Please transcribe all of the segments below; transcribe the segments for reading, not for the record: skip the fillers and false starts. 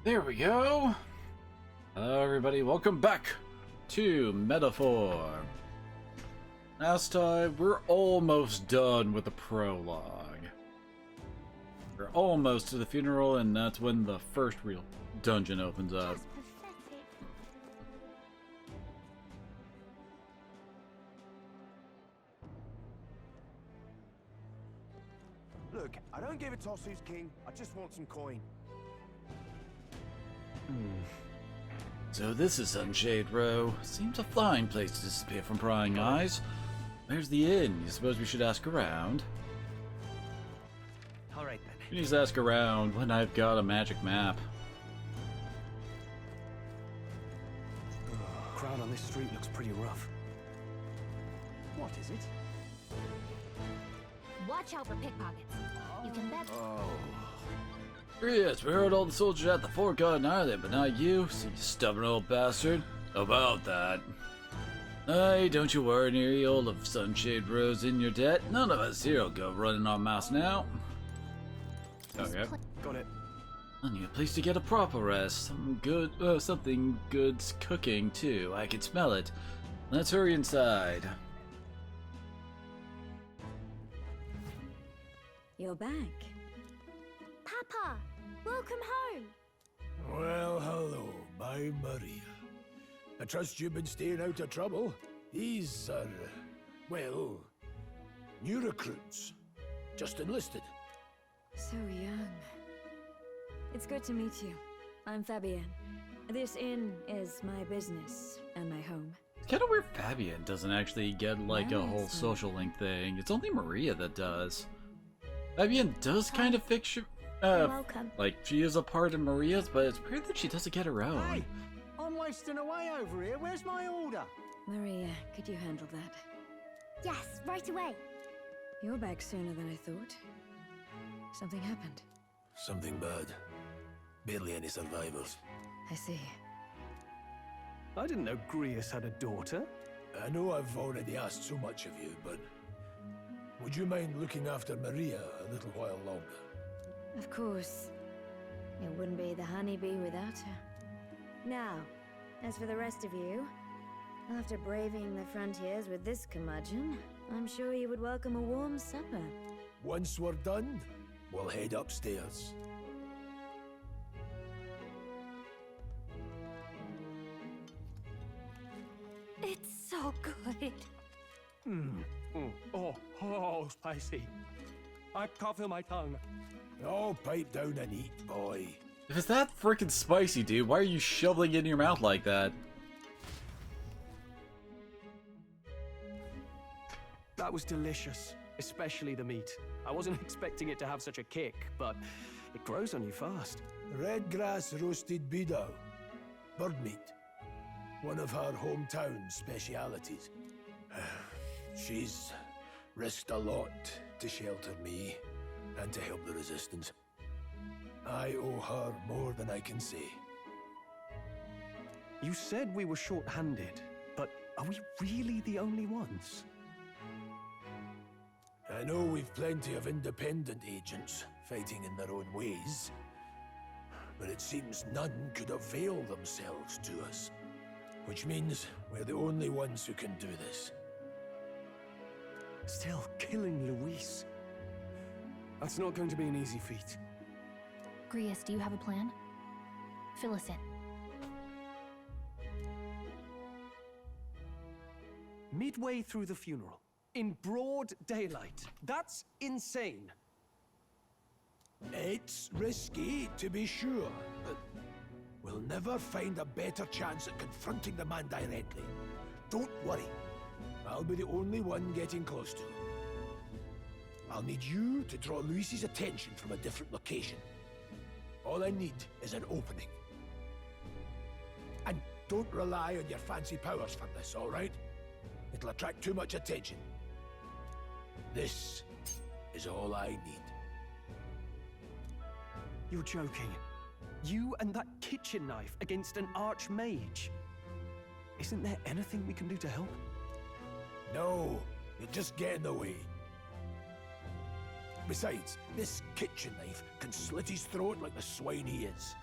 There we go. Hello everybody, welcome back to Metaphor. Last time, we're almost done with the prologue. We're almost to the funeral, and that's when the first real dungeon opens up. Just pathetic. Look, I don't give a toss who's king. I just want some coin. So this is Sunshade Row. Seems a fine place to disappear from prying eyes. Where's the inn? You suppose we should ask around? Alright then. We need to ask around when I've got a magic map. Crowd on this street looks pretty rough. What is it? Watch out for pickpockets. You can bet. Oh. Yes, we heard all the soldiers at the fort got an island, but not you, so you stubborn old bastard. About that. Aye, don't you worry, near all of Sunshade Row's in your debt. None of us here'll go running our mouths now. Okay. Got it. I need a place to get a proper rest. Something good's cooking too. I can smell it. Let's hurry inside. You're back. Papa, welcome home. Well, hello, my Maria. I trust you've been staying out of trouble. These are, well, new recruits. Just enlisted. So young. It's good to meet you. I'm Fabienne. This inn is my business and my home. It's kind of weird Fabienne doesn't actually get like a whole Nice. social link thing. It's only Maria that does. Fabienne does kind of fiction. Welcome. Like she is a part of Maria's, but it's weird that she doesn't get her own. Hey! I'm wasting away over here. Where's my order? Maria, could you handle that? Yes, right away. You're back sooner than I thought. Something happened. Something bad. Barely any survivors. I see. I didn't know Grius had a daughter. I know I've already asked so much of you, but would you mind looking after Maria a little while longer? Of course. It wouldn't be the honeybee without her. Now, as for the rest of you, after braving the frontiers with this curmudgeon, I'm sure you would welcome a warm supper. Once we're done, we'll head upstairs. It's so good. Oh, spicy. I can't feel my tongue. Oh, pipe down and eat, boy. If it's that freaking spicy, dude, why are you shoveling it in your mouth like that? That was delicious, especially the meat. I wasn't expecting it to have such a kick, but it grows on you fast. Red grass roasted beedou. Bird meat. One of her hometown specialities. She's risked a lot to shelter me and to help the resistance. I owe her more than I can say. You said we were short-handed, but are we really the only ones? I know we've plenty of independent agents fighting in their own ways, but it seems none could avail themselves to us. Which means we're the only ones who can do this. Still, killing Luis. That's not going to be an easy feat. Grius, do you have a plan? Fill us in. Midway through the funeral, in broad daylight. That's insane. It's risky, to be sure, but we'll never find a better chance at confronting the man directly. Don't worry. I'll be the only one getting close to him. I'll need you to draw Luis's attention from a different location. All I need is an opening. And don't rely on your fancy powers for this, all right? It'll attract too much attention. This is all I need. You're joking. You and that kitchen knife against an archmage. Isn't there anything we can do to help? No, you just get in the way. Besides, this kitchen knife can slit his throat like the swine he is.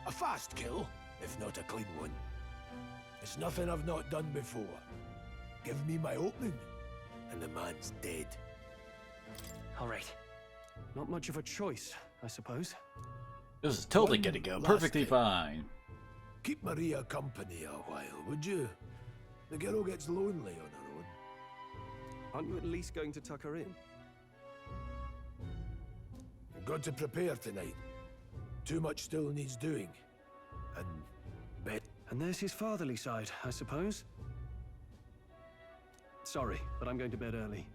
A fast kill, if not a clean one. It's nothing I've not done before. Give me my opening, and the man's dead. All right. Not much of a choice, I suppose. This is totally One gonna go last perfectly thing. fine. Keep Maria company a while, would you? The girl gets lonely on her own. Aren't you at least going to tuck her in? I've got to prepare tonight. Too much still needs doing. And bet. And there's his fatherly side, I suppose. Sorry, but I'm going to bed early.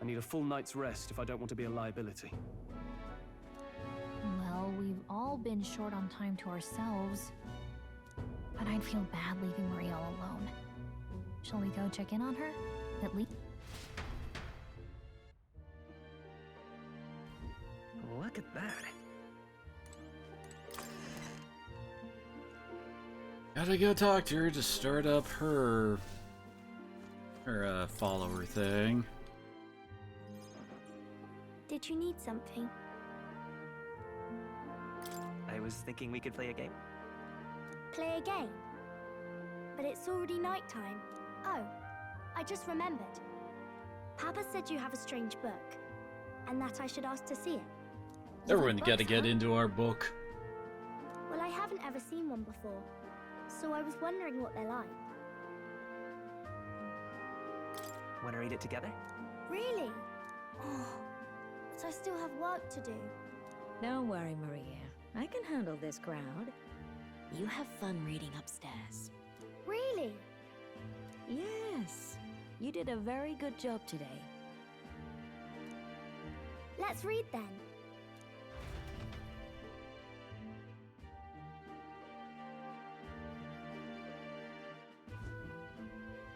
I need a full night's rest if I don't want to be a liability. Well, we've all been short on time to ourselves. But I'd feel bad leaving Maria all alone. Shall we go check in on her? At least. Look at that. Gotta go talk to her to start up her follower thing. Did you need something? I was thinking we could play a game. Play a game? But it's already nighttime. Oh, I just remembered. Papa said you have a strange book, and that I should ask to see it. You Everyone like gotta books, get huh? into our book. Well, I haven't ever seen one before, so I was wondering what they're like. Want to read it together? Really? Oh, but I still have work to do. Don't worry, Maria. I can handle this crowd. You have fun reading upstairs. Really? Yes. You did a very good job today. Let's read then.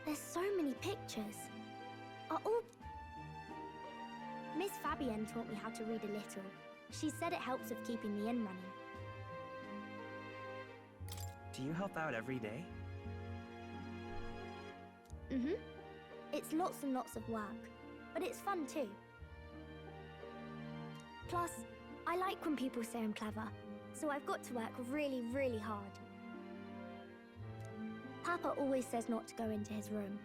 There's so many pictures. Are all... Miss Fabienne taught me how to read a little. She said it helps with keeping the inn running. Do you help out every day? Mm-hmm. It's lots and lots of work, but it's fun too. Plus, I like when people say I'm clever, so I've got to work really, really hard. Papa always says not to go into his room,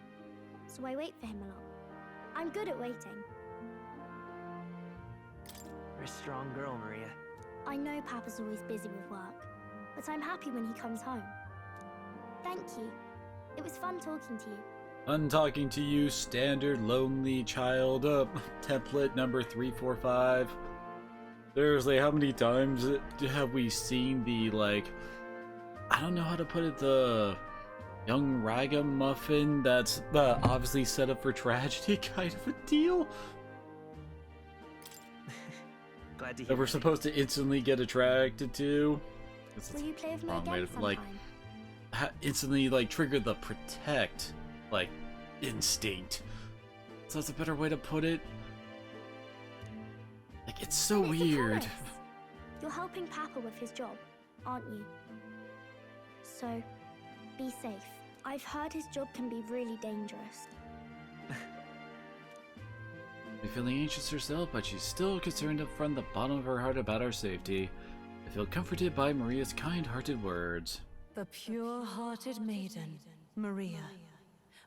so I wait for him a lot. I'm good at waiting. You're a strong girl, Maria. I know Papa's always busy with work, but I'm happy when he comes home. Thank you. It was fun talking to you. I'm talking to you, standard lonely child template number 345. Seriously, how many times have we seen the, like, I don't know how to put it, the young ragamuffin that's obviously set up for tragedy kind of a deal? Glad to hear That we're it. supposed to instantly get attracted to? Will you play with me wrong way again to, like, sometime? instantly, like, trigger the protect, like, instinct. So that's a better way to put it. Like, it's so It's a weird. promise. You're helping Papa with his job, aren't you? So, be safe. I've heard his job can be really dangerous. She's feeling anxious herself, but she's still concerned up from the bottom of her heart about our safety. I feel comforted by Maria's kind-hearted words. The pure-hearted maiden, Maria.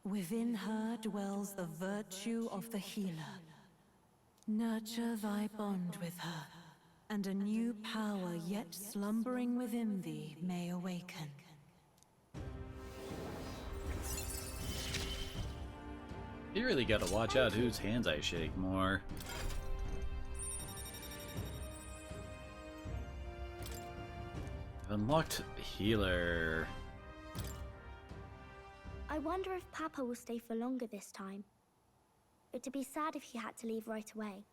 Within her dwells the virtue of the healer. Nurture thy bond with her, and a new power yet slumbering within thee may awaken. You really gotta watch out whose hands I shake more. I've unlocked healer. I wonder if Papa will stay for longer this time. It'd be sad if he had to leave right away.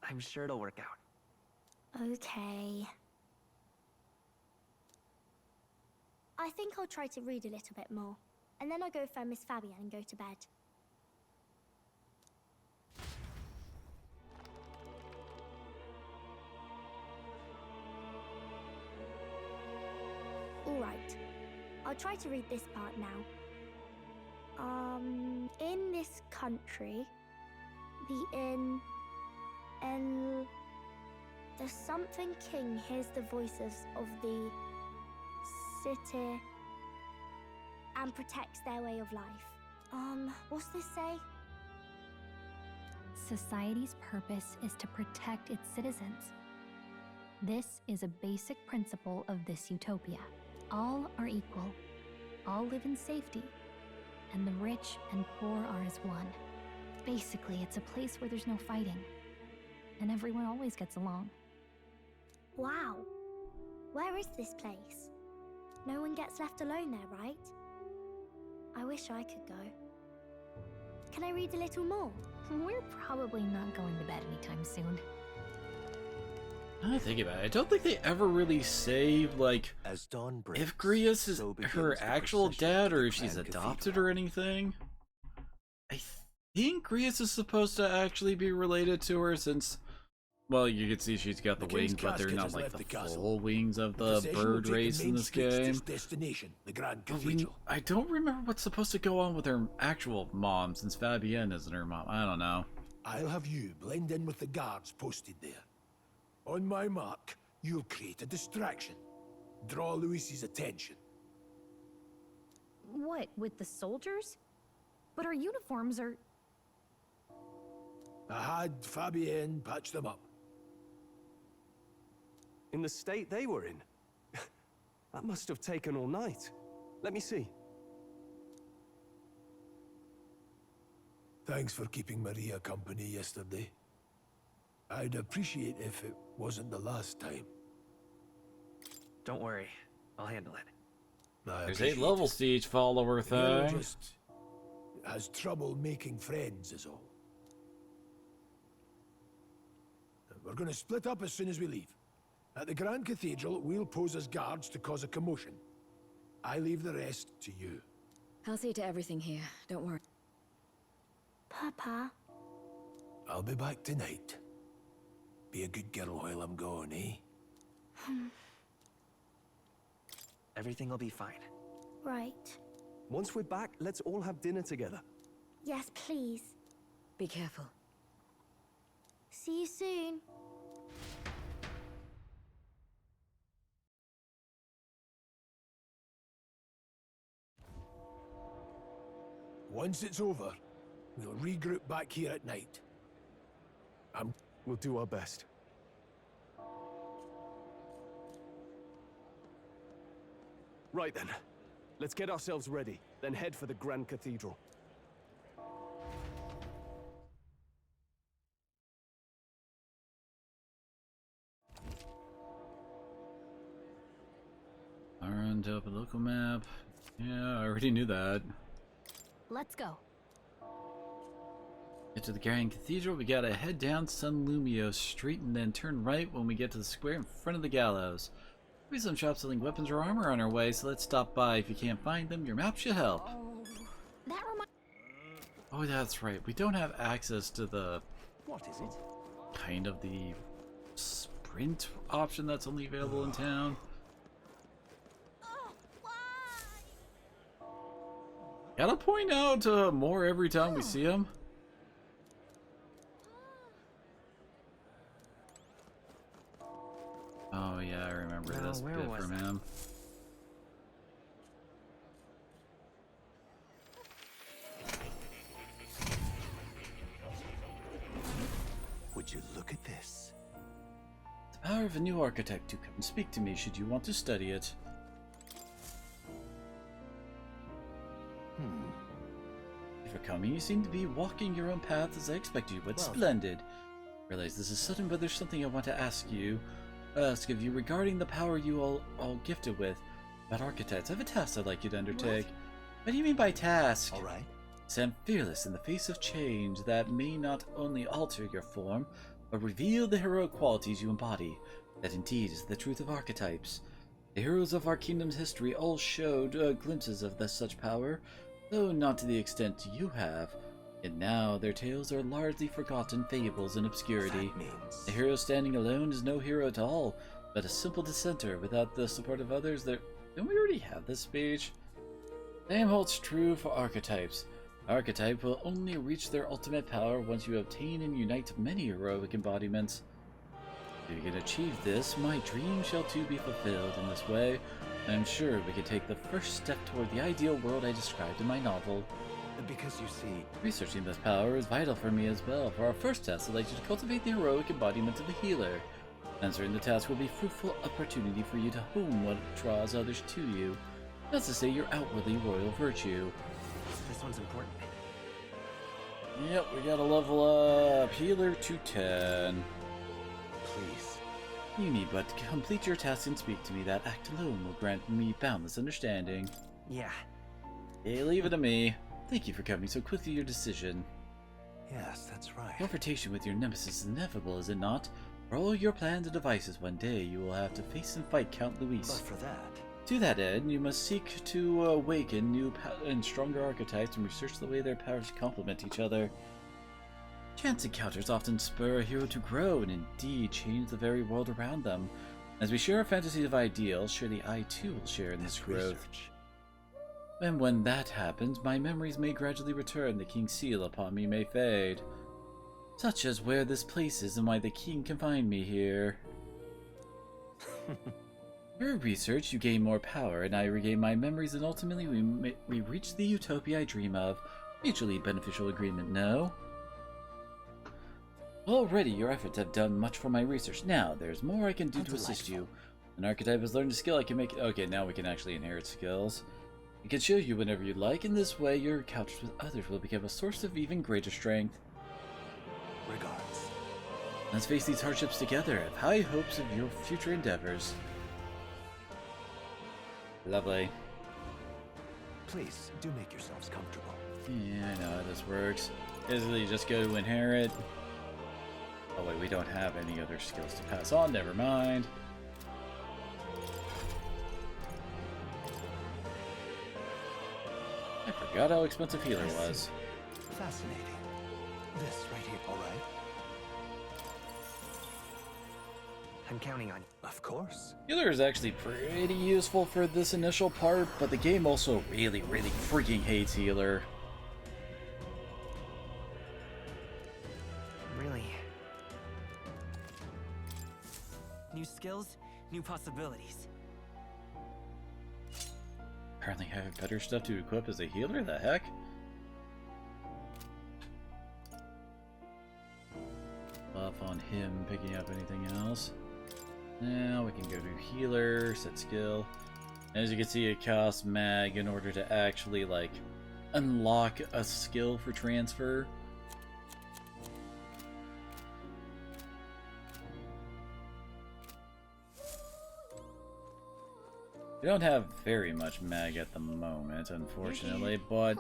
I'm sure it'll work out. Okay. I think I'll try to read a little bit more, and then I'll go find Miss Fabienne and go to bed. Alright, I'll try to read this part now. In this country, the inn And the Something King hears the voices of the city and protects their way of life. What's this say? Society's purpose is to protect its citizens. This is a basic principle of this utopia. All are equal, all live in safety, and the rich and poor are as one. Basically, it's a place where there's no fighting, and everyone always gets along. Wow. Where is this place? No one gets left alone there, right? I wish I could go. Can I read a little more? We're probably not going to bed anytime soon. Now that I think about it, I don't think they ever really say, like, As dawn breaks, if Grius is so begins her the actual procession dad to or the if she's Grand adopted Cathedral. or anything. I think Grius is supposed to actually be related to her since, well, you can see she's got the The king's wings, but they're casket not has like left the the castle. full wings of the procession will bird take the race in main this streets to game. its destination, the Grand But Cathedral. I don't remember what's supposed to go on with her actual mom, since Fabienne isn't her mom. I don't know. I'll have you blend in with the guards posted there. On my mark, you'll create a distraction. Draw Luis's attention. What, with the soldiers? But our uniforms are... I had Fabienne patch them up. In the state they were in? That must have taken all night. Let me see. Thanks for keeping Maria company yesterday. I'd appreciate if it wasn't the last time. Don't worry, I'll handle it. I There's 8 appreciate levels it. to each follower Hero thing. just has trouble making friends is all. We're gonna split up as soon as we leave. At the Grand Cathedral, we'll pose as guards to cause a commotion. I leave the rest to you. I'll see to everything here, don't worry. Papa, I'll be back tonight. Be a good girl while I'm gone, eh? Everything will be fine. right. Once we're back, let's all have dinner together. Yes, please. Be careful. See you soon. Once it's over, we'll regroup back here at night. We'll do our best. Right then. Let's get ourselves ready, then head for the Grand Cathedral. Alright, open local map. Yeah, I already knew that. Let's go. Get to the Grand Cathedral, we gotta head down San Lumio Street and then turn right when we get to the square in front of the gallows. There'll be some shops selling weapons or armor on our way, so let's stop by. If you can't find them, your map should help. That reminds... Oh, that's right. We don't have access to the What is it? kind of the sprint option that's only available in town. Gotta point out more every time we see him. Oh yeah, I remember Now, this where bit was from that? him. Would you look at this? The power of a new architect to come and speak to me should you want to study it. If you're coming, you seem to be walking your own path as I expected you would. Well, Splendid. Realize this is sudden, but there's something I want to ask of you regarding the power you all gifted with. About architects, I have a task I'd like you to undertake. What do you mean by task? All right. Stand fearless in the face of change that may not only alter your form, but reveal the heroic qualities you embody. That indeed is the truth of archetypes. The heroes of our kingdom's history all showed glimpses of such power, though not to the extent you have. And now their tales are largely forgotten fables in obscurity. That means... A hero standing alone is no hero at all, but a simple dissenter without the support of others. Don't we already have this speech? Same holds true for archetypes. Archetype will only reach their ultimate power once you obtain and unite many heroic embodiments. If you can achieve this, my dream shall too be fulfilled. In this way, I am sure we can take the first step toward the ideal world I described in my novel. Because you see, Researching this power is vital for me as well. For our first test, I'd like you to cultivate the heroic embodiment of the healer. Answering the task will be a fruitful opportunity for you to hone what draws others to you. That's to say, your outwardly royal virtue. this one's important. Yep, we gotta level up healer to 10. Please. You need but to complete your task and speak to me. That act alone will grant me boundless understanding. Yeah. Hey, leave it to me. Thank you for coming so quickly to your decision. Yes, that's right. Confrontation with your nemesis is inevitable, is it not? For all your plans and devices, one day you will have to face and fight Count Luis. But for that, To that end, you must seek to awaken new and stronger archetypes and research the way their powers complement each other. Chance encounters often spur a hero to grow and indeed change the very world around them. As we share our fantasies of ideals, surely I too will share in this growth. research. And when that happens, my memories may gradually return, the king's seal upon me may fade. Such as where this place is and why the king confined me here. Through research, you gain more power, and I regain my memories, and ultimately we reach the utopia I dream of. Mutually beneficial agreement, no? Already, your efforts have done much for my research. Now, there's more I can do to assist you. An archetype has learned a skill I can make... Okay, now we can actually inherit skills. I can show you whenever you'd like. In this way, your encounters with others will become a source of even greater strength. Regards. Let's face these hardships together. I have high hopes of your future endeavors. Lovely. Please, do make yourselves comfortable. Yeah, I know how this works. Basically, just go to inherit. Oh wait, we don't have any other skills to pass on. Never mind. I forgot how expensive healer was. Fascinating. This right here, all right? I'm counting on you. Of course. Healer is actually pretty useful for this initial part, but the game also really freaking hates healer. Really? New skills, new possibilities. Apparently I have better stuff to equip as a healer? The heck? Buff on him picking up anything else. Now we can go to healer, set skill. As you can see, it costs mag in order to actually, like, unlock a skill for transfer. We don't have very much mag at the moment, unfortunately, but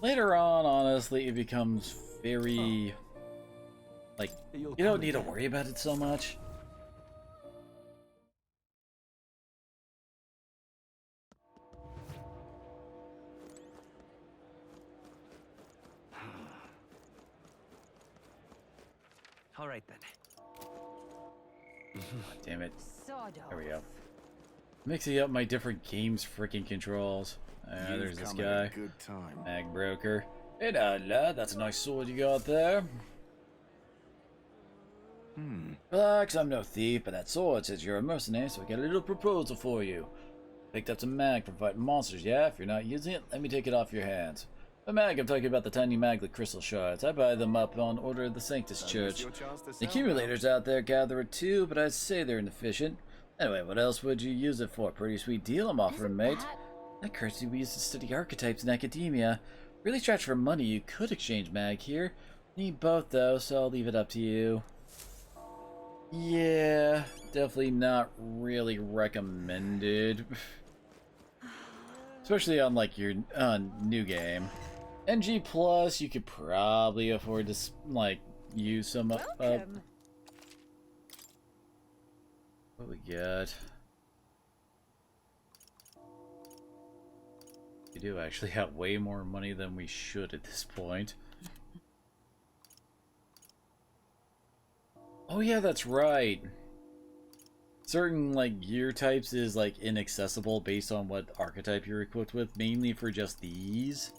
later on, honestly, it becomes very, like, you don't need to worry about it so much. All right then. Damn it. There we go. Mixing up my different games freaking controls. There's this guy. Mag Broker. Hey now, lad, that's a nice sword you got there. Relax, I'm no thief, but that sword says you're a mercenary, so I got a little proposal for you. Picked up some mag from fighting monsters, yeah? If you're not using it, let me take it off your hands. The mag, I'm talking about the tiny maglet crystal shards. I buy them up on order of the Sanctus Church. The accumulators out there gather it too, but I'd say they're inefficient. Anyway, what else would you use it for? Pretty sweet deal I'm offering, mate. That currency we use to study archetypes in academia. Really stretch for money, you could exchange mag here. Need both though, so I'll leave it up to you. Yeah, definitely not really recommended. Especially on like your new game. NG Plus, you could probably afford to like use some up. What we got? We do actually have way more money than we should at this point. Oh yeah, that's right. Certain like gear types is like inaccessible based on what archetype you're equipped with, mainly for just these.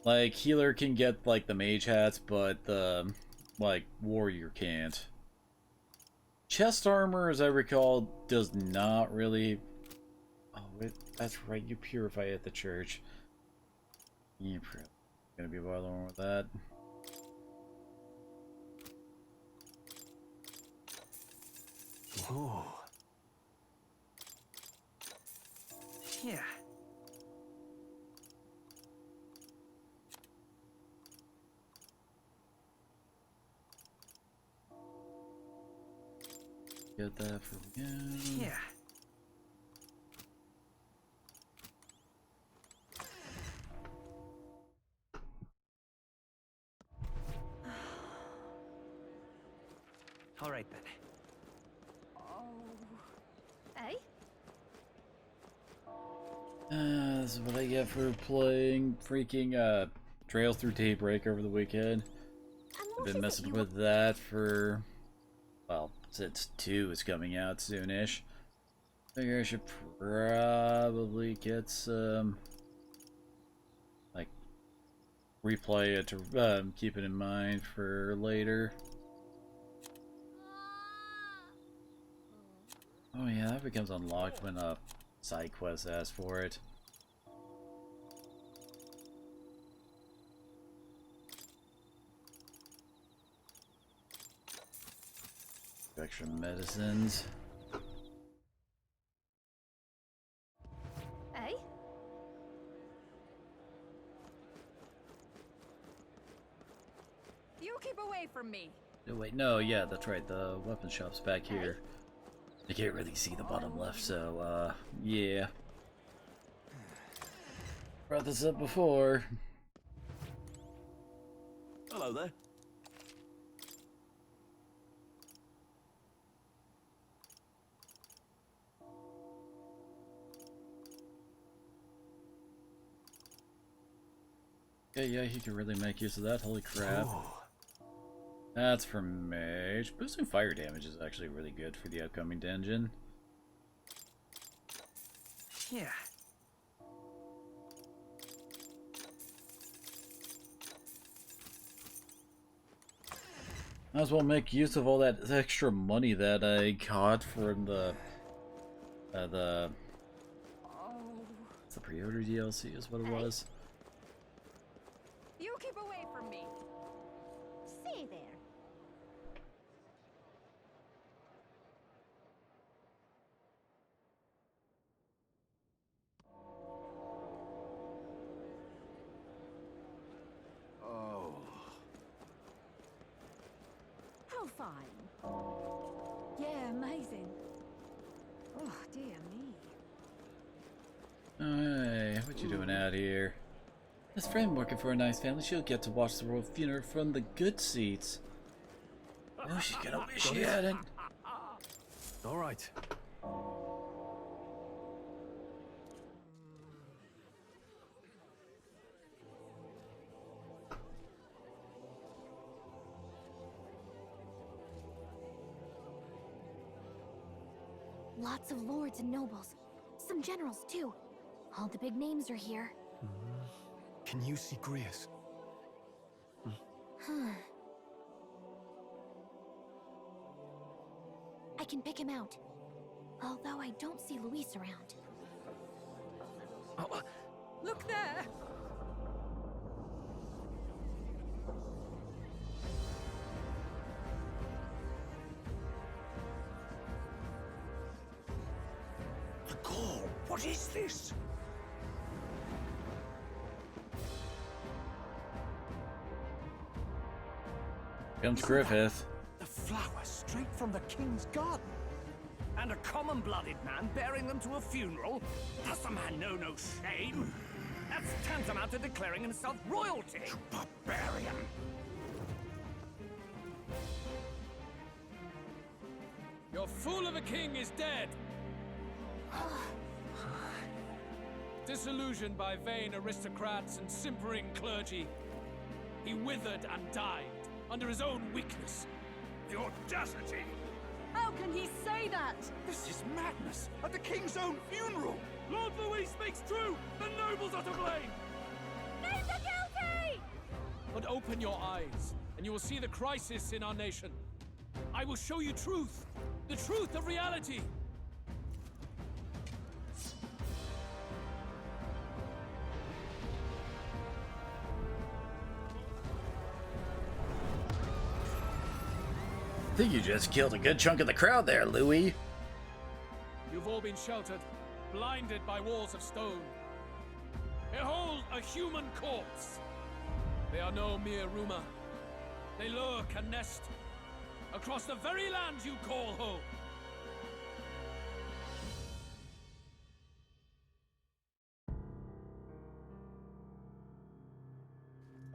Like, healer can get, like, the mage hats, but the, like, warrior can't. Chest armor, as I recall, does not really... Oh, wait, that's right, you purify at the church. You're probably gonna be bothering with that. Ooh. Yeah. Get that from you. Yeah. All right then. Eh? This is what I get for playing freaking Trails Through Daybreak over the weekend. I've been messing with that for, well, since 2 is coming out soonish. Figure I should probably get some, like, replay it to keep it in mind for later. Oh yeah, that becomes unlocked when a side quest asks for it. Extra medicines. Eh? You keep away from me. Oh, wait, no, yeah, that's right. The weapon shop's back here. I can't really see the bottom left, so, yeah. Brought this up before. Hello there. Yeah, he can really make use of that. Holy crap. Ooh. That's for mage. Boosting fire damage is actually really good for the upcoming dungeon. Yeah. Might as well make use of all that extra money that I got from the pre-order DLC is what it was. You keep away from me. See there. Oh. How fine. Yeah, amazing. Oh, dear me. Hey, what you doing out here? This friend working for a nice family, she'll get to watch the royal funeral from the good seats. Oh, she's gonna wish she hadn't. All right. Lots of lords and nobles. Some generals, too. All the big names are here. Can you see Grius? I can pick him out. Although I don't see Luis around. Oh, Look there. The call. What is this? Comes Griffith. The flowers straight from the king's garden. And a common-blooded man bearing them to a funeral? Does the man know no shame? That's tantamount to declaring himself royalty. You barbarian! Your fool of a king is dead! Disillusioned by vain aristocrats and simpering clergy, he withered and died under his own weakness. The audacity! How can he say that? This is madness! At the king's own funeral! Lord Louis speaks true! The nobles are to blame! Name the guilty! but open your eyes, and you will see the crisis in our nation. I will show you truth, the truth of reality. I think you just killed a good chunk of the crowd there, Louis. You've all been sheltered, blinded by walls of stone. Behold a human corpse. They are no mere rumor. They lurk and nest across the very land you call home.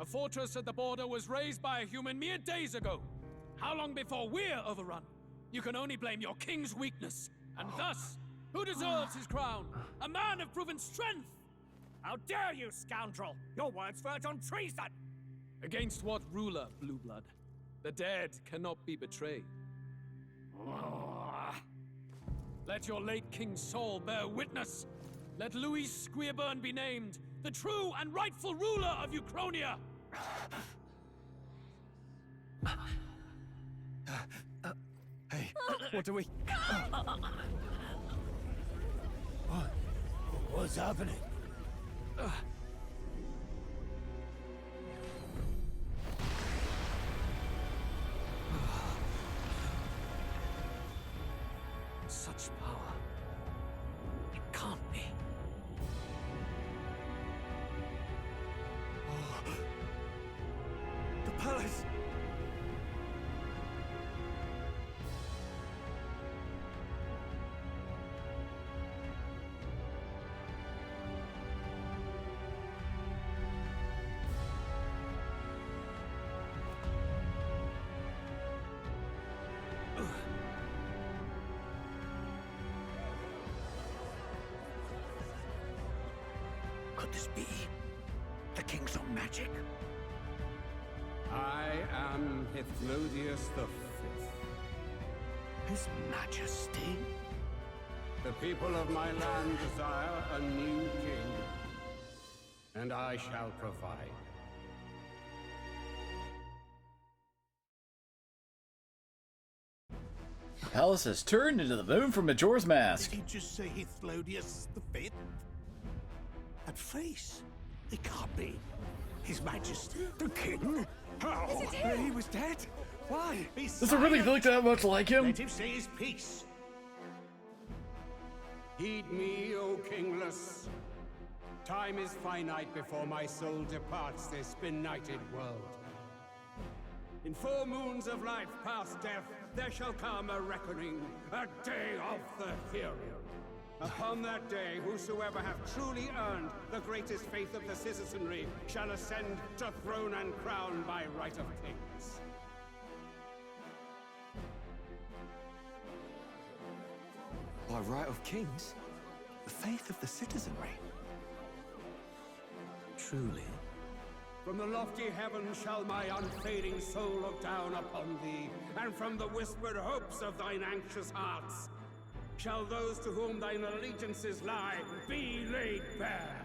A fortress at the border was raised by a human mere days ago. How long before we're overrun? You can only blame your king's weakness. And thus, who deserves his crown? A man of proven strength! How dare you, scoundrel! Your words verge on treason! Against what ruler, Blueblood? The dead cannot be betrayed. Let your late king's soul bear witness. Let Louis Squeerburn be named the true and rightful ruler of Uchronia. Hey, what do we... What's happening? Such power. It can't be. The palace! Could this be the king's own magic? I am Hythlodius V. His Majesty? The people of my land desire a new king, and I shall provide. The palace has turned into the moon from Majora's Mask. Did he just say Hythlodius V? That face? It can't be. His Majesty, the king? How? He was dead? Why? Does it really look that much like him? Let him say his piece. Heed me, O kingless. Time is finite before my soul departs this benighted world. In 4 moons of life past death, there shall come a reckoning, a day of the hero. Upon that day, whosoever hath truly earned the greatest faith of the citizenry shall ascend to throne and crown by right of kings. By right of kings? The faith of the citizenry? Truly? From the lofty heavens shall my unfading soul look down upon thee, and from the whispered hopes of thine anxious hearts shall those to whom thine allegiances lie be laid bare.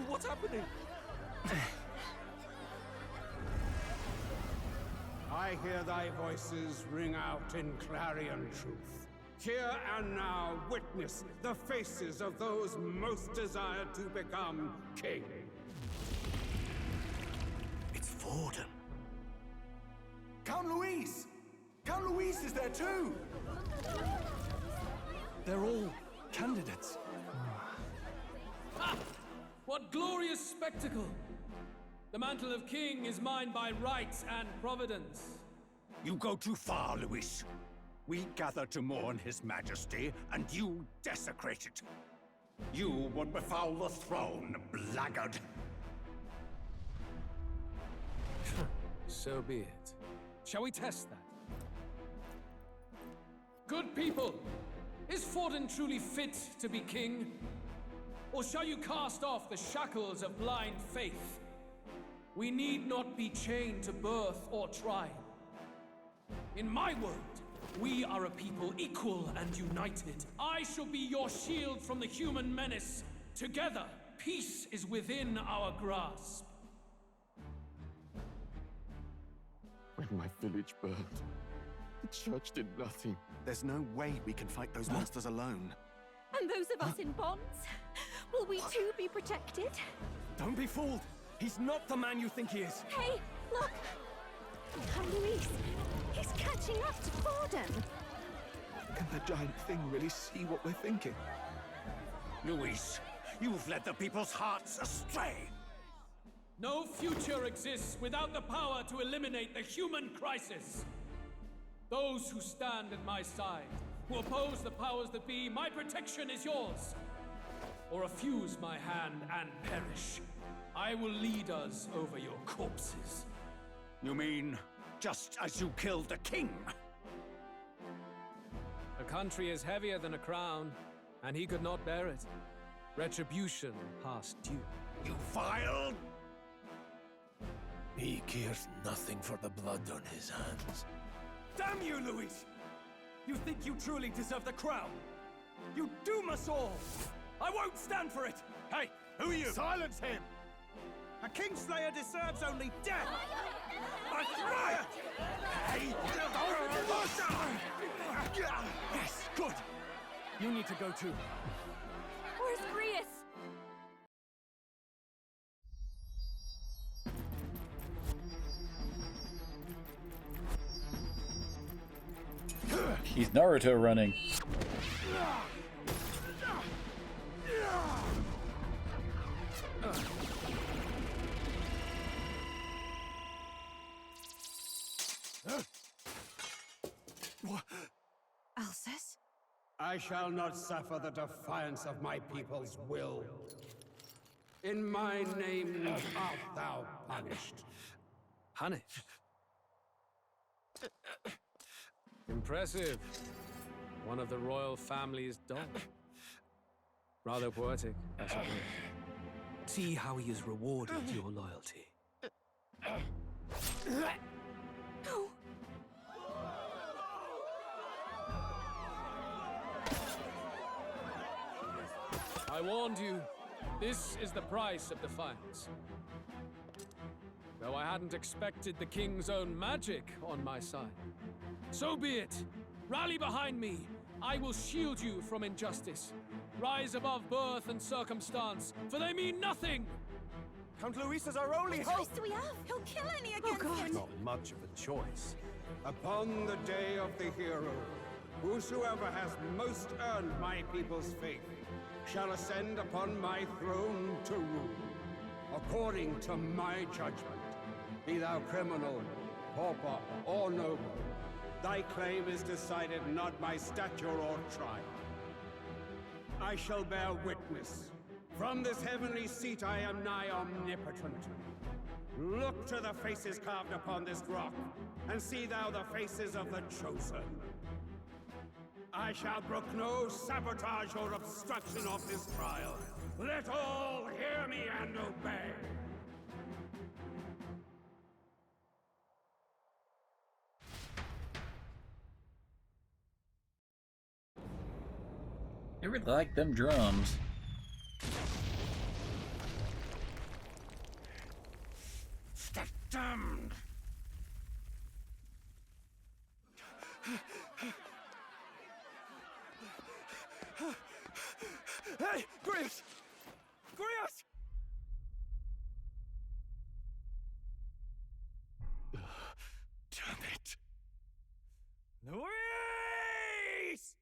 What's happening? I hear thy voices ring out in clarion truth. Here and now witness the faces of those most desired to become king. It's Vorden. Count Louise! Count Louise is there too! They're all candidates. Ah! What glorious spectacle! The mantle of king is mine by right and providence. You go too far, Louis. We gather to mourn his majesty, and you desecrate it. You would befoul the throne, blackguard. So be it. Shall we test that? Good people, is Vorden truly fit to be king? Or shall you cast off the shackles of blind faith? We need not be chained to birth or tribe. In my world, We are a people equal and united. I shall be your shield from the human menace. Together, peace is within our grasp. When my village burned, the church did nothing. There's no way we can fight those monsters alone. And those of us in bonds? Will we too be protected? Don't be fooled! He's not the man you think he is! Hey, look! Luis, he's catching up to Borden! Can the giant thing really see what we're thinking? Luis, you've led the people's hearts astray! No future exists without the power to eliminate the human crisis. Those who stand at my side, who oppose the powers that be, my protection is yours. Or refuse my hand and perish. I will lead us over your corpses. You mean, just as you killed the king? A country is heavier than a crown, and he could not bear it. Retribution past due. You vile... He cares nothing for the blood on his hands. Damn you, Luis! You think you truly deserve the crown? You doom us all! I won't stand for it! Hey, who are you? Silence him! A Kingslayer deserves only death! That's right! Hey! Yes, good! You need to go too. Where's Grius? He's Naruto running. Alcest? I shall not suffer the defiance of my people's will. In my name art thou punished. Punished? Impressive. One of the royal family's dog. Rather poetic, I suppose. See how he has rewarded your loyalty. No! I warned you. This is the price of defiance. Though I hadn't expected the king's own magic on my side. So be it. Rally behind me. I will shield you from injustice. Rise above birth and circumstance, for they mean nothing! Count Luis is our only What hope! choice do we have? He'll kill any against him! Not much of a choice. Upon the day of the hero, whosoever has most earned my people's faith shall ascend upon my throne to rule, according to my judgment. Be thou criminal, pauper, or noble, thy claim is decided not by stature or trial. I shall bear witness. From this heavenly seat I am nigh omnipotent. Look to the faces carved upon this rock, and see thou the faces of the chosen. I shall brook no sabotage or obstruction of this trial. Let all hear me and obey. I really like them drums. Step damned! Hey, Grius! Grius! Damn it! Luis!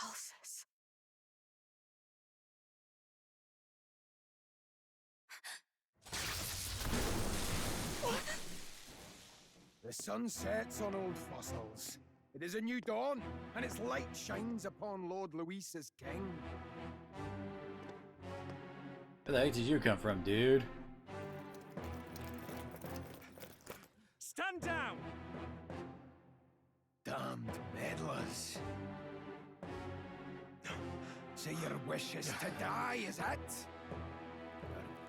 Alcest. The sun sets on old fossils. It is a new dawn, and its light shines upon Lord Luis as king. Where the heck did you come from, dude? Stand down! Damned meddlers. So your wish is to die, is it?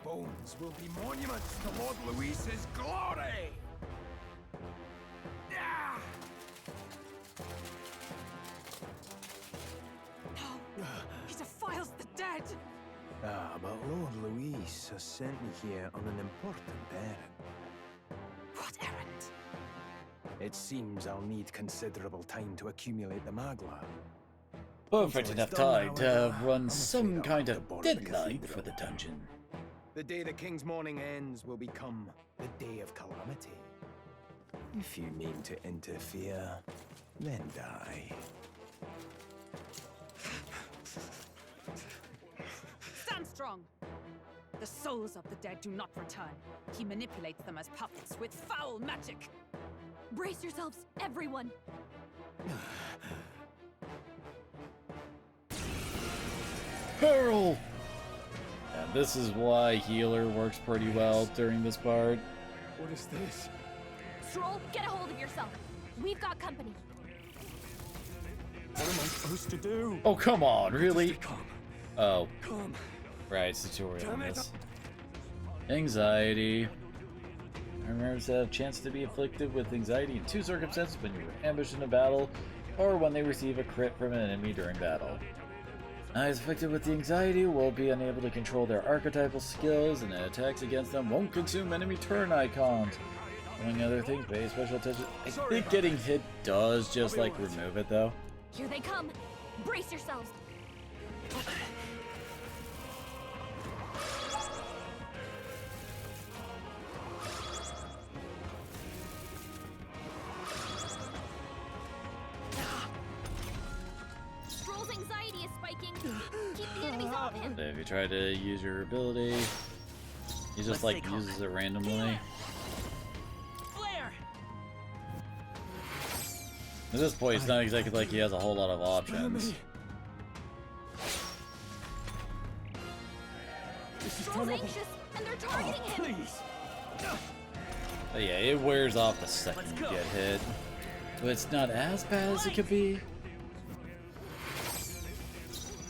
Your stones will be monuments to Lord Luis's glory! Ah! No! He defiles the dead! Ah, but Lord Luis has sent me here on an important errand. What errand? It seems I'll need considerable time to accumulate the Magla. Perfect enough time to run some kind of deadline for the dungeon. The day the King's Morning ends will become the Day of Calamity. If you mean to interfere, then die. Stand strong! The souls of the dead do not return. He manipulates them as puppets with foul magic. Brace yourselves, everyone! Peril! And this is why healer works pretty well during this part. What is this? Stroll, get a hold of yourself. We've got company. What am I supposed to do? Oh, come on, really? Oh. Calm. Right, it's tutorial on this. Anxiety. Remembers have a chance to be afflicted with anxiety in two circumstances: when you are ambushed in a battle, or when they receive a crit from an enemy during battle. Those afflicted with the anxiety will be unable to control their archetypal skills, and attacks against them won't consume enemy turn icons. Among other things, pay special attention. I think getting hit does just like remove it though. Here they come. Brace yourselves. Stroll's anxiety is spiking. Keep the enemies off him. If you try to use your ability, he just like uses it randomly. Flare! At this point, it's not exactly like he has a whole lot of options. Stroll's anxious, and they're targeting him. But yeah, it wears off the second you get hit. But it's not as bad as it could be.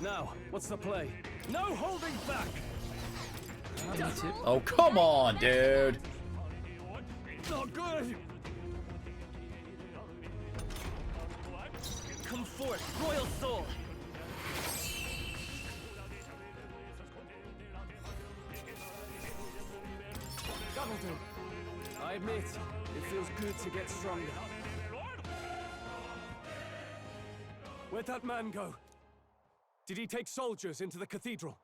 Now, what's the play? No holding back! Oh, come on, dude! Not good! Come forth, Royal Soul! That'll do. I admit, it feels good to get stronger. Where'd that man go? Did he take soldiers into the cathedral?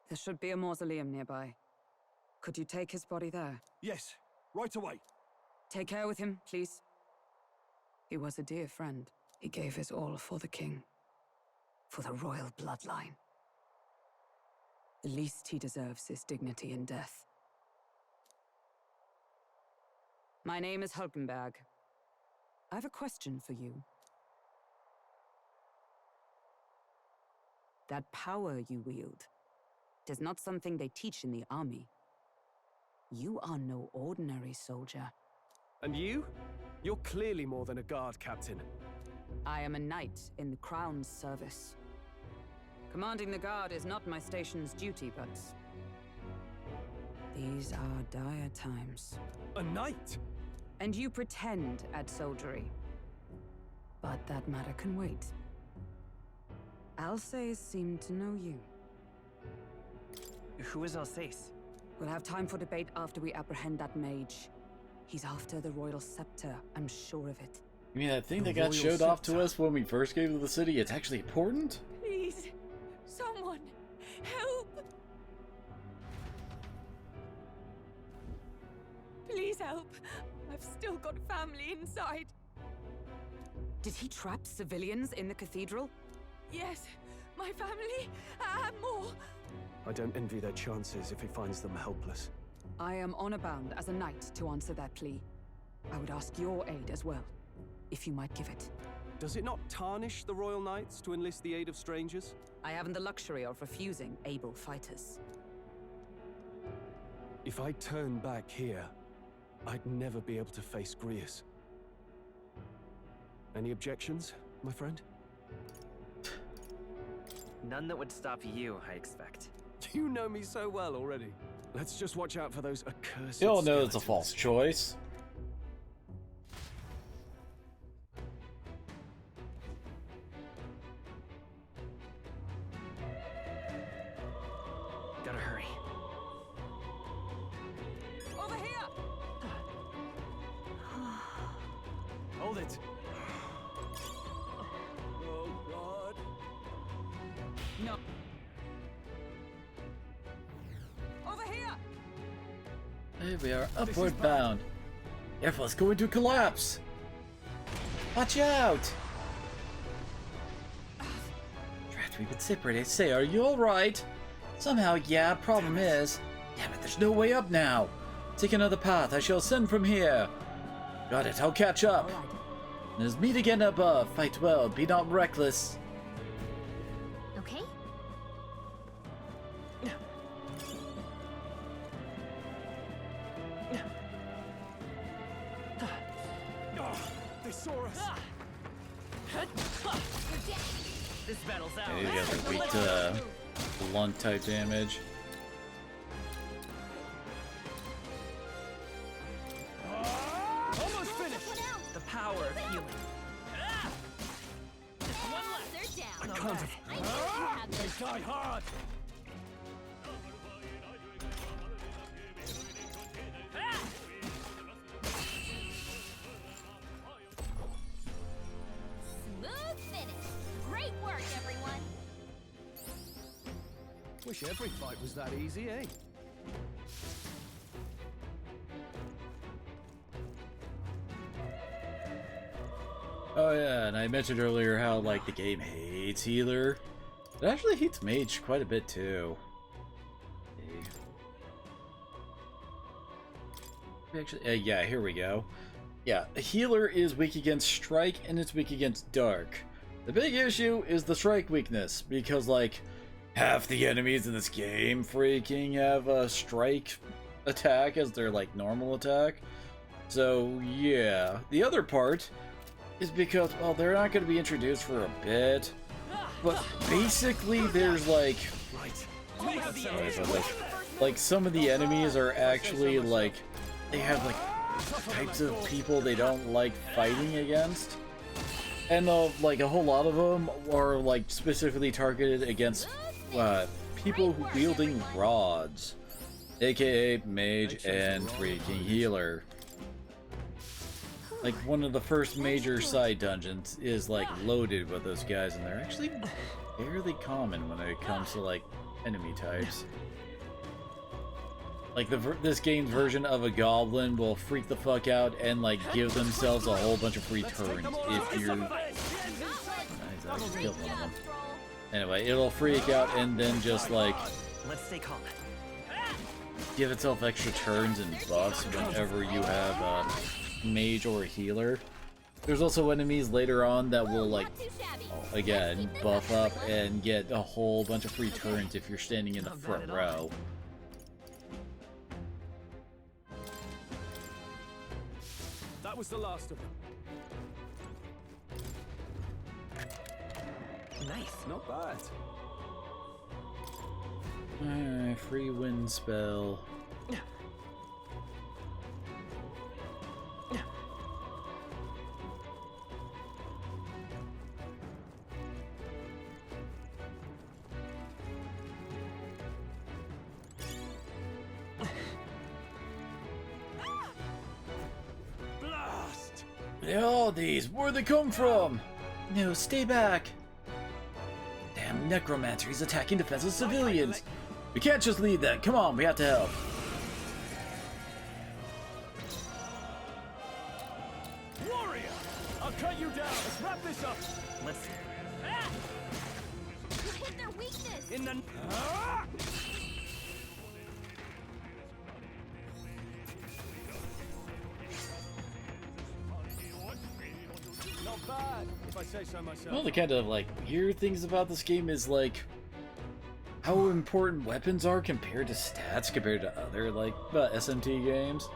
There should be a mausoleum nearby. Could you take his body there? Yes, right away. Take care with him, please. He was a dear friend. He gave his all for the king. For the royal bloodline. The least he deserves is dignity in death. My name is Hulkenberg. I have a question for you. That power you wield is not something they teach in the army. You are no ordinary soldier. And you? You're clearly more than a guard captain. I am a knight in the Crown's service. Commanding the guard is not my station's duty, but... these are dire times. A knight? And you pretend at soldiery. But that matter can wait. Alsace seemed to know you. Who is Alsace? We'll have time for debate after we apprehend that mage. He's after the royal scepter, I'm sure of it. You mean that thing that got showed off to us when we first came to the city? It's actually important? Please, someone, help! Please help. I've still got family inside. Did he trap civilians in the cathedral? Yes, my family, and more. I don't envy their chances if he finds them helpless. I am honor-bound as a knight to answer that plea. I would ask your aid as well, if you might give it. Does it not tarnish the Royal Knights to enlist the aid of strangers? I haven't the luxury of refusing able fighters. If I turn back here, I'd never be able to face Grius. Any objections, my friend? None that would stop you, I expect. You know me so well already. Let's just watch out for those accursed You all know it's a skeletons. false choice. Gotta hurry. Over here! Hold it. Oh, God. No. Over here! Hey, we are upward bound. Careful, it's going to collapse. Watch out! Drat, we've been separated. Say, are you alright? Somehow, yeah, problem is... Damn it, there's no way up now. Take another path, I shall ascend from here. Got it, I'll catch up. Let's meet again above. Fight well, be not reckless. Okay? They saw us. This battle's out. Okay, you guys are weak to blunt type damage. Almost finished. The power of healing. Just one left. They're I down. can't. I know you have this. Die hard. Smooth finish. Great work, everyone. Wish every fight was that easy, eh? Oh yeah, and I mentioned earlier how like the game hates healer. It actually hates mage quite a bit too. Actually, yeah, here we go. Yeah, a healer is weak against strike and it's weak against dark. The big issue is the strike weakness because like half the enemies in this game freaking have a strike attack as their like normal attack. So yeah, the other part is because, well, they're not going to be introduced for a bit, but basically there's like, like some of the enemies are actually like, they have like types of people they don't like fighting against, and like a whole lot of them are like specifically targeted against people wielding rods, aka mage and freaking healer. Like, one of the first major side dungeons is, like, loaded with those guys, and they're actually fairly common when it comes to, like, enemy types. Like, this game's version of a goblin will freak the fuck out and, like, give themselves a whole bunch of free turns if you're... Nice, I just killed one of them. Anyway, it'll freak out and then just, like... Let's stay calm. Give itself extra turns and buffs whenever you have, mage or healer. There's also enemies later on that will like again buff up and get a whole bunch of free turns if you're standing in the front row. That was the last of them. Nice. Not bad. Free wind spell. All these, where'd they come from? No, stay back. Damn necromancer, he's attacking defenseless civilians. We can't just leave that. Come on, we have to help. Warrior! I'll cut you down. Let's wrap this up. Let's... You hit their weakness. In the... Not bad, if I say so myself. One of the kind of like weird things about this game is like how important weapons are compared to stats compared to other like SMT games.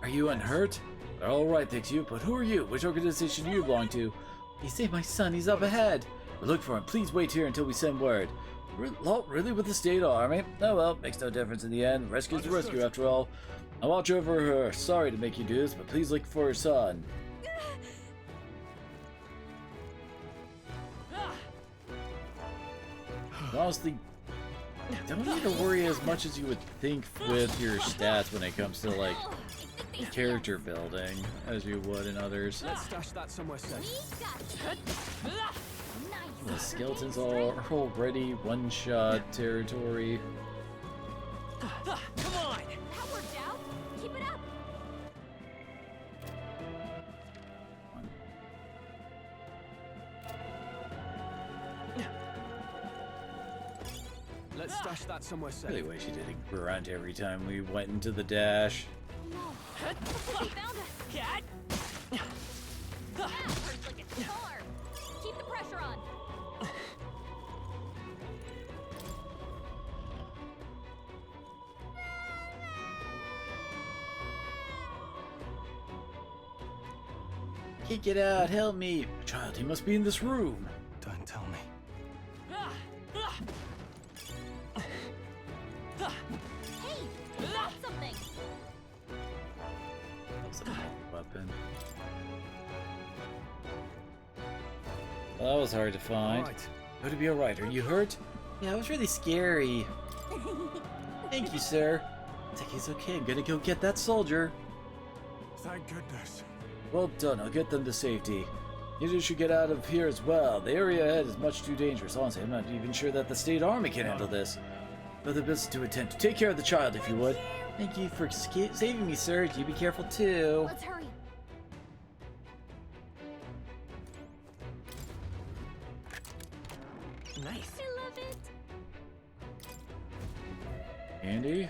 Are you unhurt? All right, thanks you. But who are you? Which organization do you belong to? They say my son, he's up ahead. We'll look for him. Please wait here until we send word. Really with the state army? Oh well, makes no difference in the end. Rescue's the rescue after all. I'll watch over her. Sorry to make you do this, but please look for her son. Honestly, don't need to worry as much as you would think with your stats when it comes to like character building as you would in others. Let's stash that somewhere safe. The skeletons are already one-shot territory. Come on! That worked out. Keep it up. Let's stash that somewhere safe. Really wish you didn't grunt every time we went into the dash. No. He found us. Cat! That hurts like a tar. Keep the pressure on. Can't get out, help me! Child, he must be in this room. Don't tell me. Hey, drop something. That's a weapon. Well, that was hard to find. Alright. Going to be alright. Are you hurt? Yeah, it was really scary. Thank you, sir. I think he's okay. I'm gonna go get that soldier. Thank goodness. Well done. I'll get them to safety. You should get out of here as well. The area ahead is much too dangerous. Honestly, I'm not even sure that the state army can handle this. Other business to attend to. Take care of the child, if you would. Thank you for saving me, sir. You be careful too. Let's hurry. Nice. I love it. Andy?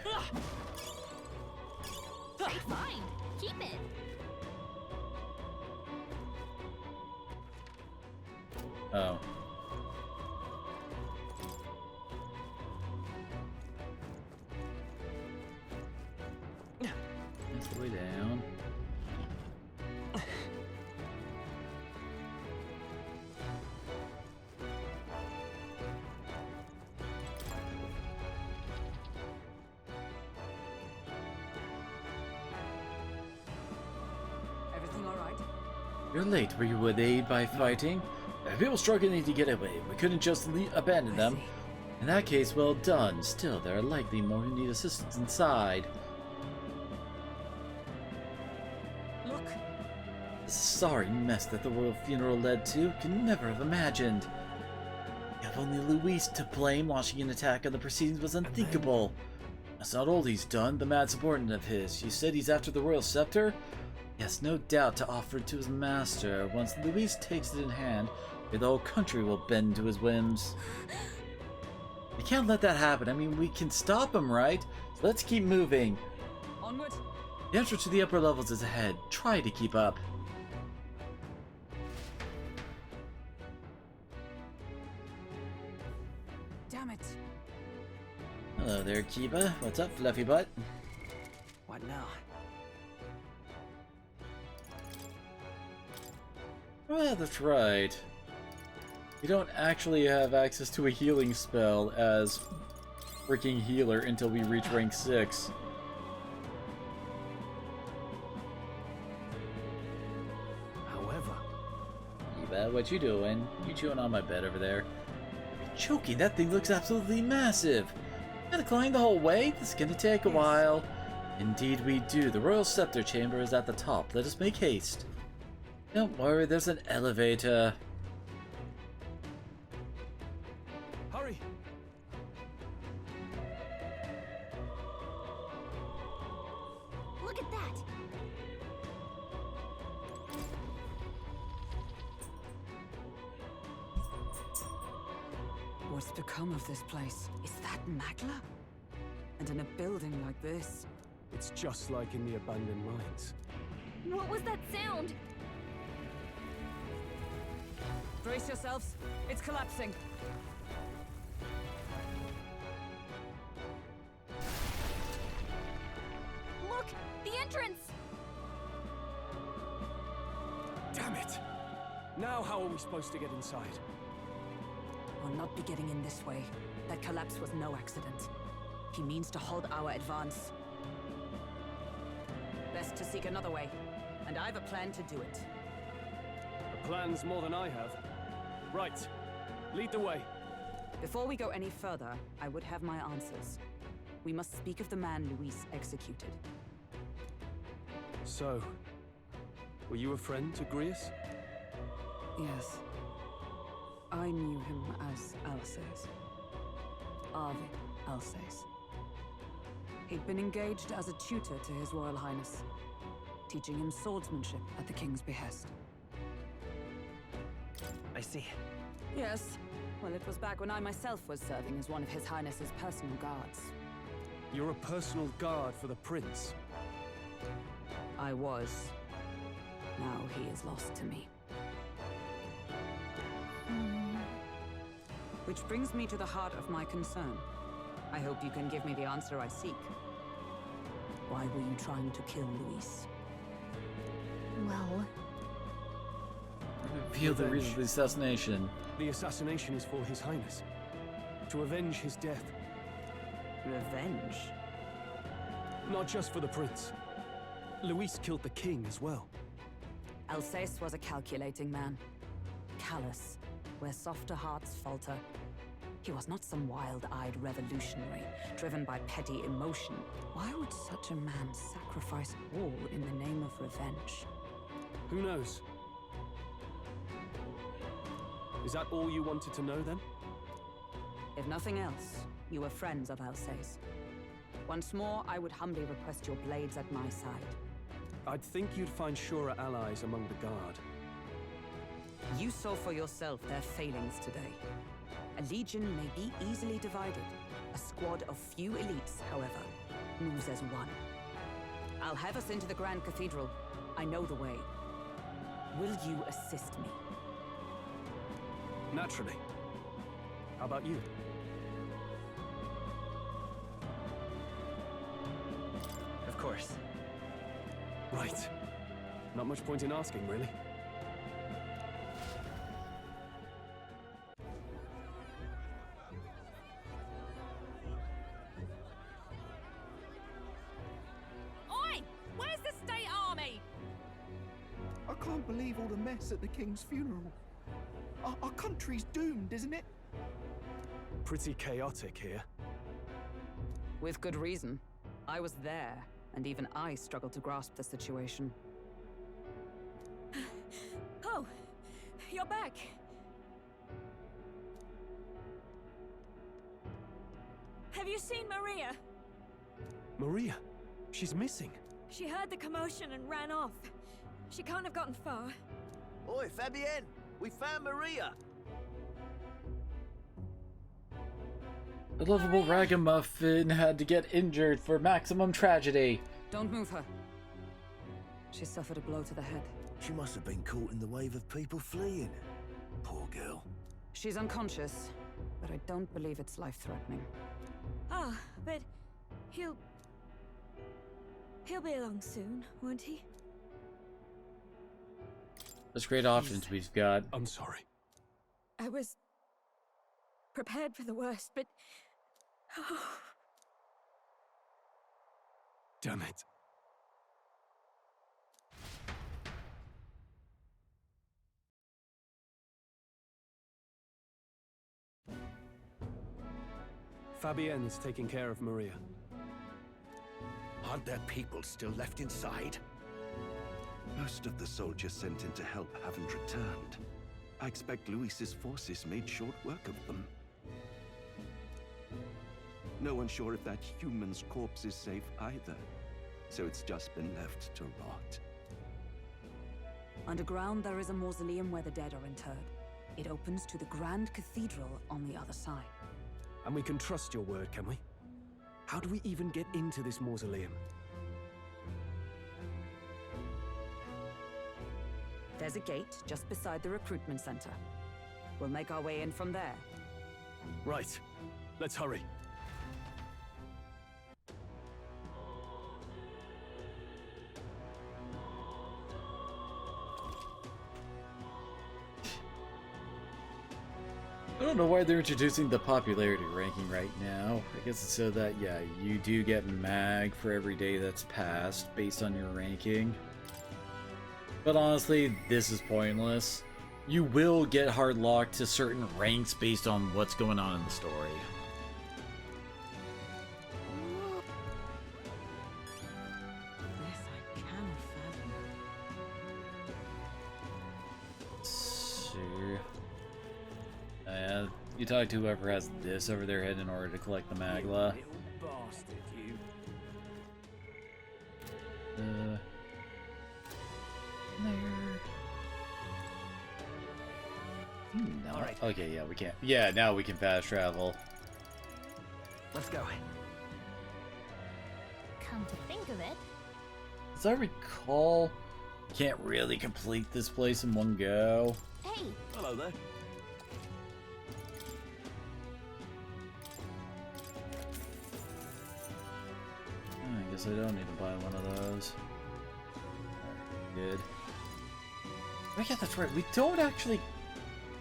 Great find. Keep it. Oh. That's the way down. Everything all right? You're late. Were you with aid by fighting? People struggling to get away. We couldn't just abandon them. In that case, well done. Still, there are likely more who need assistance inside. Look. The sorry mess that the royal funeral led to can never have imagined. You have only Luis to blame. Launching an attack on the proceedings was unthinkable. That's not all he's done. The mad subordinate of his. You said he's after the royal scepter? Yes, no doubt to offer it to his master. Once Luis takes it in hand, the whole country will bend to his whims. We can't let that happen. I mean, we can stop him, right? So let's keep moving. Onward. The entrance to the upper levels is ahead. Try to keep up. Damn it. Hello there, Kiba. What's up, Fluffy Butt? What now? Oh, that's right. We don't actually have access to a healing spell as freaking healer until we reach rank 6. However, Eva, what you doing? You chewing on my bed over there? Choking, that thing looks absolutely massive. Gotta climb the whole way? This is gonna take a while. Indeed we do. The Royal Scepter Chamber is at the top. Let us make haste. Don't worry, there's an elevator. hurry. Look at that. What's become of this place? Is that Magla? And in a building like this? It's just like in the abandoned mines. What was that sound? Brace yourselves. It's collapsing. Look! The entrance! Damn it! Now how are we supposed to get inside? We'll not be getting in this way. That collapse was no accident. He means to halt our advance. Best to seek another way, and I've a plan to do it. The plan's more than I have. Right. Lead the way. Before we go any further, I would have my answers. We must speak of the man Luis executed. So, were you a friend to Grius? Yes. I knew him as Alsace. Arvid Alsace. He'd been engaged as a tutor to His Royal Highness, teaching him swordsmanship at the King's behest. I see. Yes. Well, it was back when I myself was serving as one of His Highness's personal guards. You're a personal guard for the Prince? I was. Now he is lost to me. Which brings me to the heart of my concern. I hope you can give me the answer I seek. Why were you trying to kill Luis? Well... Reveal the reason for the assassination. The assassination is for His Highness. To avenge his death. Revenge? Not just for the Prince. Luis killed the King as well. Alsace was a calculating man. Callous, where softer hearts falter. He was not some wild-eyed revolutionary, driven by petty emotion. Why would such a man sacrifice all in the name of revenge? Who knows? Is that all you wanted to know, then? If nothing else, you were friends of Alsace. Once more, I would humbly request your blades at my side. I'd think you'd find surer allies among the Guard. You saw for yourself their failings today. A legion may be easily divided. A squad of few elites, however, moves as one. I'll have us into the Grand Cathedral. I know the way. Will you assist me? Naturally. How about you? Of course. Right. Not much point in asking, really. Oi! Where's the state army? I can't believe all the mess at the King's funeral. Our country's doomed, isn't it? Pretty chaotic here. With good reason. I was there, and even I struggled to grasp the situation. Oh, you're back. Have you seen Maria? Maria? She's missing. She heard the commotion and ran off. She can't have gotten far. Oi, Fabienne! We found Maria! The lovable ragamuffin had to get injured for maximum tragedy. Don't move her. She suffered a blow to the head. She must have been caught in the wave of people fleeing. Poor girl. She's unconscious, but I don't believe it's life-threatening. Ah, but he'll be along soon, won't he? There's great options we've got. I'm sorry. I was prepared for the worst, but... Oh. Damn it. Fabienne's taking care of Maria. Aren't there people still left inside? Most of the soldiers sent in to help haven't returned. I expect Luis's forces made short work of them. No one's sure if that human's corpse is safe either, so it's just been left to rot. Underground, there is a mausoleum where the dead are interred. It opens to the Grand Cathedral on the other side. And we can trust your word, can we? How do we even get into this mausoleum? There's a gate just beside the recruitment center. We'll make our way in from there. Right. Let's hurry. don't know why they're introducing the popularity ranking right now. I guess it's so that, yeah, you do get mag for every day that's passed based on your ranking. But honestly, this is pointless. You will get hard locked to certain ranks based on what's going on in the story. You talk to whoever has this over their head in order to collect the Magla. No. All right. Okay, yeah, we can't. Yeah, now we can fast travel. Let's go. Come to think of it, As I recall, you can't really complete this place in one go. hey, Hello there. I guess I don't need to buy one of those. Good. Oh yeah, that's right. We don't actually...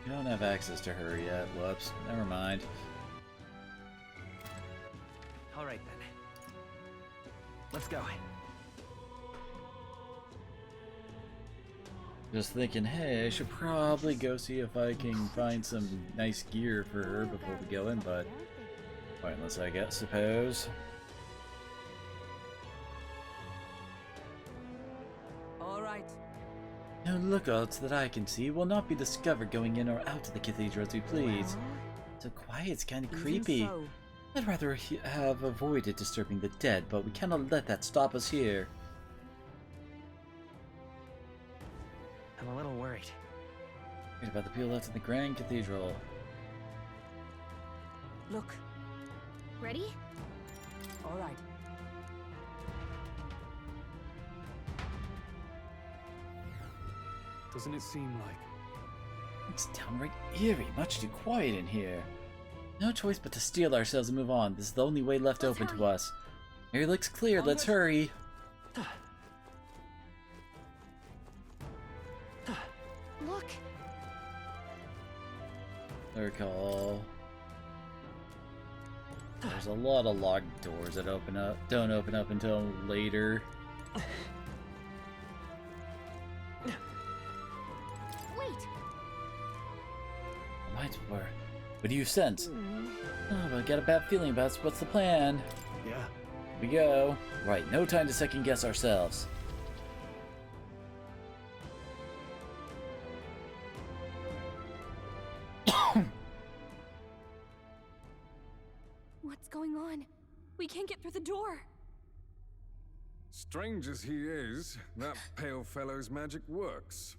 We don't have access to her yet. Whoops. Never mind. All right then. Let's go. Just thinking, hey, I should probably go see if I can find some nice gear for her before we go in, but pointless, I guess, suppose. All right. No lookouts that I can see will not be discovered going in or out of the cathedral as we please. So quiet's kind of creepy. So. I'd rather have avoided disturbing the dead, but we cannot let that stop us here. I'm a little worried. Worried about the people left in the Grand Cathedral. Look. ready? All right. Doesn't it seem like... It's downright eerie, much too quiet in here. No choice but to steel ourselves and move on. This is the only way left open to us. Area looks clear, let's hurry. Look, Recall. There's a lot of locked doors that don't open up until later. wait. What do you sense? Oh, but I got a bad feeling about it. What's the plan? Yeah. Here we go. Right, no time to second guess ourselves. What's going on? We can't get through the door. Strange as he is, that pale fellow's magic works.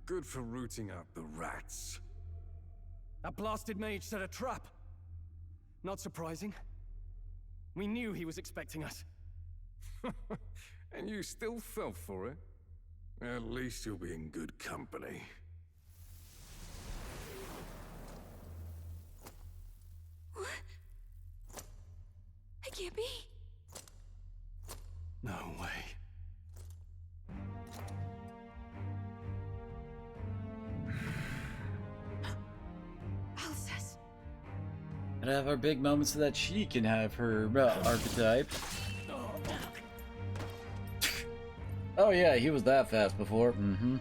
Good for rooting out the rats. That blasted mage set a trap. Not surprising. We knew he was expecting us. And you still fell for it? At least you'll be in good company. What? It can't be. No way. Alcest. Gotta have our big moments so that she can have her archetype. Oh yeah, he was that fast before. Mm-hmm.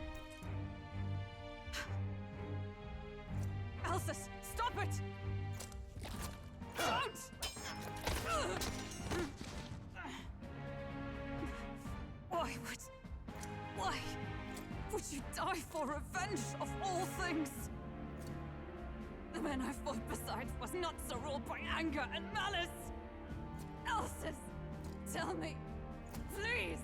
Alcest, stop it! Don't! Why would you die for revenge of all things? The men I fought beside was not so ruled by anger and malice. Alcest, tell me, please.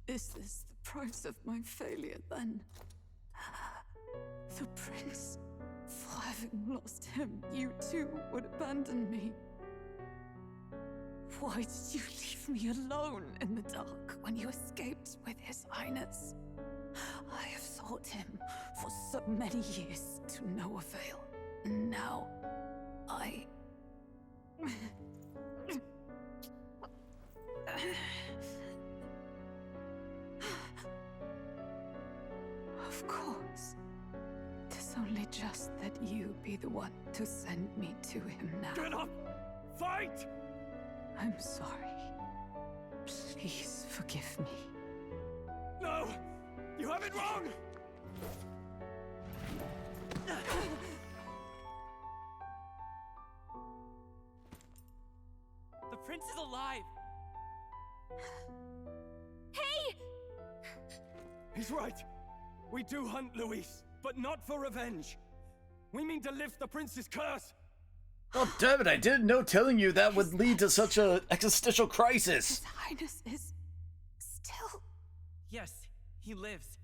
Is this the price of my failure, then? The prince? For having lost him, you too would abandon me. Why did you leave me alone in the dark when you escaped with his highness? I have sought him for so many years to no avail, and now you be the one to send me to him now? Get up! Fight! I'm sorry. Please forgive me. No! You have it wrong! The prince is alive! Hey! He's right. We do hunt Luis, but not for revenge. We mean to lift the prince's curse. God damn it, I didn't know telling you that would lead to such a existential crisis. His Highness is still... Yes, he lives.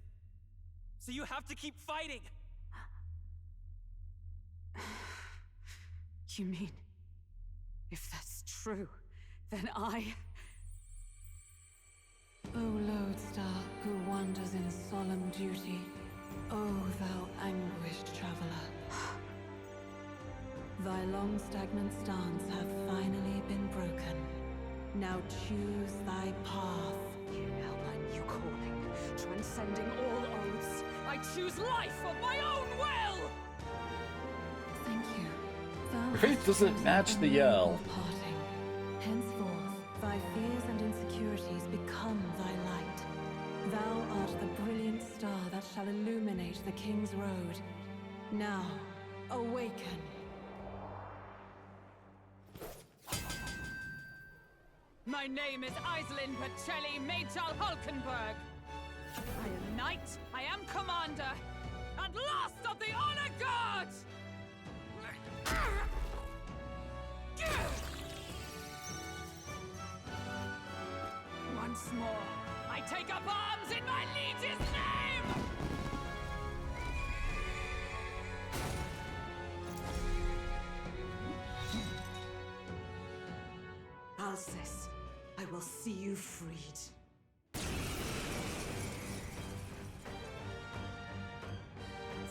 So you have to keep fighting. You mean, if that's true, then I... O lodestar who wanders in solemn duty, O thou anguished traveler. Thy long stagnant stance hath finally been broken. Now choose thy path. Hellman, you calling, transcending all oaths. I choose life of my own will! Thank you. Thou Your faith doesn't match the yell. parting. Henceforth, thy fears and insecurities become thy light. Thou art the brilliant star that shall illuminate the King's Road. Now, awaken. My name is Aislinn Pacelli Majal Hulkenberg. I am knight, I am commander, and last of the Honor Guard! Once more, I take up arms in my liege's name! Alcest, I will see you freed.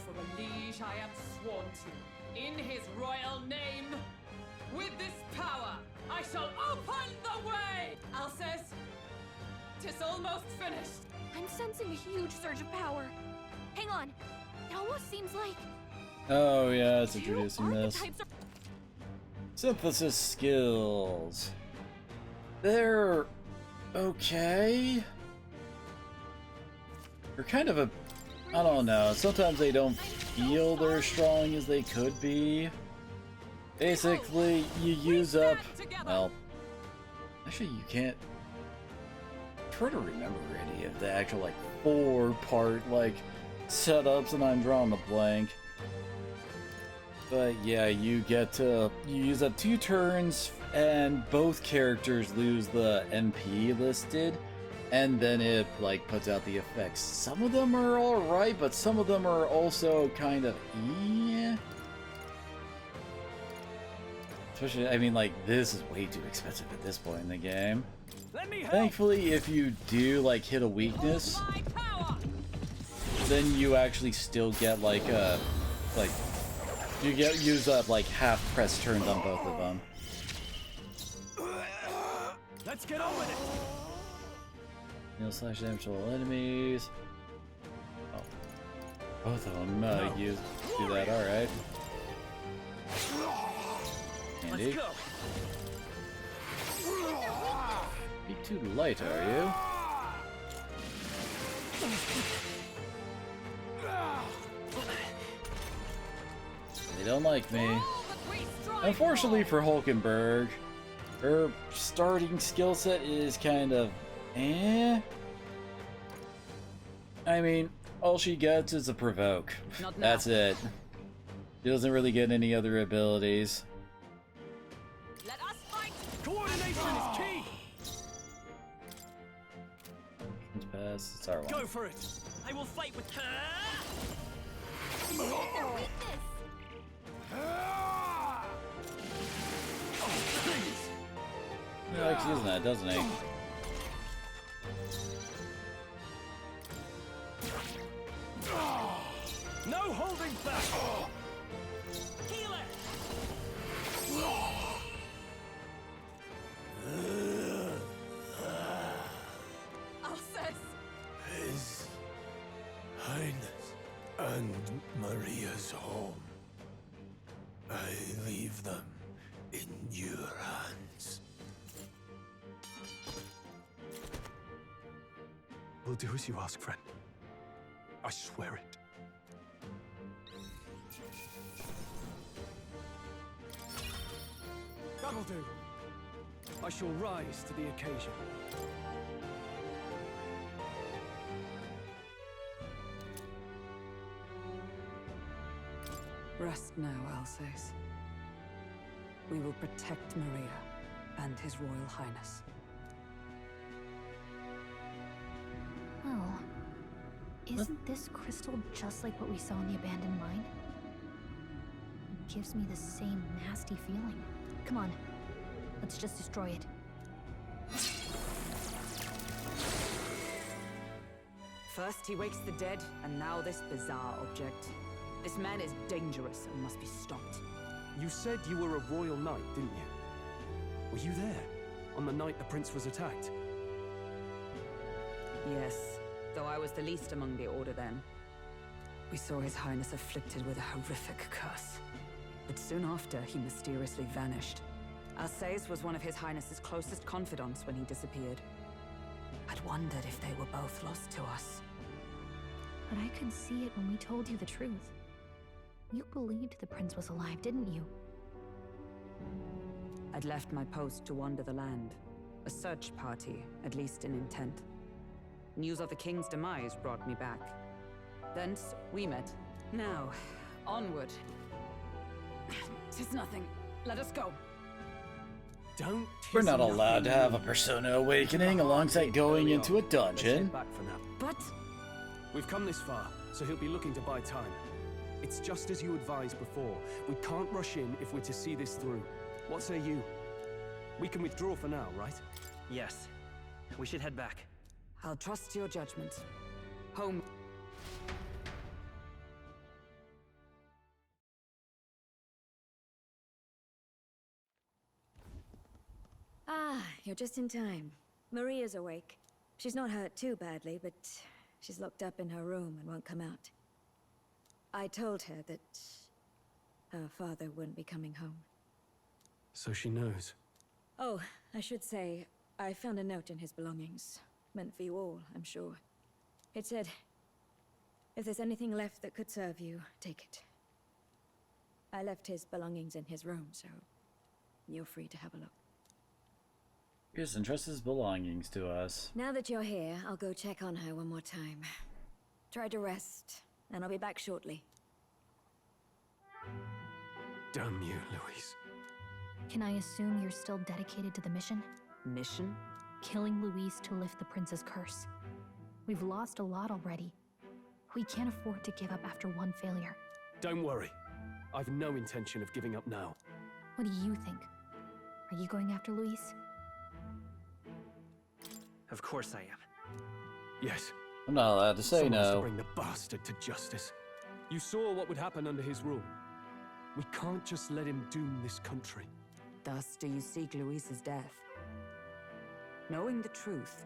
For the liege I am sworn to, in his royal name. With this power, I shall open the way! Alcest, 'tis almost finished. I'm sensing a huge surge of power. Hang on. It almost seems like... Oh yeah, it's introducing this. archetypes are... Synthesis skills. They're okay. They're kind of a... I don't know. Sometimes they don't feel they're as strong as they could be. Basically, you use up... Well, actually you can't... Try to remember any of the actual, like, 4-part, like, setups, and I'm drawing a blank. But yeah, you use up 2 turns, and both characters lose the MP listed, and then it, like, puts out the effects. Some of them are alright, but some of them are also kind of Especially, I mean, like, this is way too expensive at this point in the game. Thankfully, if you do, like, hit a weakness, then you actually still get, like, you use up, like, half press turns on both of them. Let's get on with it! Heal slash damage to all enemies. Oh. Both of them do that, alright. Handy. Let's go. Be too light, are you? They don't like me. Unfortunately for Hulkenberg, her starting skill set is kind of I mean, all she gets is a provoke. That's it. She doesn't really get any other abilities. Let us fight! Coordination is key! Pass, it's our one. Go for it! I will fight with her! He likes using that, doesn't he? No holding back! Healer! Alcest! His Highness and Maria's home. I leave them in your hands. We'll do as you ask, friend. I swear it. That'll do. I shall rise to the occasion. Rest now, Alsace. We will protect Maria and His Royal Highness. Well, isn't this crystal just like what we saw in the abandoned mine? It gives me the same nasty feeling. Come on, let's just destroy it. First he wakes the dead, and now this bizarre object. This man is dangerous and must be stopped. You said you were a royal knight, didn't you? Were you there on the night the prince was attacked? Yes, though I was the least among the Order then. We saw His Highness afflicted with a horrific curse. But soon after, he mysteriously vanished. Alsace was one of His Highness's closest confidants when he disappeared. I'd wondered if they were both lost to us. But I could see it when we told you the truth. You believed the prince was alive, didn't you? I'd left my post to wander the land. A search party, at least in intent. News of the king's demise brought me back. Thence, we met. Now, onward. 'Tis nothing. Let us go. Don't. We're not allowed to have a Persona Awakening alongside going into a dungeon. Back for now. But we've come this far, so he'll be looking to buy time. It's just as you advised before. We can't rush in if we're to see this through. What say you? We can withdraw for now, right? Yes. We should head back. I'll trust your judgment. Home. Ah, you're just in time. Maria's awake. She's not hurt too badly, but she's locked up in her room and won't come out. I told her that her father wouldn't be coming home. So she knows. Oh, I should say, I found a note in his belongings. Meant for you all, I'm sure. It said, if there's anything left that could serve you, take it. I left his belongings in his room, so you're free to have a look. Pearson trusts his belongings to us. Now that you're here, I'll go check on her one more time. Try to rest, and I'll be back shortly. Damn you, Louise. Can I assume you're still dedicated to the mission? Mission? Killing Louise to lift the prince's curse. We've lost a lot already. We can't afford to give up after one failure. Don't worry. I've no intention of giving up now. What do you think? Are you going after Louise? Of course I am. Yes. I'm not allowed to say Someone has to no. bring the bastard to justice. You saw what would happen under his rule. We can't just let him doom this country. Thus do you seek Louise's death. Knowing the truth,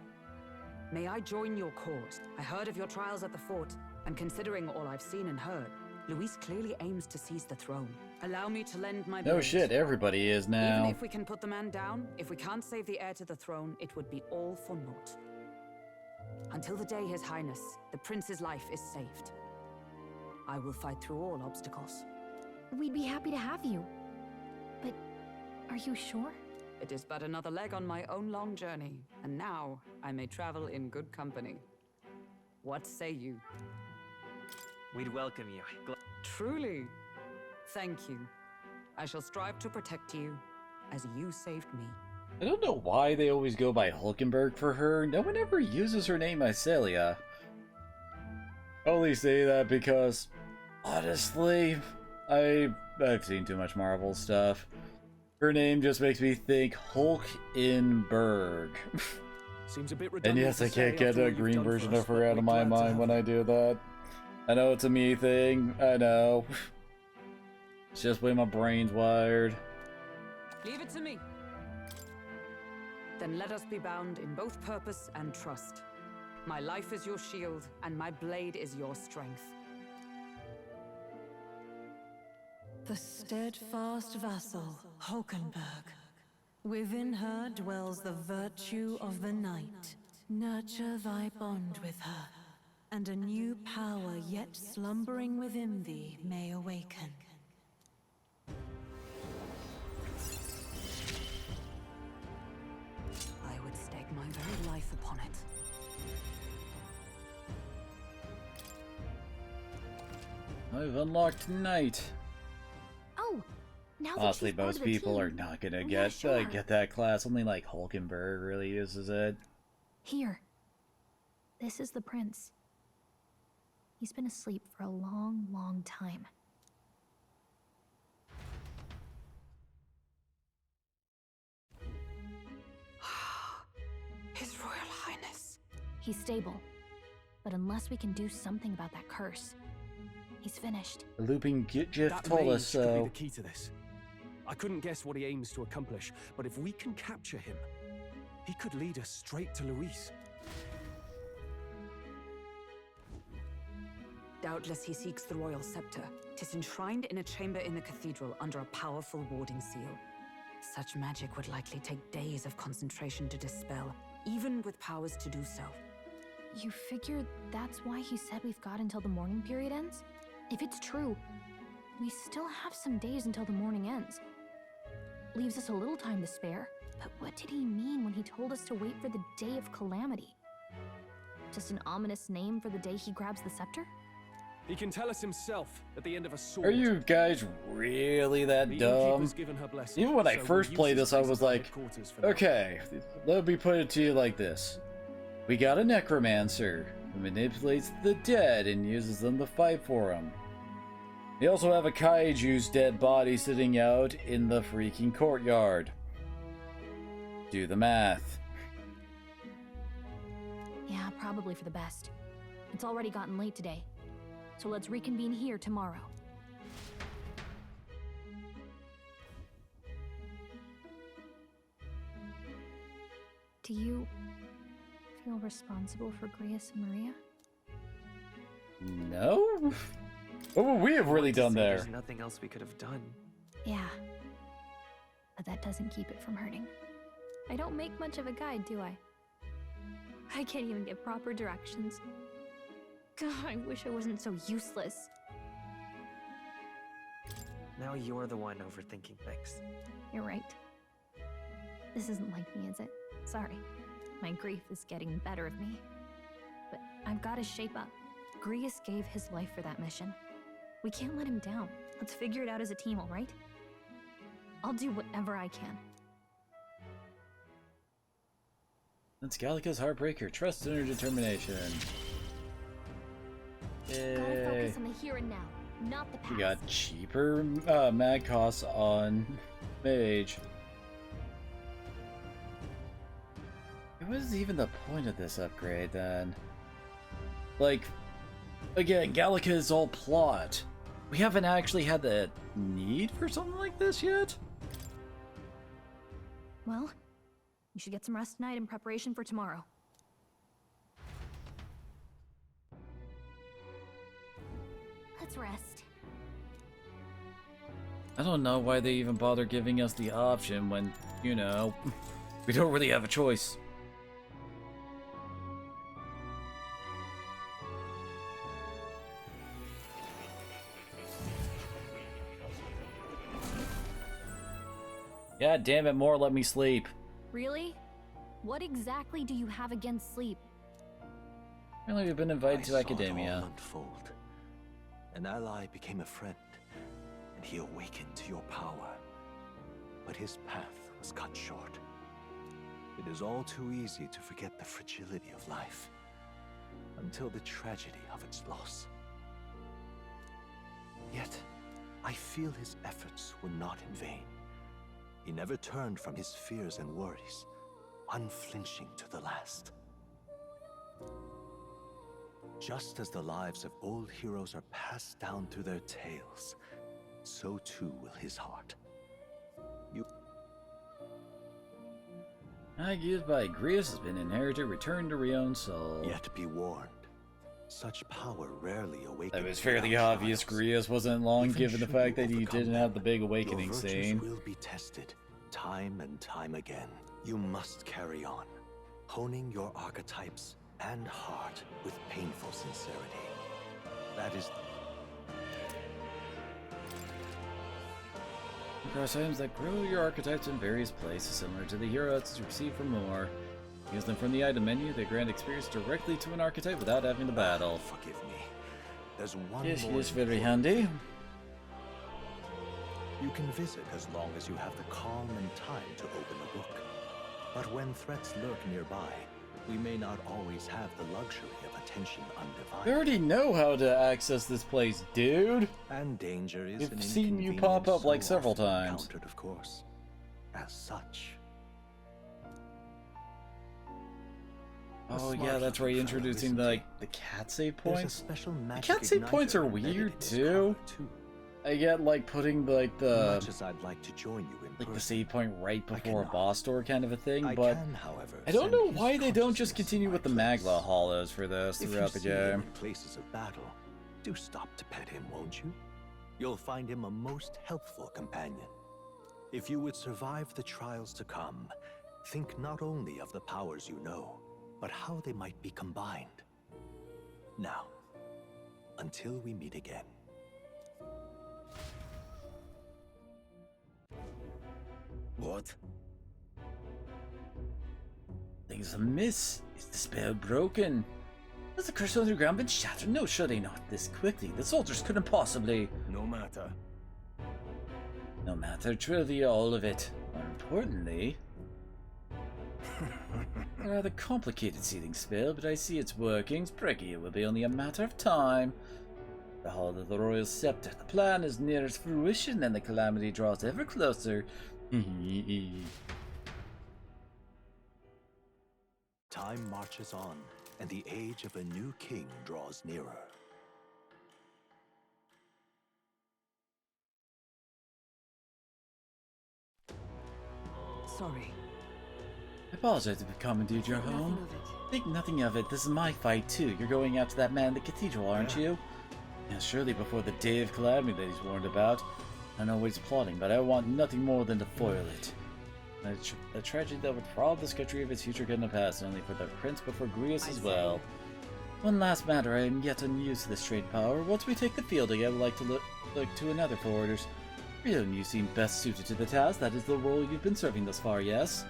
may I join your cause? I heard of your trials at the fort, and considering all I've seen and heard, Louise clearly aims to seize the throne. Allow me to lend my No blade. shit, everybody is now. Even if we can put the man down, if we can't save the heir to the throne, it would be all for naught. Until the day His Highness, the prince's life is saved, I will fight through all obstacles. We'd be happy to have you. But are you sure? It is but another leg on my own long journey, and now I may travel in good company. What say you? We'd welcome you. Truly. Thank you. I shall strive to protect you, as you saved me. I don't know why they always go by Hulkenberg for her. No one ever uses her name Iselia. I only say that because, honestly, I've seen too much Marvel stuff. Her name just makes me think Hulkenberg. Seems a bit And redundant. yes, I to say can't get after all a you've green done for version us, of her but out of we're my glad to mind have when her. I do that. I know it's a me thing. I know. It's just the way my brain's wired. Leave it to me. Then let us be bound in both purpose and trust. My life is your shield, and my blade is your strength. The steadfast vassal, Hulkenberg. Within her dwells the virtue of the night. Nurture thy bond with her, and a new power yet slumbering within thee may awaken. I would stake my very life upon it. I've unlocked Knight. Oh, now that Honestly, she's part most of the people team, are not gonna I'm get not sure. get that class. Only like Hulkenberg really uses it. Here. This is the prince. He's been asleep for a long, long time. His Royal Highness. He's stable. But unless we can do something about that curse, he's finished. The looping GIF That told mage us could be so. the key to this. I couldn't guess what he aims to accomplish, but if we can capture him, he could lead us straight to Luis. Doubtless he seeks the royal scepter. 'Tis enshrined in a chamber in the cathedral under a powerful warding seal. Such magic would likely take days of concentration to dispel, even with powers to do so. You figure that's why he said we've got until the mourning period ends? If it's true, we still have some days until the mourning ends. Leaves us a little time to spare. But what did he mean when he told us to wait for the Day of Calamity? Just an ominous name for the day he grabs the scepter? He can tell us himself at the end of a sword. Are you guys really that The dumb? innkeeper's given her blessing, Even when I so first we'll played use this, I his was place as like, headquarters for now. okay, let me put it to you like this. We got a necromancer who manipulates the dead and uses them to fight for him. We also have a kaiju's dead body sitting out in the freaking courtyard. Do the math. Yeah, probably for the best. It's already gotten late today. So let's reconvene here tomorrow. Do you feel responsible for Grius and Maria? No? What would we have really done there? There's nothing else we could have done. Yeah. But that doesn't keep it from hurting. I don't make much of a guide, do I? I can't even get proper directions. God, I wish I wasn't so useless. Now you're the one overthinking things. You're right. This isn't like me, is it? Sorry. My grief is getting the better of me. But I've got to shape up. Grius gave his life for that mission. We can't let him down. Let's figure it out as a team, all right? I'll do whatever I can. That's Gallica's Heartbreaker. Trust in her determination. Gotta Yay. focus on the here and now, not the past. We got cheaper mag costs on Mage. What is even the point of this upgrade then? Like, again, Gallica is all plot. We haven't actually had the need for something like this yet? Well, you should get some rest tonight in preparation for tomorrow. Let's rest. I don't know why they even bother giving us the option when, you know, we don't really have a choice. God damn it, more let me sleep. Really? What exactly do you have against sleep? Apparently we've been invited I to saw it academia. all unfold. An ally became a friend, and he awakened to your power. But his path was cut short. It is all too easy to forget the fragility of life, until the tragedy of its loss. Yet, I feel his efforts were not in vain. He never turned from his fears and worries, unflinching to the last. Just as the lives of old heroes are passed down through their tales, so too will his heart. Mag used by Grius has been inherited, returned to Rion's soul. Yet be warned. Such power rarely awakens. That was fairly obvious. Grievous wasn't long given the fact that he didn't have the big awakening scene. Will be tested time and time again. You must carry on, honing your archetypes and heart with painful sincerity. That is... Across items that grow your archetypes in various places, similar to the heroes you receive from more. Use them from the item menu. They grant experience directly to an archetype without having to battle. Forgive me. There's one yes, more. Yes, very handy. You can visit as long as you have the calm and time to open a book. But when threats lurk nearby, we may not always have the luxury of attention undivided. We already know how to access this place, dude. And danger is We've an seen you pop up like several times. Encountered, of course. As such. Oh yeah, that's right. Introducing the cat save points. The cat save points are weird too. I get like putting like the much as I'd like to join you in like the save point right before a boss door kind of a thing, I but can, however, I don't know why they don't just continue with the Magla hollows for this throughout the game. In places of battle, do stop to pet him, won't you? You'll find him a most helpful companion. If you would survive the trials to come, think not only of the powers you know, but how they might be combined. Now, until we meet again. What? Things amiss. Is the spell broken? Has the curse underground been shattered? No, surely not this quickly. The soldiers couldn't possibly. No matter. No matter, trivia, all of it. More importantly, a rather complicated sealing spell, but I see its workings. Breaking it will be only a matter of time. The Hall of the Royal Scepter. The plan is near its fruition, and the calamity draws ever closer. Time marches on, and the age of a new king draws nearer. Sorry. I apologize to have commandeered your home. Think nothing of it. This is my fight, too. You're going after that man in the cathedral, aren't you? Yeah, surely before the day of calamity that he's warned about. I know what he's plotting, but I want nothing more than to foil it. A tragedy that would rob this country of its future couldn't have passed, only for the prince before Grievous as well. One last matter, I am yet unused to this trade power. Once we take the field again, I would like to look to another for orders. Rion, you seem best suited to the task. That is the role you've been serving thus far, yes?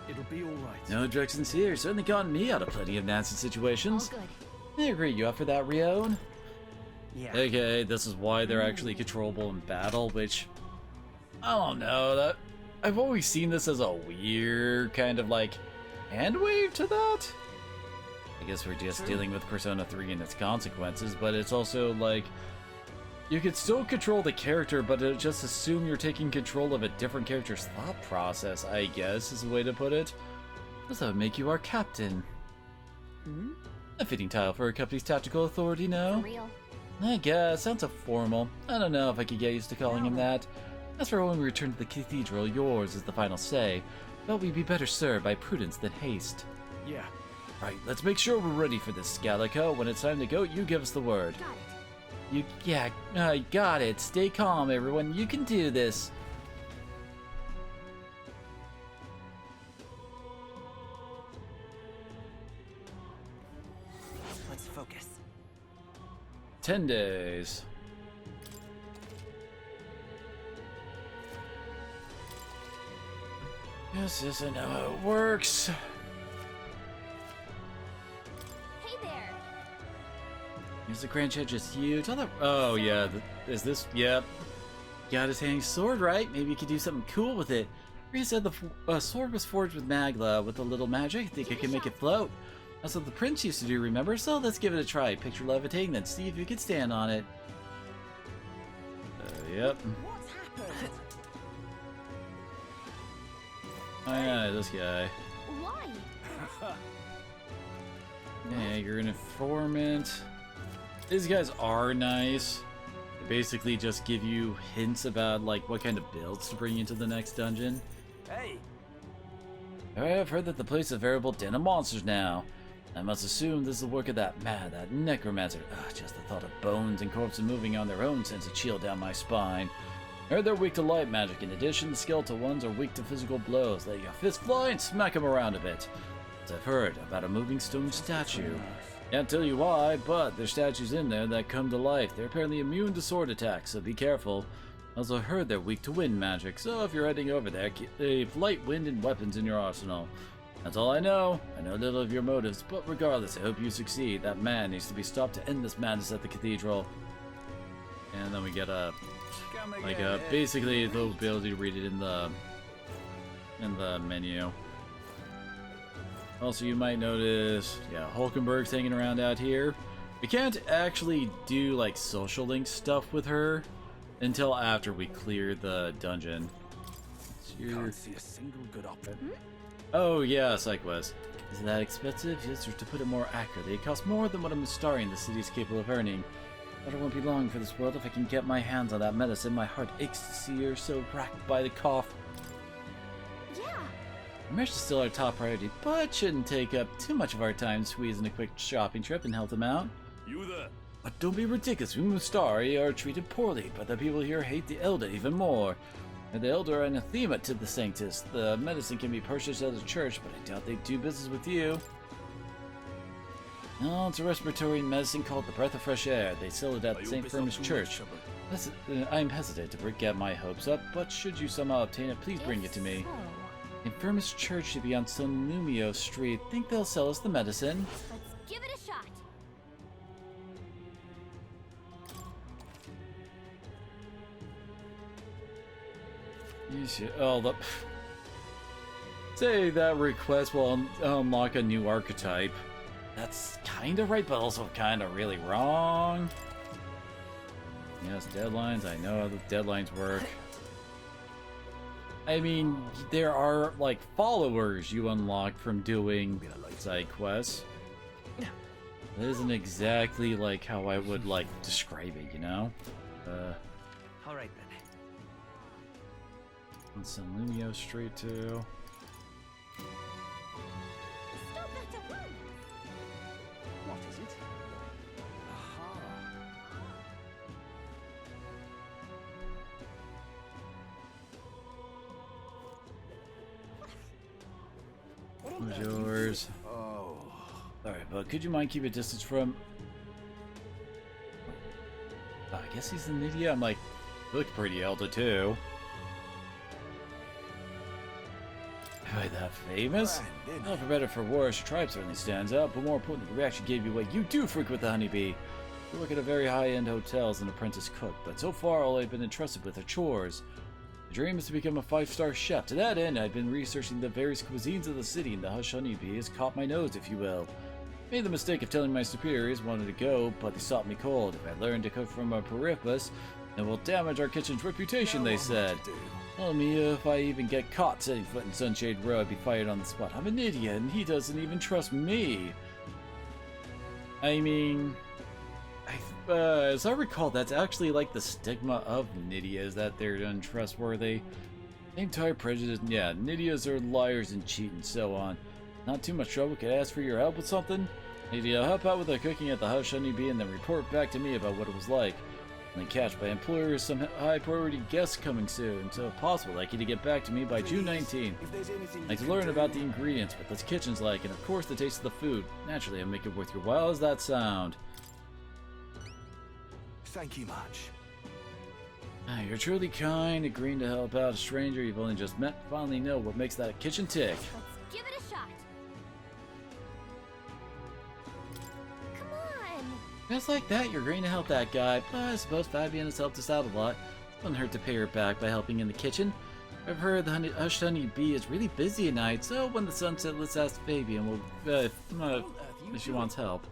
It'll be alright. No objections here. Certainly gotten me out of plenty of nasty situations. I agree. You up for that, Rion? Yeah. Okay, this is why they're actually controllable in battle, which... I don't know, that... I've always seen this as a weird kind of, like, hand wave to that? I guess we're just dealing with Persona 3 and its consequences, but it's also, like... You could still control the character, but just assume you're taking control of a different character's thought process, I guess, is the way to put it. Does that make you our captain? A fitting title for a company's tactical authority, no? For real. I guess, sounds so formal. I don't know if I could get used to calling him that. As for when we return to the cathedral, yours is the final say, but we'd be better served by prudence than haste. Yeah. Right, let's make sure we're ready for this, Scalico. When it's time to go, you give us the word. Got it. I got it. Stay calm, everyone. You can do this. Let's focus. 10 days. Yes, I know how it works. Hey there. Is the Grand Chad just huge? Oh yeah, is this? Yep. Got his hanging sword, right? Maybe you could do something cool with it. Rhea said the sword was forged with Magla. With a little magic, I think I can make it float. That's what the prince used to do, remember? So let's give it a try. Picture levitating, then see if you can stand on it. Yep. What's happened? Oh yeah, this guy. Why? Yeah, you're an informant. These guys are nice. They basically just give you hints about like what kind of builds to bring into the next dungeon. Hey! I've heard that the place is a veritable den of monsters now. I must assume this is the work of that necromancer. Just the thought of bones and corpses moving on their own sends a chill down my spine. I heard they're weak to light magic. In addition, the skeletal ones are weak to physical blows. Let your fist fly and smack them around a bit. As I've heard about a moving stone statue. Can't tell you why, but there's statues in there that come to life. They're apparently immune to sword attacks, so be careful. I also heard they're weak to wind magic, so if you're heading over there, keep light, wind, and weapons in your arsenal. That's all I know. I know little of your motives, but regardless, I hope you succeed. That man needs to be stopped to end this madness at the cathedral. And then we get basically the ability to read it in the menu. Also, you might notice, Hulkenberg's hanging around out here. We can't actually do like social link stuff with her until after we clear the dungeon. Can't see a single good option. Oh yeah, SideQuest. Is it that expensive? Yes, or to put it more accurately, it costs more than what a Mystari in the city is capable of earning. But it won't be long for this world if I can get my hands on that medicine. My heart aches to see her so racked by the cough. Yeah. Mesh is still our top priority, but shouldn't take up too much of our time squeezing a quick shopping trip and help them out. You there? But don't be ridiculous. We Mystari are treated poorly, but the people here hate the Elder even more. And the Elder are anathema to the Sanctus. The medicine can be purchased at the church, but I doubt they'd do business with you. No, it's a respiratory medicine called the Breath of Fresh Air. They sell it at St. Firmus Church. I'm hesitant to get my hopes up, but should you somehow obtain it, please bring it to me. Infirmus Church should be on Sonumio Street. Think they'll sell us the medicine? Let's give it a shot. You should, say that request will unlock a new archetype. That's kinda right, but also kinda really wrong. Yes, deadlines. I know how the deadlines work. I mean, there are, like, followers you unlock from doing side quests. That isn't exactly, like, how I would, like, describe it, you know? Alright then. On Sonumio Street, too. Stop that at once. What is it? Aha. Who's yours? Oh. Alright, but could you mind keep a distance from... Oh, I guess he's an idiot. I'm like, look pretty elder too. Am I that famous? Well, for better or for worse, your tribe certainly stands out, but more importantly, the reaction gave you away. You do frequent the Honeybee. You work at a very high-end hotel as an apprentice cook, but so far all I've been entrusted with are chores. The dream is to become a 5-star chef. To that end, I've been researching the various cuisines of the city, and the Hush Honeybee has caught my nose, if you will. Made the mistake of telling my superiors wanted to go, but they stopped me cold. If I learn to cook from a Periplus, it will damage our kitchen's reputation, they said. Tell me if I even get caught setting foot in Sunshade Row, I'd be fired on the spot. I'm an idiot, and he doesn't even trust me. I mean, as I recall, that's actually like the stigma of Nydia, is that they're untrustworthy. Same type prejudice, yeah, Nydias are liars and cheat and so on. Not too much trouble, could I ask for your help with something? Nydia, help out with the cooking at the Hush Honeybee and then report back to me about what it was like. And then catch my employer some high priority guests coming soon, so if possible, I'd like you to get back to me by June 19th. I'd like to learn about the ingredients, what the kitchen's like, and of course the taste of the food. Naturally, I'll make it worth your while. How's that sound? Thank you much. You're truly kind, agreeing to help out a stranger you've only just met. Finally know what makes that kitchen tick. Let's give it a shot. Come on. Just like that, you're agreeing to help that guy, but I suppose Fabian has helped us out a lot. It wouldn't hurt to pay her back by helping in the kitchen. I've heard the Hush Honeybee is really busy at night, so when the sun sets, let's ask Fabian if she wants help.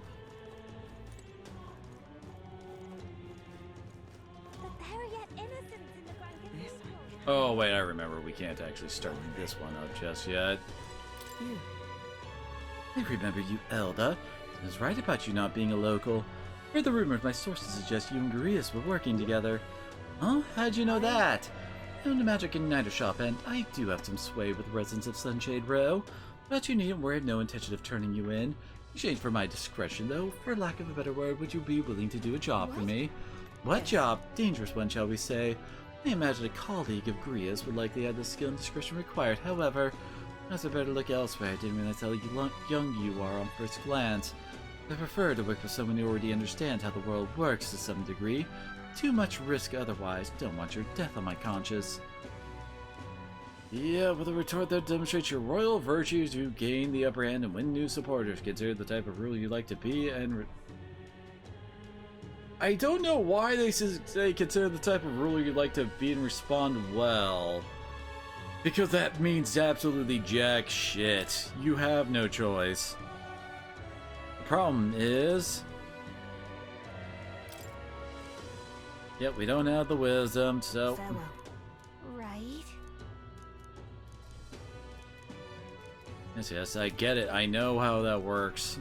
Oh wait, I remember, we can't actually start this one up just yet. I remember you, Elda. I was right about you not being a local. I heard the rumors, my sources suggest you and Garius were working together. Huh? How'd you know that? I own a magic igniter shop, and I do have some sway with the residents of Sunshade Row. But you needn't worry, I have no intention of turning you in. In exchange for my discretion, though, for lack of a better word, would you be willing to do a job for me? What job? Dangerous one, shall we say? I imagine a colleague of Gria's would likely have the skill and discretion required. However, perhaps I better look elsewhere. I didn't realize how young you are on first glance. I prefer to work with someone who already understands how the world works to some degree. Too much risk otherwise. Don't want your death on my conscience. Yeah, with a retort that demonstrates your royal virtues, you gain the upper hand and win new supporters. Consider the type of ruler you like to be and... I don't know why they say consider the type of ruler you'd like to be and respond well. Because that means absolutely jack shit. You have no choice. The problem is... Yep, we don't have the wisdom, so... Farewell. Right? Yes, I get it. I know how that works.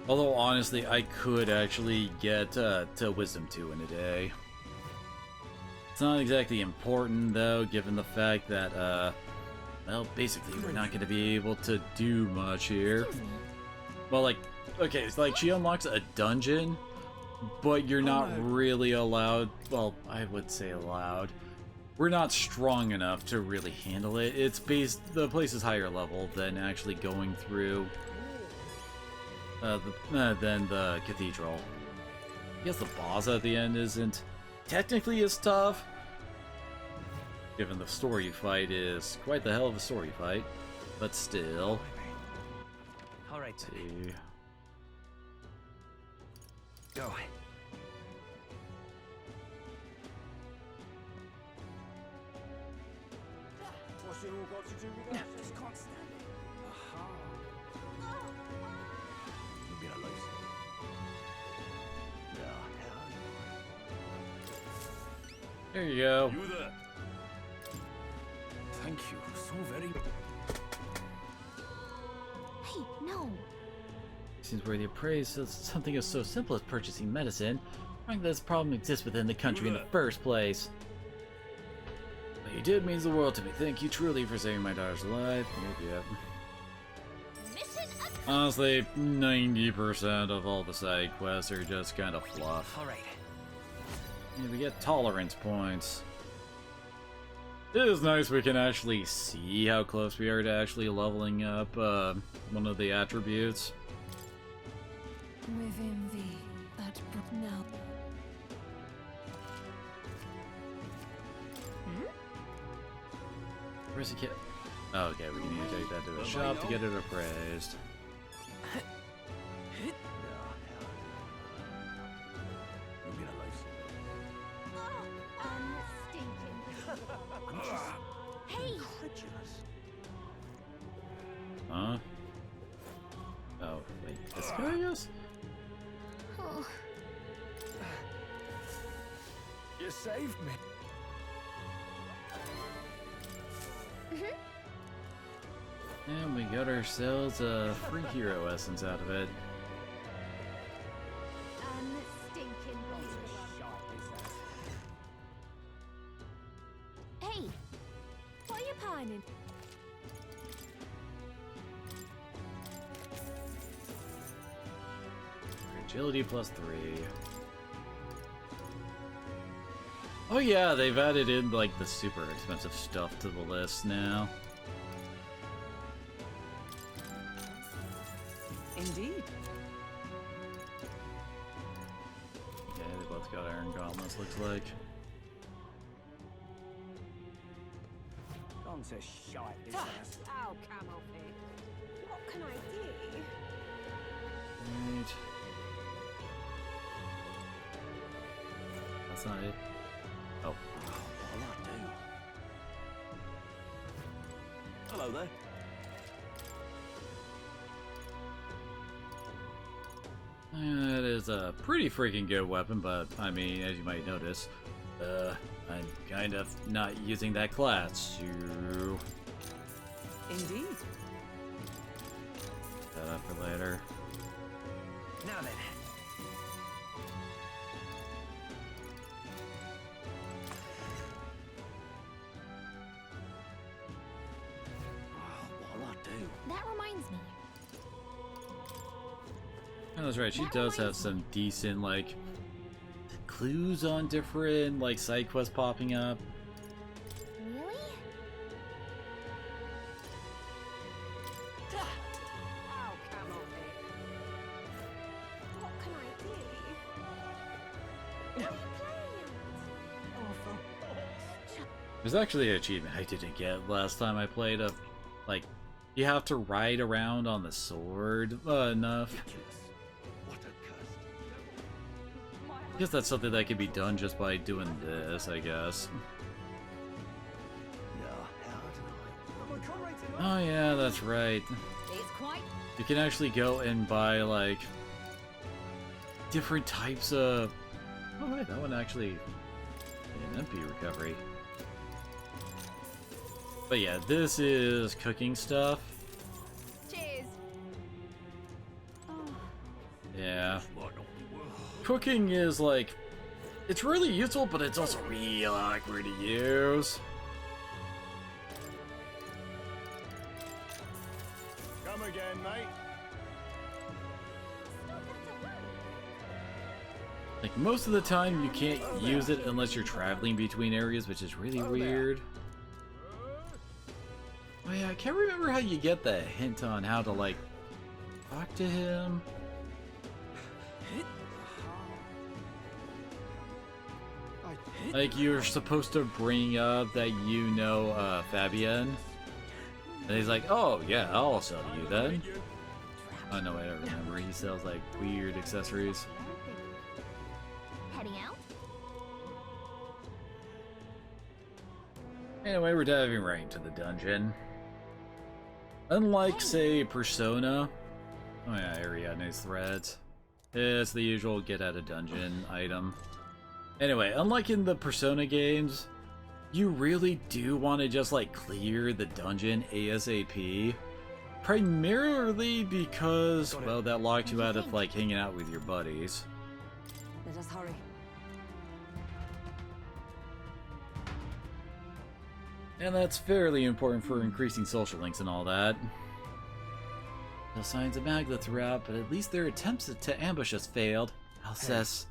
Although, honestly, I could actually get to Wisdom 2 in a day. It's not exactly important, though, given the fact that, well, basically, we're not going to be able to do much here. Well, like, okay, it's like she unlocks a dungeon, but you're not really allowed, well, I would say allowed. We're not strong enough to really handle it. It's the place is higher level than actually going through than the cathedral. I guess the boss at the end isn't technically as tough, given the story fight is quite the hell of a story fight, but still. All right. See. Go. What's it all got to do with us? Just can't stand it. Aha. You'll be alive. There you go. You there. Thank you so very much. Hey, no. Seems worthy of praise. Something as so simple as purchasing medicine. Frankly, this problem exists within the country in the first place. What you did means the world to me. Thank you truly for saving my daughter's life. Yep. Honestly, 90% of all the side quests are just kind of fluff. All right. Yeah, we get tolerance points. It is nice we can actually see how close we are to actually leveling up one of the attributes. Within thee, that now. Where's the kid? Oh, okay, we need to take that to the shop to get it appraised. You'll be alive. Hey! Huh? Oh, wait, Ascarius? Oh. You saved me. And we got ourselves a free hero essence out of it. Hey! What are you pining? Agility +3. Oh yeah, they've added in like the super expensive stuff to the list now. Indeed. Okay, they both got iron gauntlets, looks like. Gone to shite, this ass. Ow, camel pig. What can I do? Right. That's not it. Oh. Hello there. That is a pretty freaking good weapon, but I mean, as you might notice, I'm kind of not using that class, so... Indeed. That up for later. Now then. brings me. Oh, that's right. She does have some decent, like, clues on different, like, side quests popping up. Really? Oh, come on, babe. What can I do? What are you playing at? Awful. There's actually an achievement I didn't get last time I played of, like, you have to ride around on the sword enough. I guess that's something that could be done just by doing this, I guess. Oh yeah, that's right. It's quite... You can actually go and buy, like, different types of... Oh wait, that one actually... an MP recovery. But yeah, this is cooking stuff. Cheers. Yeah. Cooking is like... it's really useful, but it's also really awkward to use. Come again, mate. Like, most of the time you can't use it unless you're traveling between areas, which is really weird. Oh yeah, I can't remember how you get the hint on how to, like, talk to him. Like, you're supposed to bring up that you know Fabian. And he's like, oh yeah, I'll sell to you then. Oh no, I don't remember. He sells, like, weird accessories. Heading out? Anyway, we're diving right into the dungeon. Unlike, say, Persona... oh yeah, Ariadne's threads. It's the usual get out of dungeon item. Anyway, unlike in the Persona games, you really do want to just, like, clear the dungeon ASAP. Primarily because, well, that locked you out of, like, hanging out with your buddies. Let us hurry. And that's fairly important for increasing social links and all that. No signs of Magla throughout, but at least their attempts to ambush us failed. Alcess,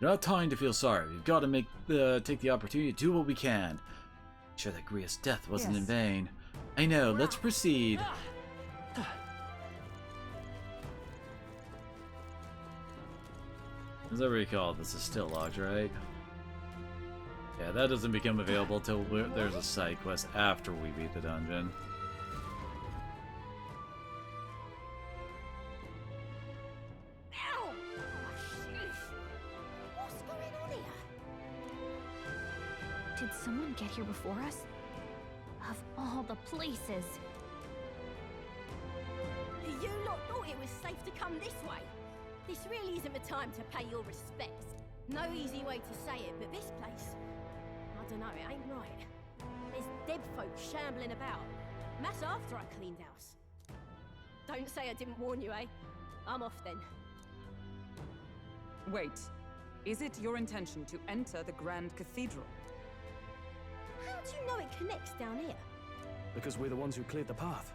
not time to feel sorry. We've got to take the opportunity to do what we can. Make sure that Gria's death wasn't in vain. I know, let's proceed. As I recall, this is still locked, right? Yeah, that doesn't become available till there's a side quest after we beat the dungeon. Ow! What's going on here? Did someone get here before us? Of all the places. You lot thought it was safe to come this way? This really isn't the time to pay your respects. No easy way to say it, but this place... I don't know, it ain't right. There's dead folk shambling about. That's after I cleaned house. Don't say I didn't warn you, eh? I'm off then. Wait. Is it your intention to enter the Grand Cathedral? How do you know it connects down here? Because we're the ones who cleared the path.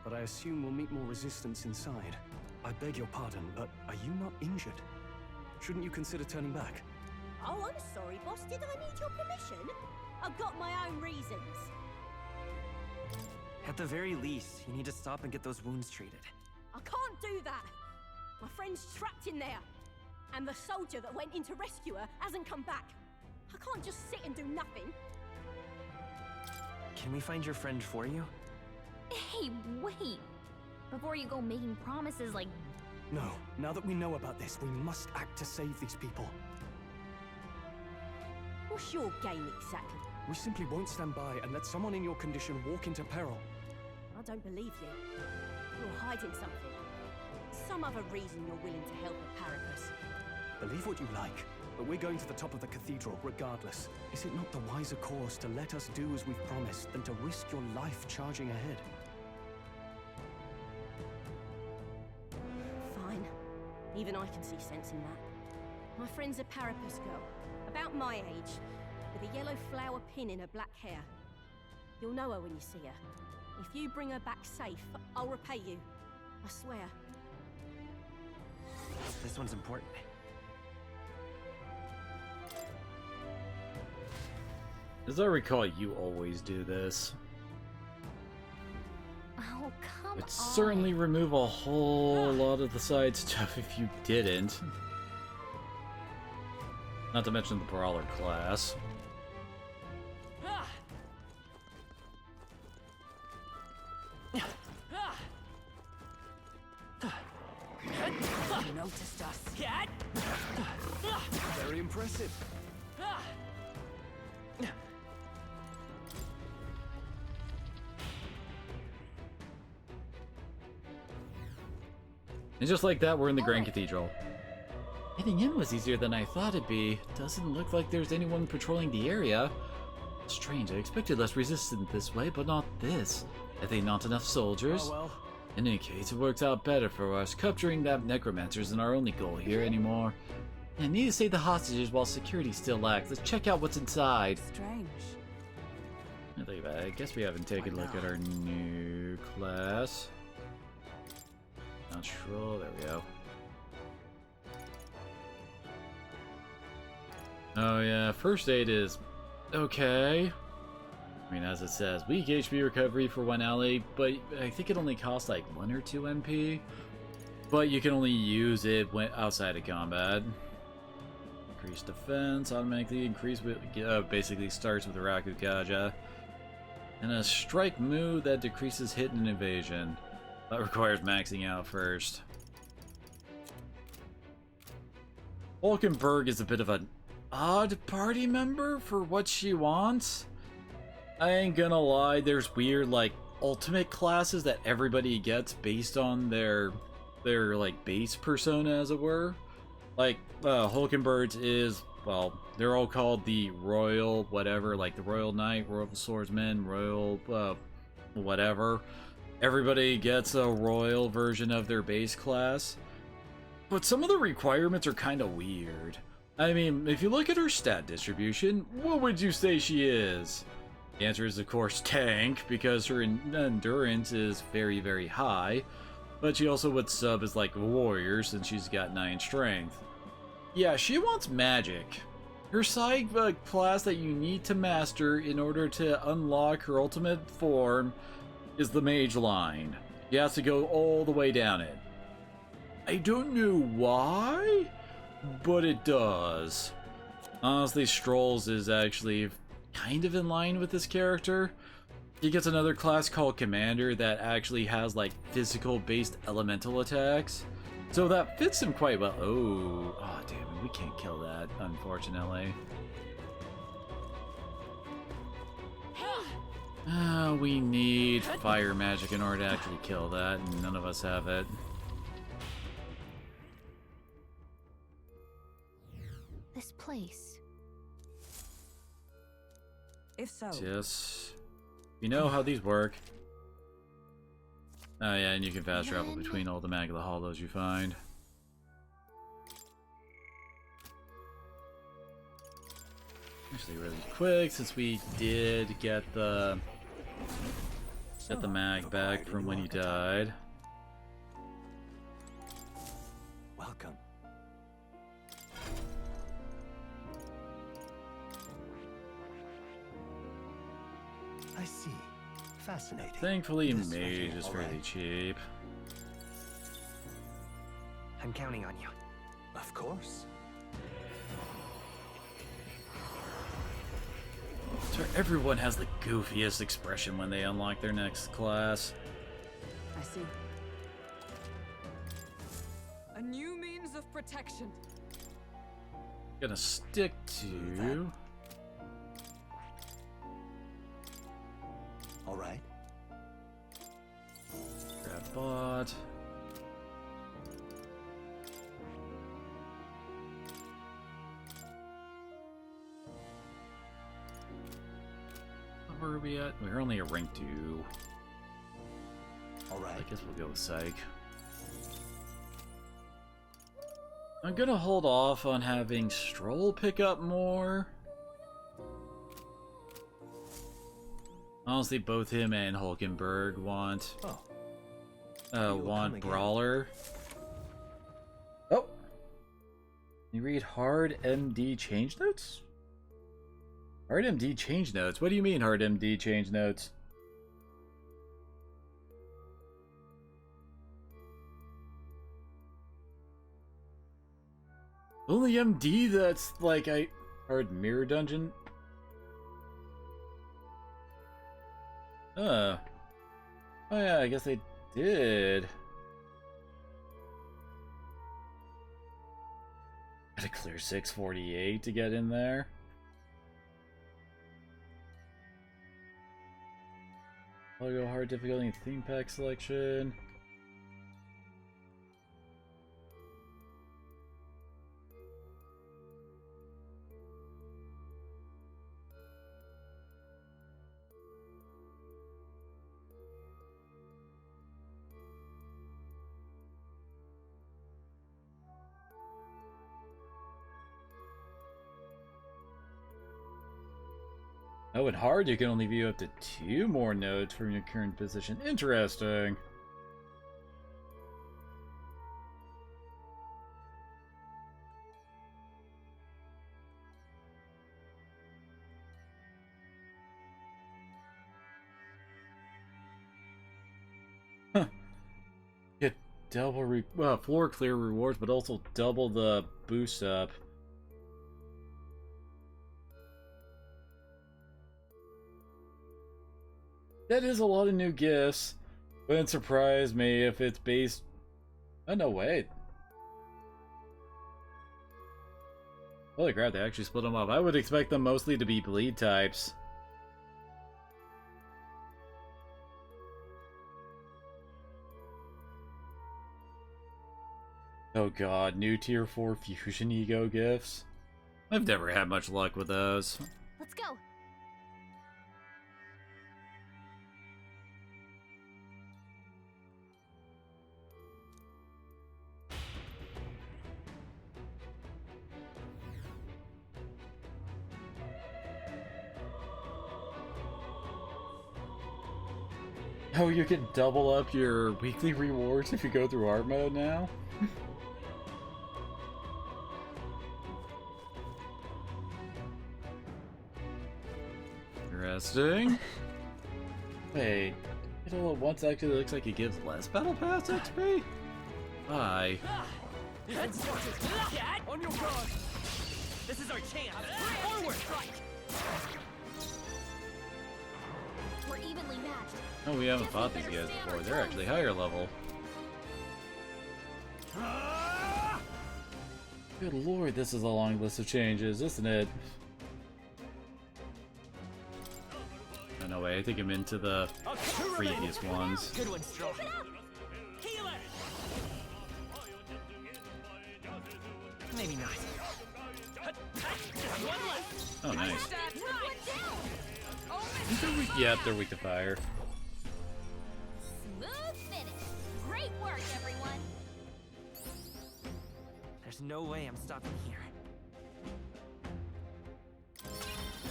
But I assume we'll meet more resistance inside. I beg your pardon, but are you not injured? Shouldn't you consider turning back? Oh, I'm sorry, boss. Did I need your permission? I've got my own reasons. At the very least, you need to stop and get those wounds treated. I can't do that. My friend's trapped in there. And the soldier that went in to rescue her hasn't come back. I can't just sit and do nothing. Can we find your friend for you? Hey, wait! Before you go making promises like... No. Now that we know about this, we must act to save these people. What's your game exactly? We simply won't stand by and let someone in your condition walk into peril. I don't believe you. You're hiding something. Some other reason you're willing to help a Paracus. Believe what you like, but we're going to the top of the cathedral regardless. Is it not the wiser course to let us do as we've promised than to risk your life charging ahead? Fine. Even I can see sense in that. My friend's a Paracus girl, about my age, with a yellow flower pin in her black hair. You'll know her when you see her. If you bring her back safe, I'll repay you. I swear. This one's important. As I recall, you always do this. Oh, come It'd on. certainly remove a whole lot of the side stuff if you didn't. Not to mention the Brawler class. You noticed us. Very impressive. And just like that, we're in the Grand Cathedral. Getting in was easier than I thought it'd be. Doesn't look like there's anyone patrolling the area. Strange, I expected less resistance this way, but not this. Are they not enough soldiers? Oh well. In any case, it works out better for us. Capturing that necromancer isn't our only goal here anymore. I need to save the hostages while security still lacks. Let's check out what's inside. Strange. I guess we haven't taken a look at our new class. Natural, there we go. Oh yeah, first aid is okay. I mean, as it says, weak HP recovery for 1 ally, but I think it only costs like 1 or 2 MP. But you can only use it when outside of combat. Increase defense, automatically increase with, basically starts with Rakugaja. And a strike move that decreases hit and evasion. That requires maxing out first. Hulkenberg is a bit of an odd party member for what she wants. I ain't gonna lie, there's weird, like, ultimate classes that everybody gets based on their like, base persona, as it were. Like, Hulkenberg's is, well, they're all called the Royal whatever, like the Royal Knight, Royal Swordsman, Royal, whatever. Everybody gets a Royal version of their base class. But some of the requirements are kind of weird. I mean, if you look at her stat distribution, what would you say she is? The answer is, of course, tank, because her endurance is very, very high. But she also would sub as, like, a warrior, since she's got 9 strength. Yeah, she wants magic. Her side class that you need to master in order to unlock her ultimate form is the mage line. You have to go all the way down it. I don't know why, but it does. Honestly, Strolls is actually kind of in line with this character. He gets another class called Commander that actually has, like, physical-based elemental attacks. So that fits him quite well. Oh, damn it, we can't kill that, unfortunately. We need fire magic in order to actually kill that, and none of us have it. This place. If so. Yes. You know how these work. Oh yeah, and you can fast travel between all the Magla Hollows you find. Actually, really quick, since we did get the mag back from when you died. Welcome. I see. Fascinating. Thankfully, This mage is all fairly right. cheap. I'm counting on you. Of course. So everyone has the goofiest expression when they unlock their next class. I see. A new means of protection. Gonna stick to... All right. Grab bot. Where are we at? We're only at rank 2. All right. I guess we'll go with Psych. I'm gonna hold off on having Stroll pick up more. Honestly, both him and Hulkenberg want Brawler. Oh! You read Hard MD change notes? Hard MD change notes? What do you mean Hard MD change notes? Only MD that's like Hard Mirror Dungeon? Oh yeah, I guess they did. Gotta clear 648 to get in there. I'll go hard difficulty and theme pack selection. Oh, and hard, you can only view up to 2 more nodes from your current position. Interesting. Huh. Get double floor clear rewards, but also double the boost up. That is a lot of new gifts. Wouldn't surprise me if it's based... Oh, no, wait. Holy crap, they actually split them up. I would expect them mostly to be bleed types. Oh god, new tier 4 fusion ego gifts. I've never had much luck with those. Let's go. Oh, you can double up your weekly rewards if you go through art mode now? Interesting. Wait, it all at once actually looks like it gives less battle pass XP? Bye. On your guard! This is our chance! Forward! We're evenly matched. Oh, we haven't fought these guys before. They're actually higher level. Good lord, this is a long list of changes, isn't it? Oh, no way, I think I'm into the previous ones. Good one, Straw. Healer! Maybe not. One left. Oh, nice. They're weak. Yep, they're weak to fire. Smooth finish. Great work, everyone. There's no way I'm stopping here.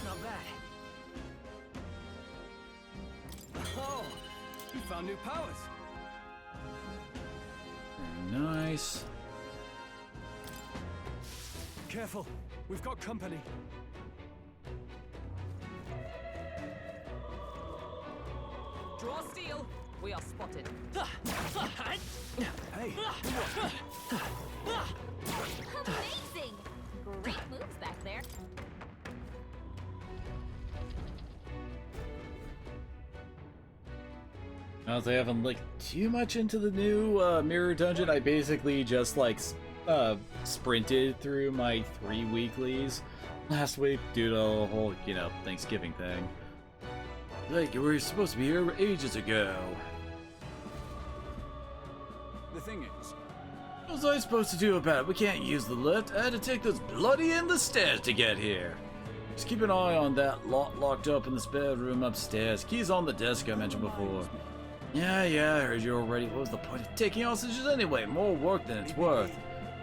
Not bad. Oh, you found new powers. Very nice. Careful, we've got company. Draw steel. We are spotted. Hey. Amazing. Great moves back there. Honestly, I haven't looked too much into the new Mirror Dungeon. I basically just like sprinted through my 3 weeklies last week due to the whole, you know, Thanksgiving thing. Like, you were supposed to be here ages ago. The thing is, What was I supposed to do about it? We can't use the lift. I had to take those bloody endless stairs to get here. Just keep an eye on that lot locked up in the spare room upstairs. Keys on the desk I mentioned before. Yeah, I heard you already. What was the point of taking hostages anyway? More work than it's worth.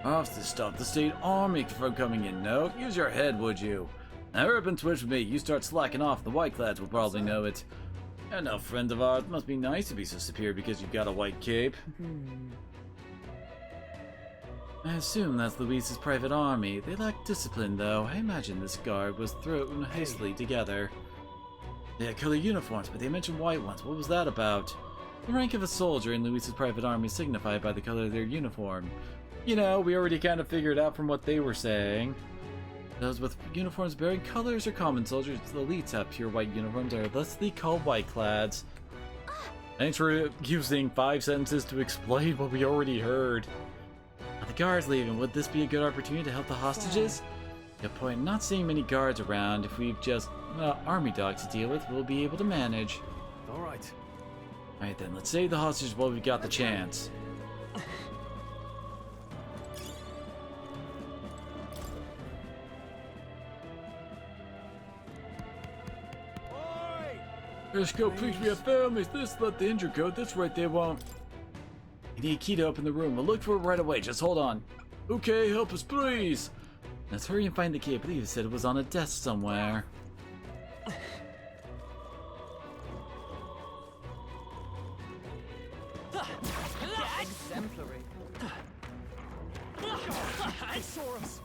I'll have to stop the state army from coming in, no? Use your head, would you? Now, hurry up and switch with me. You start slacking off, the White Clads will probably know it. Yeah, no, friend of ours. Must be nice to be so superior because you've got a white cape. I assume that's Luis's private army. They lack discipline, though. I imagine this guard was thrown hastily together. They had color uniforms, but they mentioned white ones. What was that about? The rank of a soldier in Luis's private army is signified by the color of their uniform. You know, we already kind of figured out from what they were saying. Those with uniforms bearing colors are common soldiers. The elites have pure white uniforms, are thusly called whiteclads. Thanks for using 5 sentences to explain what we already heard. Now the guards leaving. Would this be a good opportunity to help the hostages? Good point. Not seeing many guards around. If we've just army dogs to deal with, we'll be able to manage. Alright. Alright then, let's save the hostages while we've got the chance. Let's go, please, we have families. This, let the injured go. That's right, they won't. You need a key to open the room. We'll look for it right away. Just hold on. Okay, help us, please. Let's hurry and find the key. I believe it said it was on a desk somewhere. Exemplary. They saw us.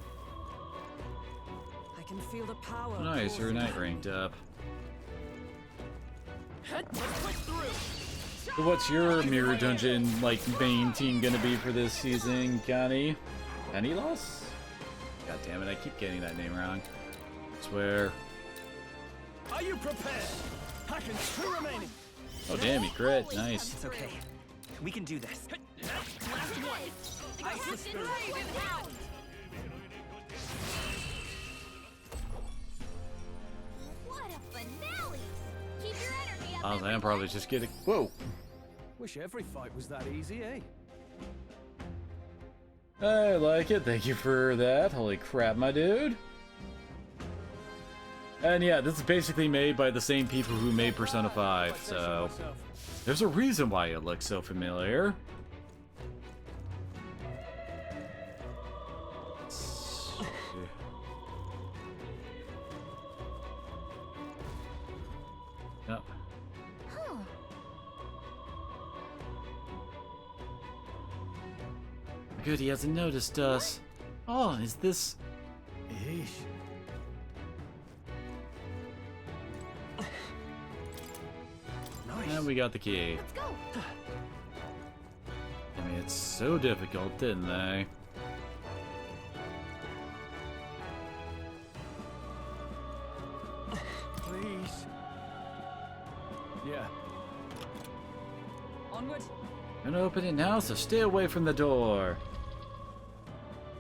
I can feel the power. Nice, her knight ranked up. So what's your mirror dungeon like main team gonna be for this season, Connie? Loss? God damn it, I keep getting that name wrong. I swear. Are you prepared? Hacken 2 remaining. Oh damn, he crit. Nice. It's okay. We can do this. What a finale! Keep your energy up. Honestly, I'm probably just getting. Whoa! Wish every fight was that easy, eh? I like it. Thank you for that. Holy crap, my dude. And yeah, this is basically made by the same people who made Persona 5, so there's a reason why it looks so familiar. Yep. Good, he hasn't noticed us. Oh, is this... Yeesh. Nice. And we got the key. Let's go. I mean, it's so difficult, didn't they? Please. Yeah. Onward. I'm gonna open it now, so stay away from the door.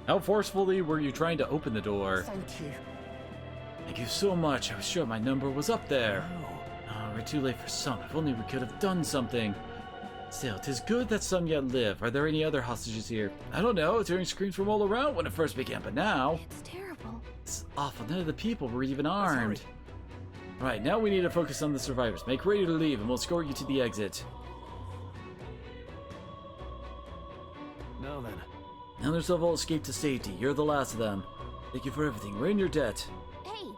How forcefully were you trying to open the door? Thank you. Thank you so much. I was sure my number was up there. Oh, we're too late for some. If only we could have done something. Still, 'tis good that some yet live. Are there any other hostages here? I don't know. I was hearing screams from all around when it first began, but now... It's terrible. It's awful. None of the people were even armed. Right, now we need to focus on the survivors. Make ready to leave, and we'll escort you to the exit. Now then. Now there's all escaped to safety. You're the last of them. Thank you for everything. We're in your debt. Hey.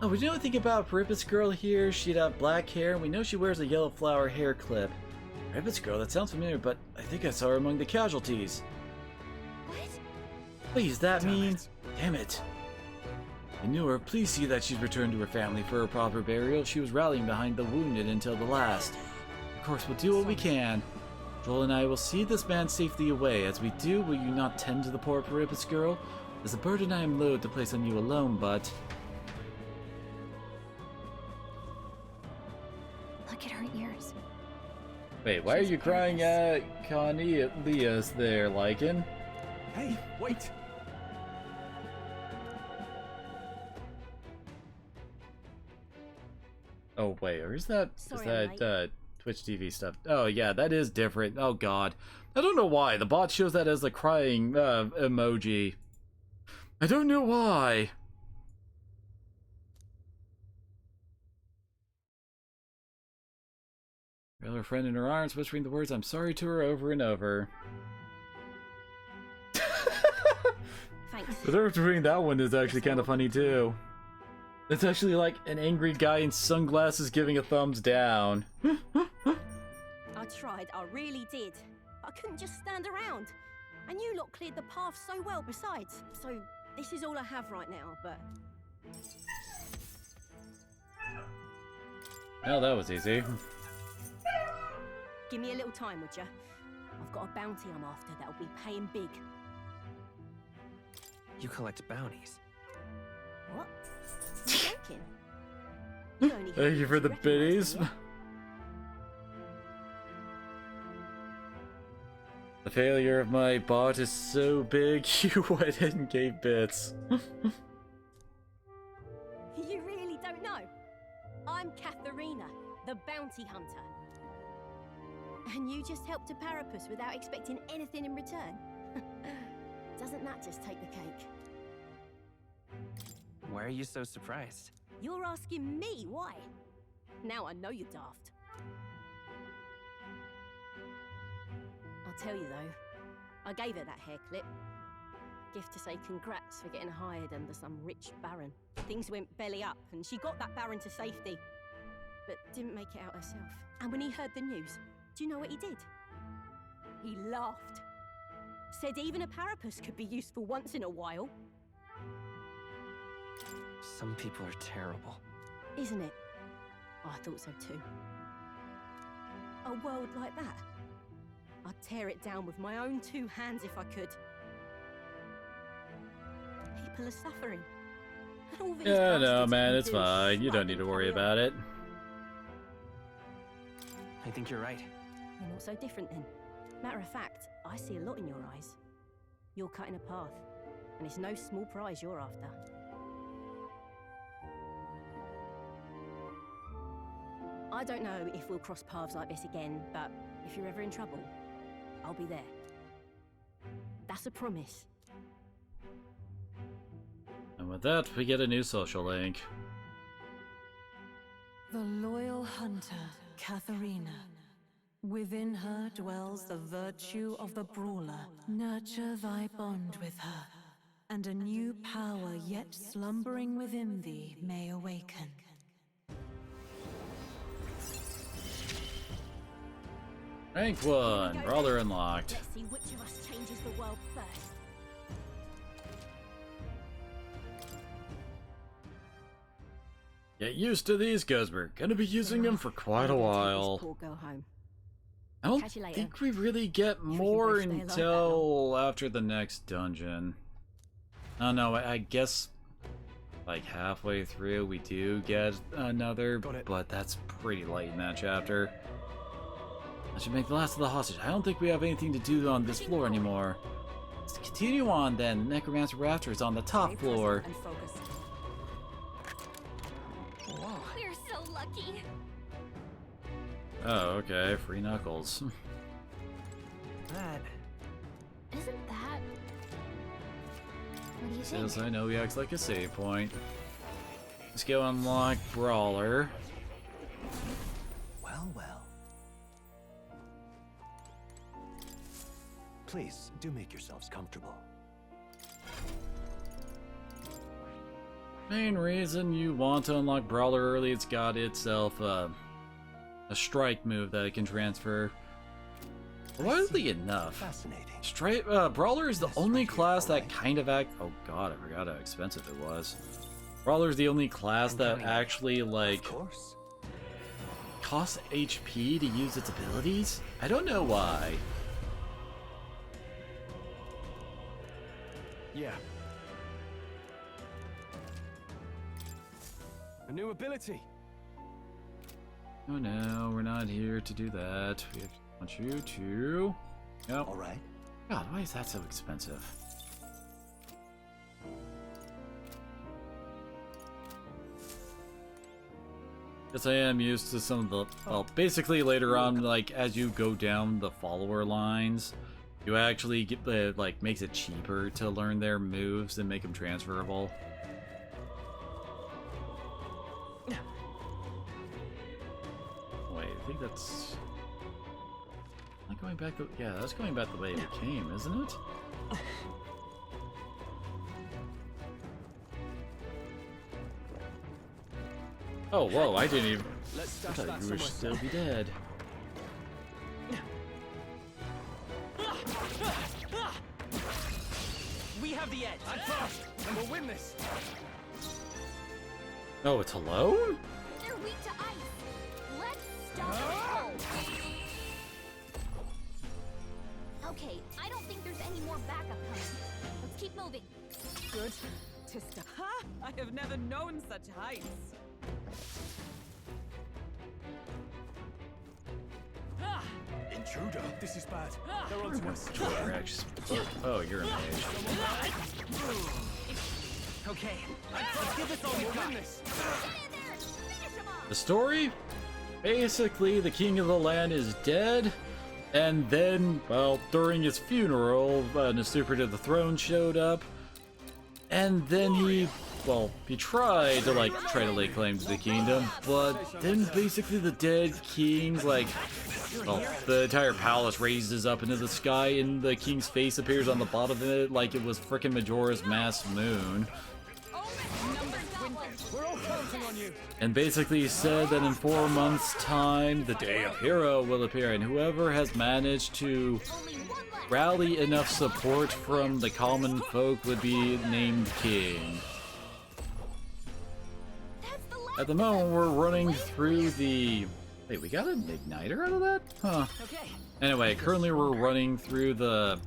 Oh, we know anything about Perippus girl here? She'd have black hair, and we know she wears a yellow flower hair clip. Perippus girl, that sounds familiar, but I think I saw her among the casualties. What? Wait, is that mean? Damn it. I knew her. Please see that she's returned to her family for her proper burial. She was rallying behind the wounded until the last. Of course, we'll do what we can. Joel and I will see this man safely away. As we do, will you not tend to the poor Perippus girl? There's a burden I am loath to place on you alone, but... Look at her ears. Wait, why are you crying at Cornelius there, Lycan? Hey, wait! Oh, wait, or is that... Sorry, is that, Twitch TV stuff? Oh, yeah, that is different. Oh, God. I don't know why. The bot shows that as a crying emoji. I don't know why. Feel her friend in her arms, whispering the words, I'm sorry to her over and over. Thanks. The difference between that one is actually kind of funny, too. It's actually like an angry guy in sunglasses giving a thumbs down. I tried, I really did. I couldn't just stand around. And you lot cleared the path so well besides. So this is all I have right now, but... Well, that was easy. Give me a little time, would ya? I've got a bounty I'm after that'll be paying big. You collect bounties. What? You joking? You only Thank you for the biddies. The failure of my bot is so big, you went and gave bits. You really don't know? I'm Katharina, the bounty hunter. And you just helped a Parapus without expecting anything in return? Doesn't that just take the cake? Why are you so surprised? You're asking me why? Now I know you're daft. I'll tell you though, I gave her that hair clip. Gift to say congrats for getting hired under some rich baron. Things went belly up and she got that baron to safety, but didn't make it out herself. And when he heard the news, do you know what he did? He laughed. Said even a Parapus could be useful once in a while. Some people are terrible. Isn't it? Oh, I thought so too. A world like that? I'd tear it down with my own 2 hands if I could. People are suffering. And all these Yeah, no, bastards man, can it's do is fine. You shrug don't need to and worry carry on. about it. I think you're right. You're not so different then. Matter of fact, I see a lot in your eyes. You're cutting a path, and it's no small prize you're after. I don't know if we'll cross paths like this again, but if you're ever in trouble, I'll be there. That's a promise. And with that, we get a new social link. The loyal hunter, Katharina. Within her dwells the virtue of the brawler. Nurture thy bond with her, and a new power yet slumbering within thee may awaken. Rank 1, Brawler unlocked. Let's see which of us changes the world first. Get used to these guys, we're gonna be using them for quite a while. Poor girl home. I don't Catch you later. think we really get more until after the next dungeon. Oh no, I guess like halfway through we do get another, but that's pretty late in that chapter. I should make the last of the hostage. I don't think we have anything to do on this floor anymore. Let's continue on then. Necromancer Rafter is on the top floor. We're so lucky. Oh, okay. Free Knuckles. That... Isn't that... What do you think? Yes, I know he acts like a save point. Let's go unlock Brawler. Well, well. Please, do make yourselves comfortable. Main reason you want to unlock Brawler early, it's got itself a strike move that it can transfer. Oddly enough, Brawler is the only class that kind of oh god, I forgot how expensive it was. Brawler is the only class that actually, like, costs HP to use its abilities? I don't know why. Yeah. A new ability. Oh no, we're not here to do that. We want you to... Yep. Alright. God, why is that so expensive? Yes, I am used to some of the... Well, basically later on, like, as you go down the follower lines, you actually get, like, makes it cheaper to learn their moves and make them transferable. Wait, I think that's... Not going back the... Yeah, that's going back the way it came, isn't it? Oh, whoa, I didn't even... Let's I stash thought that you were somewhere still be dead. We have the edge. I'm first, and we'll win this. Oh, it's alone? They're weak to ice. Let's stop it. Okay, I don't think there's any more backup coming. Let's keep moving. Good. Tista. Ha! I have never known such heights. Intruder, this is bad. They're onto us. Oh, you're a mage. Okay, let's give this all we've got. The story? Basically, the king of the land is dead, and then, well, during his funeral, an usurper to the throne showed up, and then he tried to, lay claim to the kingdom, but then basically the dead king's, the entire palace raises up into the sky, and the king's face appears on the bottom of it like it was frickin' Majora's Mask moon. We're all counting on you. And basically said that in 4 months' time, the Day of Hero will appear, and whoever has managed to rally enough support from the common folk would be named king. At the moment, we're running through the... Wait, we got an igniter out of that? Huh. Anyway, currently we're running through the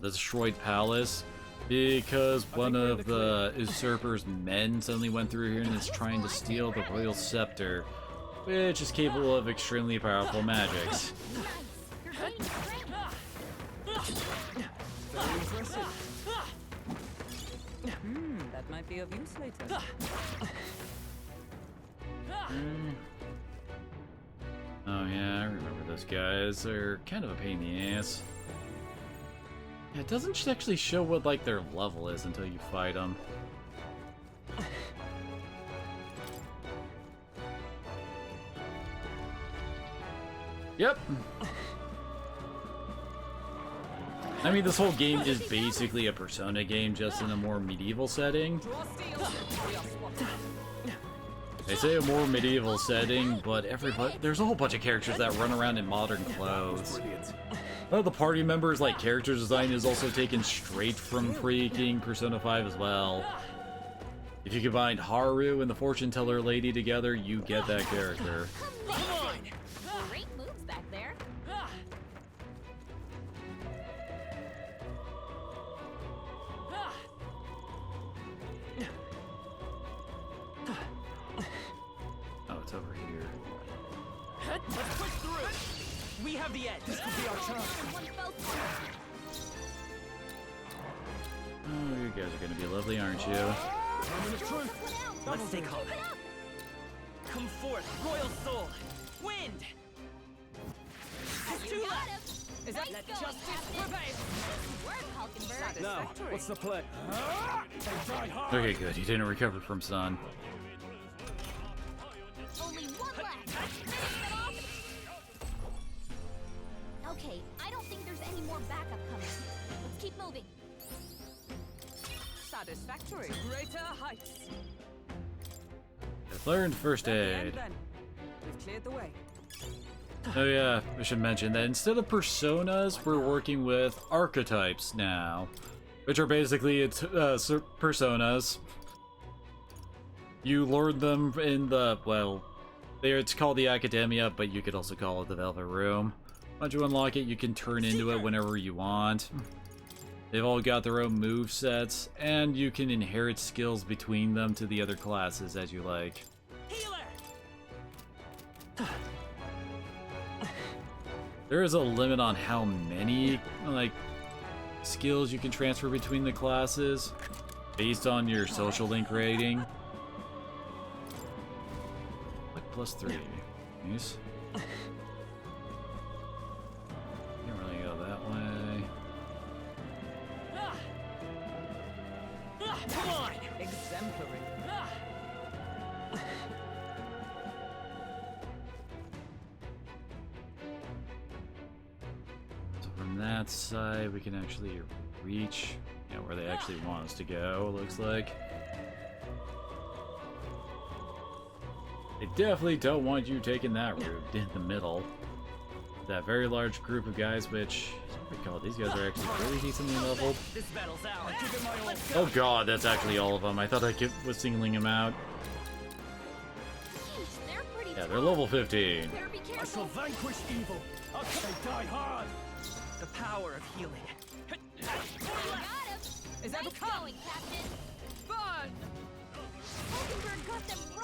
destroyed palace because one of the usurper's men suddenly went through here and is trying to steal the royal scepter, which is capable of extremely powerful magics. That might be of use later. Oh yeah, I remember those guys. They're kind of a pain in the ass. Yeah, it doesn't actually show what their level is until you fight them. Yep. I mean, this whole game is basically a Persona game, just in a more medieval setting. They say a more medieval setting, but there's a whole bunch of characters that run around in modern clothes. One of the party members' character design is also taken straight from freaking Persona 5 as well. If you combine Haru and the fortune teller lady together, you get that character. Great moves back there. Oh, it's over here. Let's push through. We have the edge. This could be our chance. Oh, you guys are gonna be lovely, aren't you? Let's stay calm. Come forth, royal soul. Wind. It's too late. Is that justice prevail? Now, what's the play? Okay, good. He didn't recover from sun. Only one left. Finish them off. Okay, I don't think there's any more backup coming. Let's keep moving. Satisfactory. Greater heights. I've learned first aid. We've cleared the way. Oh yeah, I should mention that instead of personas, we're working with archetypes now, which are basically personas. You learn them in the, it's called the Academia, but you could also call it the Velvet Room. Once you unlock it, you can turn into it whenever you want. They've all got their own move sets, and you can inherit skills between them to the other classes as you like. There is a limit on how many, skills you can transfer between the classes, based on your social link rating. +3. Nice. Can't really go that way. Come on! Exemplary. So from that side, we can actually reach, where they actually want us to go, it looks like. They definitely don't want you taking that route in the middle. That very large group of guys, which, I recall, these guys are actually really decently leveled. This battle's ours. Give it my all. Oh god, that's actually all of them. I thought I was singling them out. Yeah, they're level 15. I shall vanquish evil. I die hard. The power of healing. Is that going, Captain? Fun!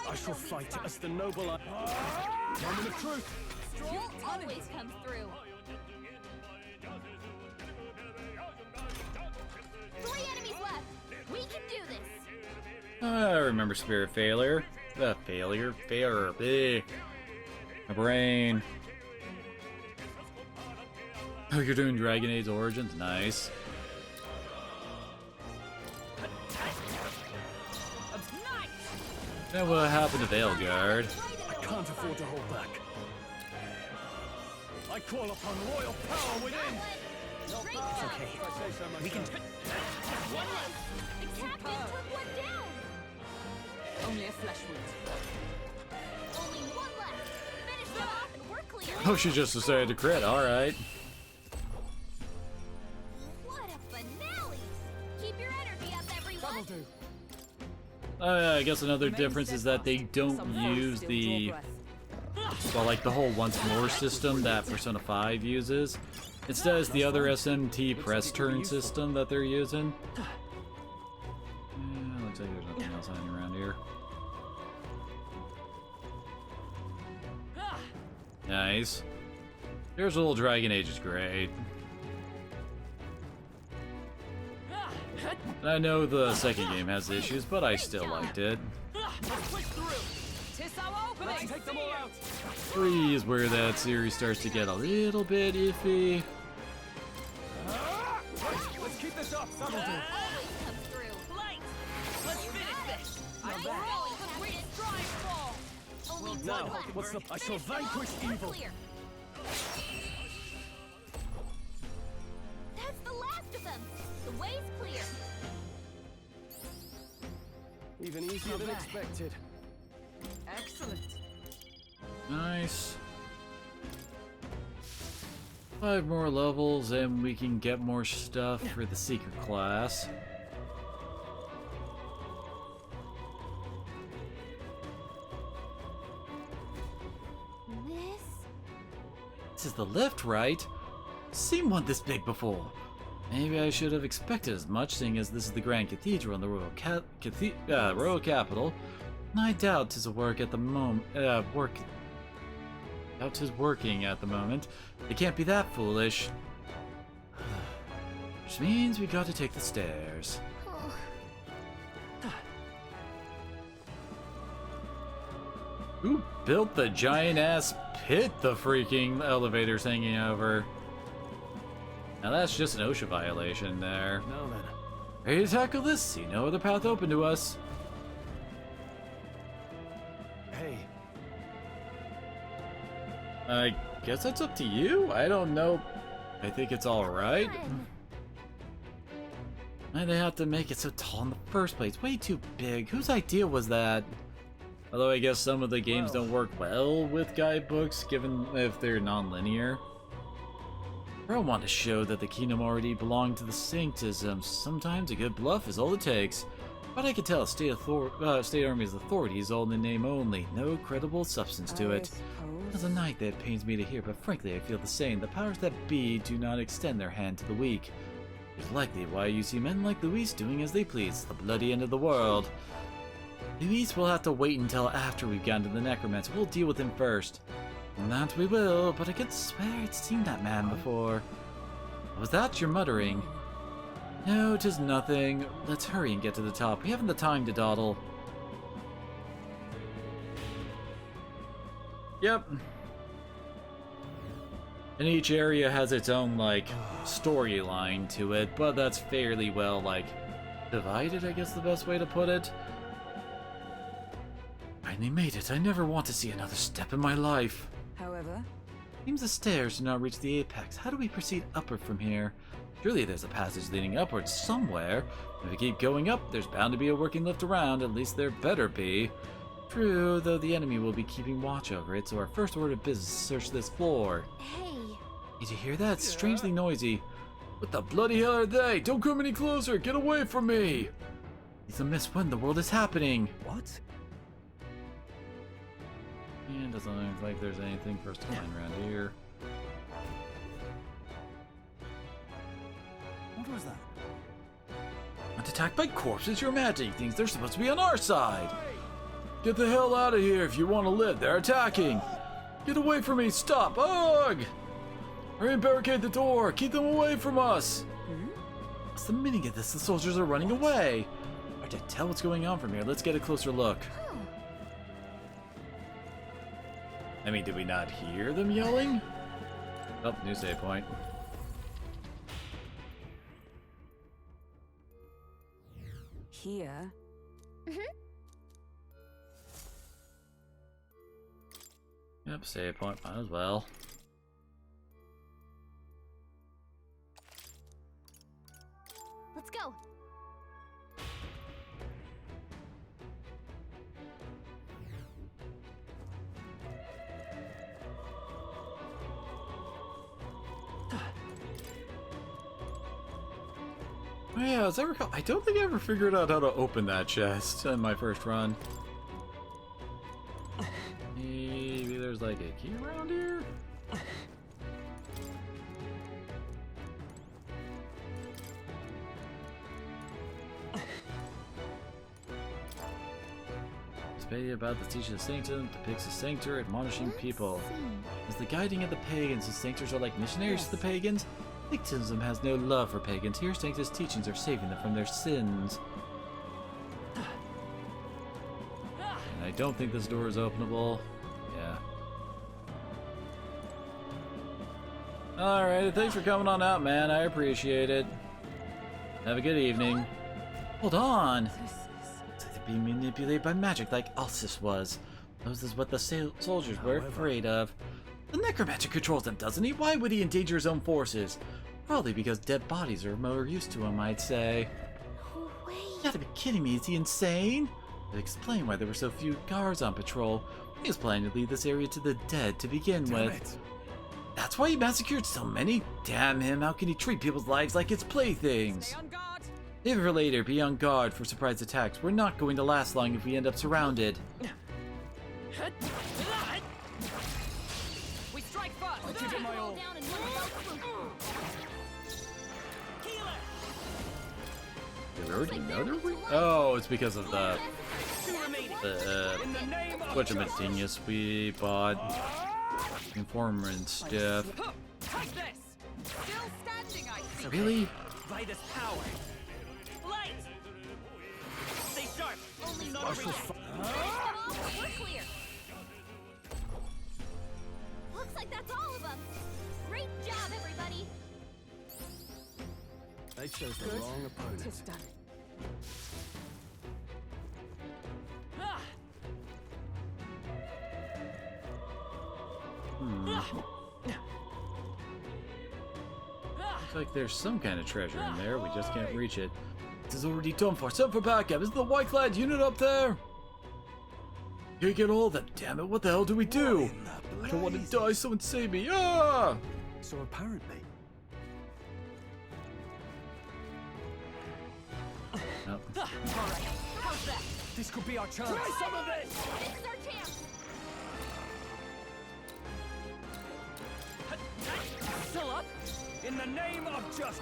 I shall fight as the noble moment of truth. Stroll always comes through. 3 enemies left. We can do this. I remember Spirit Failure. Failure. Bleh. My brain. Oh, you're doing Dragon Age Origins? Nice. Then what happened to Veilguard? I can't afford to hold back. I call upon royal power within. It's okay. We can. One left. The captain took one down. Only a flesh wound. Only one left. Finish them off and we're clear. Oh, she just decided to crit. Alright. What a finale! Keep your energy up, everyone. I guess another difference is that they don't use the, well, like the whole once more system that Persona 5 uses. Instead, it's the other SMT press turn system that they're using. Yeah, looks like there's nothing else hanging around here. Nice. There's a little Dragon Age is great. I know the second game has issues, but I still liked it. 3 is where that series starts to get a little bit iffy. Let's keep this up. Always comes through. Light. Let's finish this. I'm rolling the greatest drive fall. Only one Now, left. what's the? I shall vanquish evil. Clear. That's the last of them. The way's clear. Even easier than expected. Excellent. Nice. 5 more levels and we can get more stuff for the secret class. This is the lift, right? Seen one this big before. Maybe I should have expected as much, seeing as this is the Grand Cathedral in the Royal Capital. I doubt 'tis a work at the moment. Doubt 'tis working at the moment. It can't be that foolish. Which means we got to take the stairs. Who built the giant ass pit the freaking elevator's hanging over? Now that's just an OSHA violation there. Now then. Ready to tackle this? See no other path open to us. Hey. I guess that's up to you? I don't know. I think it's alright. Why'd they have to make it so tall in the first place? Way too big. Whose idea was that? Although I guess some of the games don't work well with guidebooks, given if they're non-linear. I want to show that the kingdom already belonged to the Sanctism. Sometimes a good bluff is all it takes. But I can tell State Army's authority is all in the name only. No credible substance to it. As a knight, that pains me to hear, but frankly I feel the same. The powers that be do not extend their hand to the weak. It's likely why you see men like Luis doing as they please. The bloody end of the world. Luis will have to wait until after we've gotten to the Necromancer. We'll deal with him first. And that we will, but I could swear I'd seen that man before. Was that your muttering? No, 'tis nothing. Let's hurry and get to the top. We haven't the time to dawdle. Yep. And each area has its own, like, storyline to it, but that's fairly well, like, divided, I guess the best way to put it. Finally made it. I never want to see another step in my life. However, seems the stairs do not reach the apex. How do we proceed upward from here? Surely there's a passage leading upwards somewhere. If we keep going up, there's bound to be a working lift around. At least there better be. True, though the enemy will be keeping watch over it, so our first order of business is to search this floor. Hey. Did you hear that? It's strangely noisy. What the bloody hell are they? Don't come any closer! Get away from me! It's a miswind. The world is happening. What? And doesn't look like there's anything for us to find around here. What was that? Not attacked by corpses? You're imagining things. They're supposed to be on our side. Get the hell out of here if you want to live. They're attacking. Get away from me. Stop. Ugh! Hurry and barricade the door. Keep them away from us. What's the meaning of this? The soldiers are running away. Hard to tell what's going on from here. Let's get a closer look. I mean, did we not hear them yelling? Oh, new save point. Here. Yep, save point. Might as well. Let's go. Oh yeah, as I recall, I don't think I ever figured out how to open that chest in my first run. Maybe there's like a key around here? Spade about the teaching of Sanctum depicts a sanctor admonishing people. As the guiding of the pagans, the sanctors are like missionaries to the pagans. Sanctism has no love for pagans. Here, Sanctus' teachings are saving them from their sins. And I don't think this door is openable. Yeah. Alright, thanks for coming on out, man. I appreciate it. Have a good evening. Hold on. Looks like they're being manipulated by magic like Alcis was. This is what the soldiers were afraid of. The necromancer controls them, doesn't he? Why would he endanger his own forces? Probably because dead bodies are more used to him, I'd say. Wait. You gotta be kidding me, is he insane? That explains why there were so few guards on patrol. He was planning to leave this area to the dead to begin with. That's why he massacred so many? Damn him, how can he treat people's lives like it's playthings? Save it for later, be on guard for surprise attacks. We're not going to last long if we end up surrounded. We strike first. I'll give it my all. Did we already know there were? Oh, it's because of the whatchamacallit we bought Informer and stuff. Really? By this power. Light. Stay sharp. Only not We're clear. Looks like that's all of them. Great job, everybody. They chose the wrong opponent. Just done. Looks like there's some kind of treasure in there. We just can't reach it. This is already done for. Send for backup. Is the white-clad unit up there? Can't get all of them. Damn it! What the hell do we do? I don't want to die. Someone save me! Ah! So apparently. Nope. All right. How's that? This could be our chance. Try some of this. This is our chance. Still up? In the name of justice.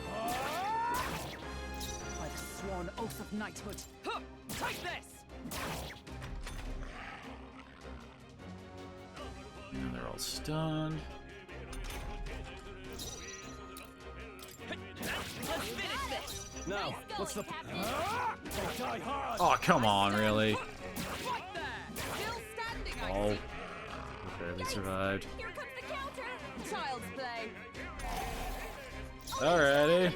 By the sworn oath of knighthood. Take this. Now they're all stunned. Let's finish this. Now, what's the... They die hard. Oh, come on, really? Right there. Still standing, I Oh. see. We barely survived. Here comes the counter. Child's play. Alrighty.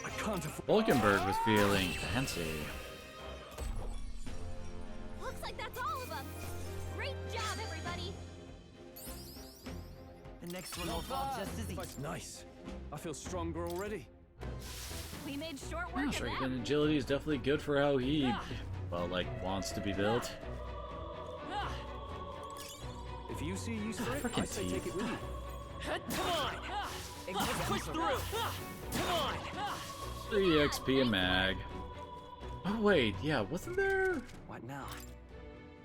I can't afford... Vulcanberg was feeling fancy. Looks like that's all of them. Great job, everybody. The next one will fall just as easy. Nice. I feel stronger already. We made short work of Strength them. and agility is definitely good for how he well, like, wants to be built. If you see use for it, Frickin' I say teeth. take it with you. Come on! Let's push through! Come on! 3 XP a mag. Oh wait, yeah, wasn't there? What now?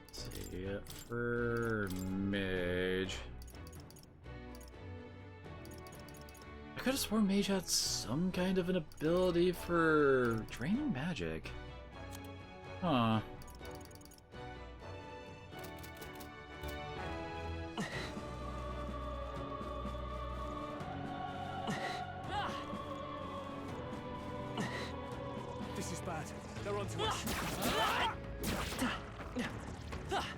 Let's see, for mage. I could have sworn mage had some kind of an ability for draining magic. Huh. This is bad. They're onto us.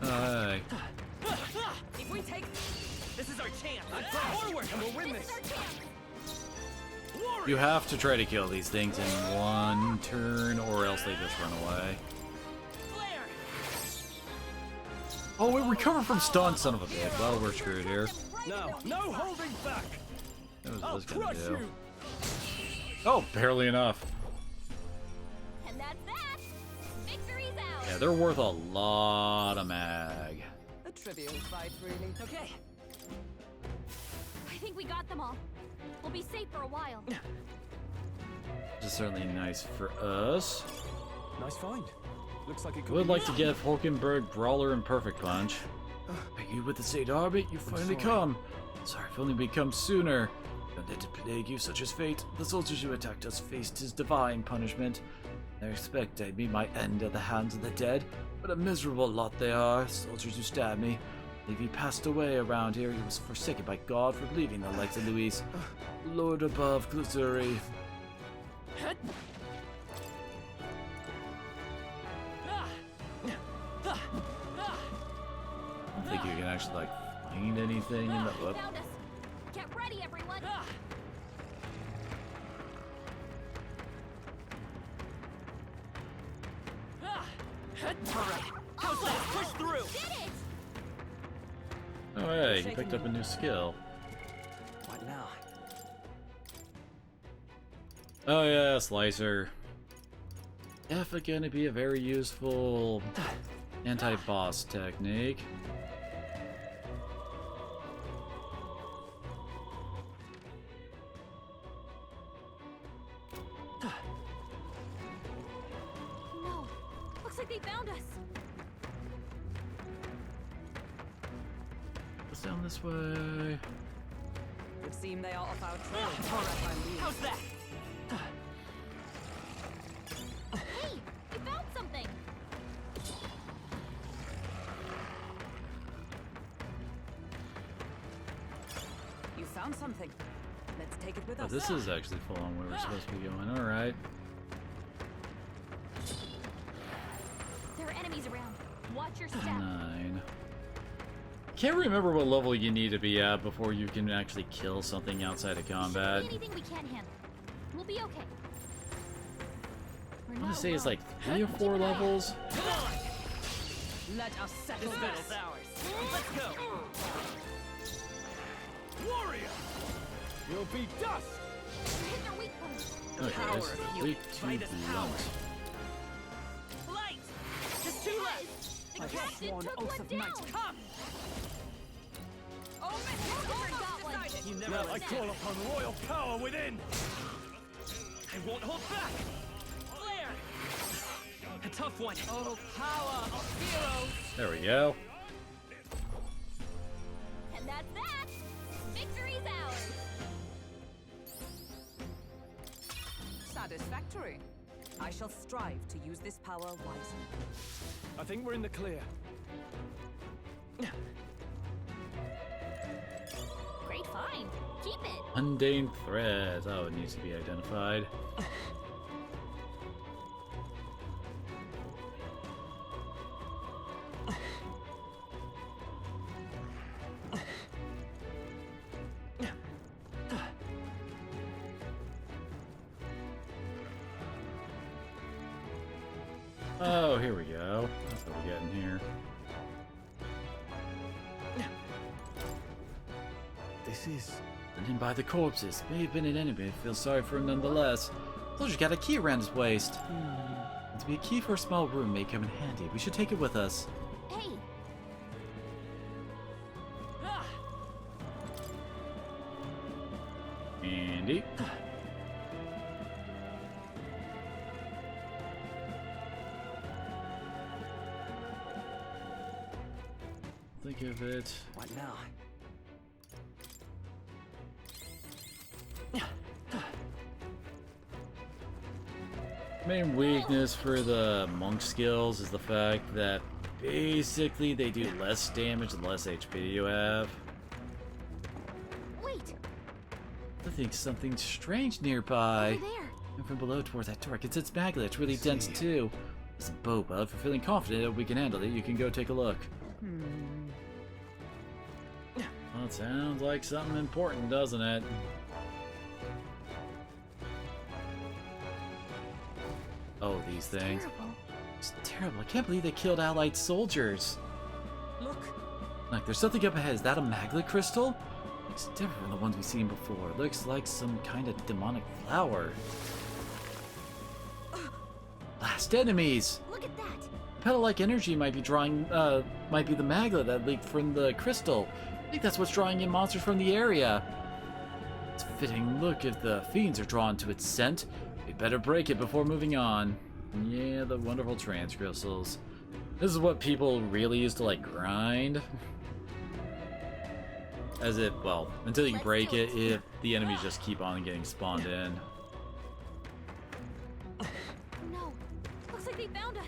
Hey. If we take... This is our chance! Forward, and we'll win this! You have to try to kill these things in one turn, or else they just run away. Oh, we recover from stun, son of a bitch. Well, we're screwed here. No holding back! That was gonna do. Oh, barely enough. And that's that! Victory's ours! Yeah, they're worth a lot of mag. A trivial fight, really. Okay. I think we got them all. We'll be safe for a while. This is certainly nice for us. Nice find. Looks like it could Would be like to give Hulkenberg, Brawler, and Perfect Punch. Are you with the State Army? You finally come. Sorry, if only we'd come sooner. Don't let it plague you, such as fate. The soldiers who attacked us faced his divine punishment. I expect I meet my end at the hands of the dead. What a miserable lot they are, soldiers who stabbed me. If he passed away around here, he was forsaken by God for leaving the likes of Luis. Lord above, Klusuri. I don't think you can actually, like, find anything in the book. Found us. Get ready, everyone! How's that? Push through! Did it! Oh, hey, he picked up a new skill. What now? Oh, yeah, Slicer. Definitely gonna be a very useful anti-boss technique. No! Looks like they found us! Let's down this way. Would seem they are off our trail for the time being. How's that? Hey! We found something! You found something. Let's take it with Oh, us. this is actually full on where we're supposed to be going. Alright. There are enemies around. Watch your step. 9. Can't remember what level you need to be at before you can actually kill something outside of combat. Anything we can't handle. We'll be okay. I want to say it's like 3 or 4 levels. Let us settle this. Battle's ours. Let's go. Warrior! You'll be dust! Hit their weak points. Okay, this is way too blunt. Light! Just two left. The I've captain sworn took oath one of down. might. Come! Oh, Hulkenberg got one. You never Now I call upon royal power within! I won't hold back. Flare! A tough one. Oh, power of heroes! There we go. And that's that. Victory's ours. Satisfactory. I shall strive to use this power wisely. I think we're in the clear. Great find. Keep it. Mundane threads. Oh, it needs to be identified. Oh, here we go. That's what we're getting here. This is... Standing by the corpses. May have been an enemy, feel sorry for him nonetheless. Soldier got a key around his waist. To be a key for a small room may come in handy. We should take it with us. Hey! Andy. Think of it. What now? Main weakness for the monk skills is the fact that basically they do less damage the less HP you have. Wait! I think something strange nearby. Over there. And from below toward that door, it's its magnet. It's really dense too. Listen, Boba, if you're feeling confident that we can handle it, you can go take a look. Well, it sounds like something important, doesn't it? Oh, these things. Terrible. It's terrible. I can't believe they killed Allied soldiers. Look. Like, there's something up ahead. Is that a maglet crystal? Looks different from the ones we've seen before. Looks like some kind of demonic flower. Last enemies! Look at that! Petal-like energy might be might be the maglet that leaked from the crystal. I think that's what's drawing in monsters from the area. It's a fitting look if the fiends are drawn to its scent. We better break it before moving on. Yeah, the wonderful trance crystals. This is what people really used to, like, grind. As it, well, until you break it, if the enemies just keep on getting spawned in. No! Looks like they found us!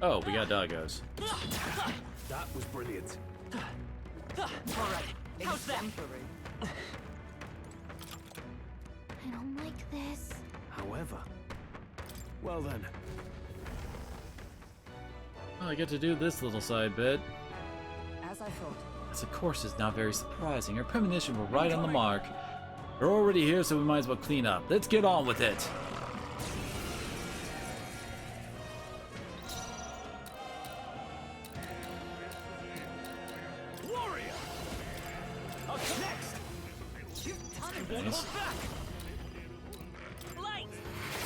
Oh, we got doggos. That was brilliant. Alright, how's that? I don't like this. However, well then. Well, I get to do this little side bit. As I thought. As of course is not very surprising. Our premonition were right on the mark. We're already here, so we might as well clean up. Let's get on with it. Warrior! Up next! Nice. Light!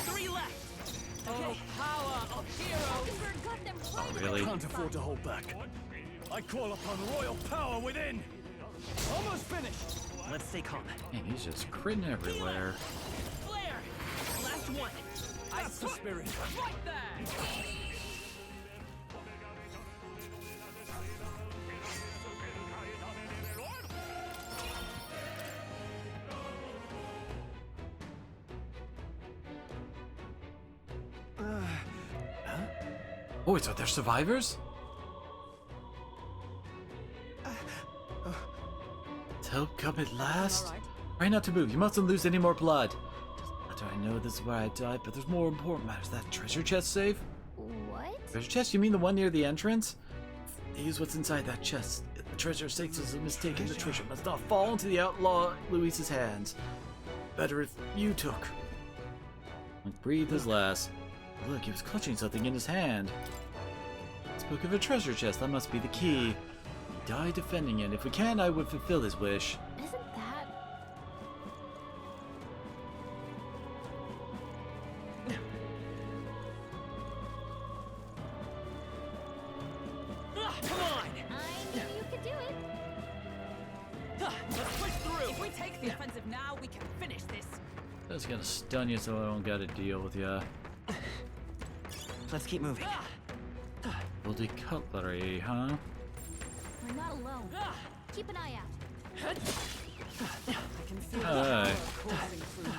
3 left! Oh, power of heroes! Got them right Really? Can't afford to hold back. I call upon royal power within! Almost finished! Let's stay calm. Man, he's just critting everywhere. Flare! Last one! That's the spirit. Right there! Oh, wait, so they're survivors? Help come at last? Try not to move. You mustn't lose any more blood. Doesn't matter, I know this is where I died, but there's more important matters. That treasure chest safe? What? Treasure chest? You mean the one near the entrance? They use what's inside that chest. If the treasure stakes is a mistake, and the treasure must not fall into the outlaw Luis's hands. Better if you took. Like, breathe his last. Look, he was clutching something in his hand. Spoke of a treasure chest. That must be the key. He died defending it. If we can, I would fulfill his wish. Isn't that... Come on! I knew you could do it! Let's push through! If we take the offensive now, we can finish this! That's gonna stun you, so I don't gotta deal with ya. Let's keep moving. Bloody cutlery, huh? We're not alone. Keep an eye out. I can feel Alright. coursing through.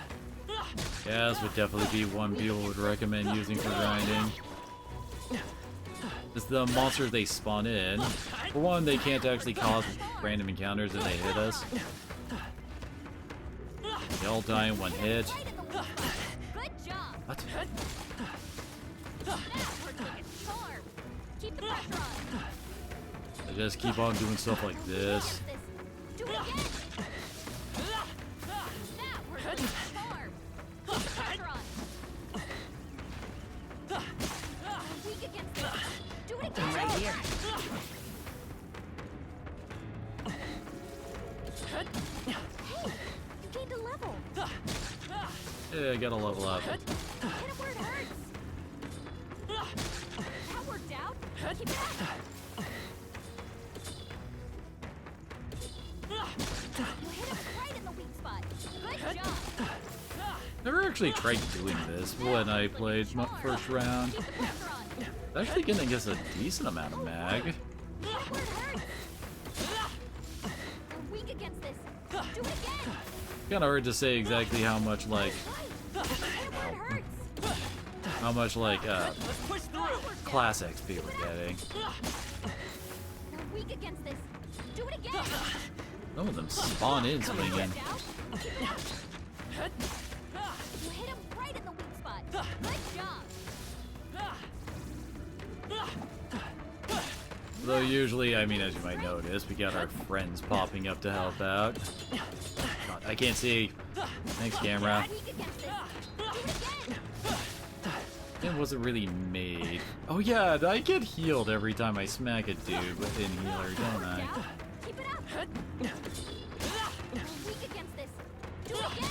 Yeah, this would definitely be one people would recommend using for grinding. It's the monsters they spawn in. For one, they can't actually cause random encounters if they hit us. They all die in one hit. Good job! What? Now we're doing it sharp! Keep the pressure on! They just keep on doing stuff like this. Do it again! Now we're doing it sharp! Keep the pressure on! We're weak against this! Do it again! Right here. Hey! You gained a level! Yeah, I gotta level up. Hit him where it hurts. That worked out. Keep it up. You hit him right in the weak spot. Good job. Never actually tried doing this when I played my first round. Actually getting us a decent amount of mag. Hit where it hurts. You're weak against this. Do it again. Kinda hard to say exactly how much like class XP we're getting. You're weak against this. Do it again. Some of them spawn in swinging. You hit him right in the weak spot. Good job. Though usually, I mean, as you might notice, we got our friends popping up to help out. God, I can't see. Thanks, camera. It wasn't really made. Oh yeah, I get healed every time I smack a dude within healer, don't I? Keep it up. You're weak against this. Do it again.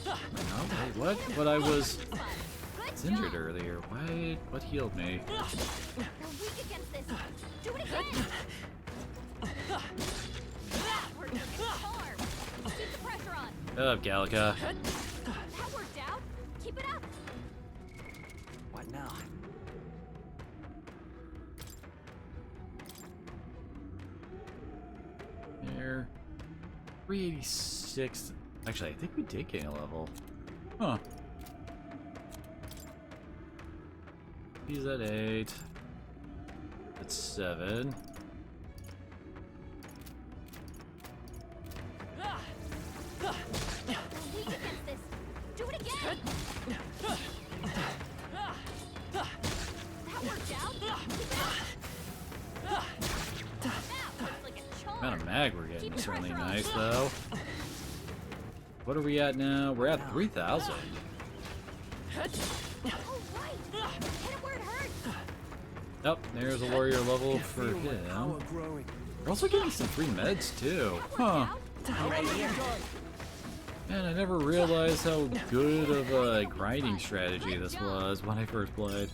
No, wait, what? But I was injured earlier. What healed me? You're weak against this. Do it again. We're getting hard. Keep the pressure on. Shut up, Gallica. That worked out. Keep it up. What now? There. 386. Actually, I think we did gain a level. Huh. He's at 8. That's 7. You're weak against this. Do it again. That worked out. Keep it up. That works like a charm. Amount of mag we're getting is certainly nice, though. What are we at now? We're at 3,000. Oh, there's a warrior level for him. We're also getting some free meds, too. Huh. Man, I never realized how good of a grinding strategy this was when I first played.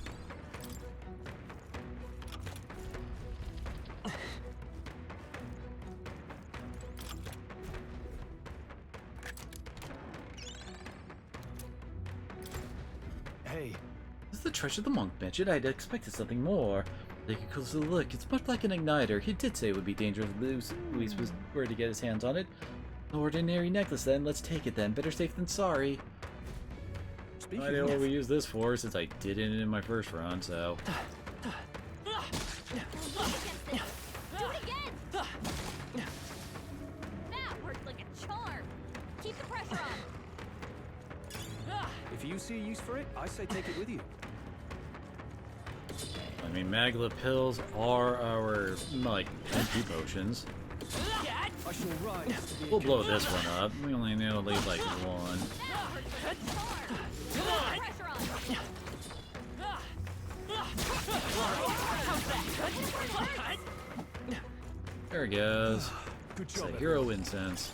Hey. This is the treasure the monk mentioned. I'd expected something more. Take a closer look. It's much like an igniter. He did say it would be dangerous if Luis were to get his hands on it. An ordinary necklace then. Let's take it then. Better safe than sorry. I know what we use this for since I didn't in my first run, so. Do it again. That worked like a charm. Keep the pressure on. If you see a use for it, I say take it with you. I mean, Magla pills are our, like, MP potions. I shall rise. We'll blow this one up. We only need to leave, like, one. There it goes. It's a hero incense.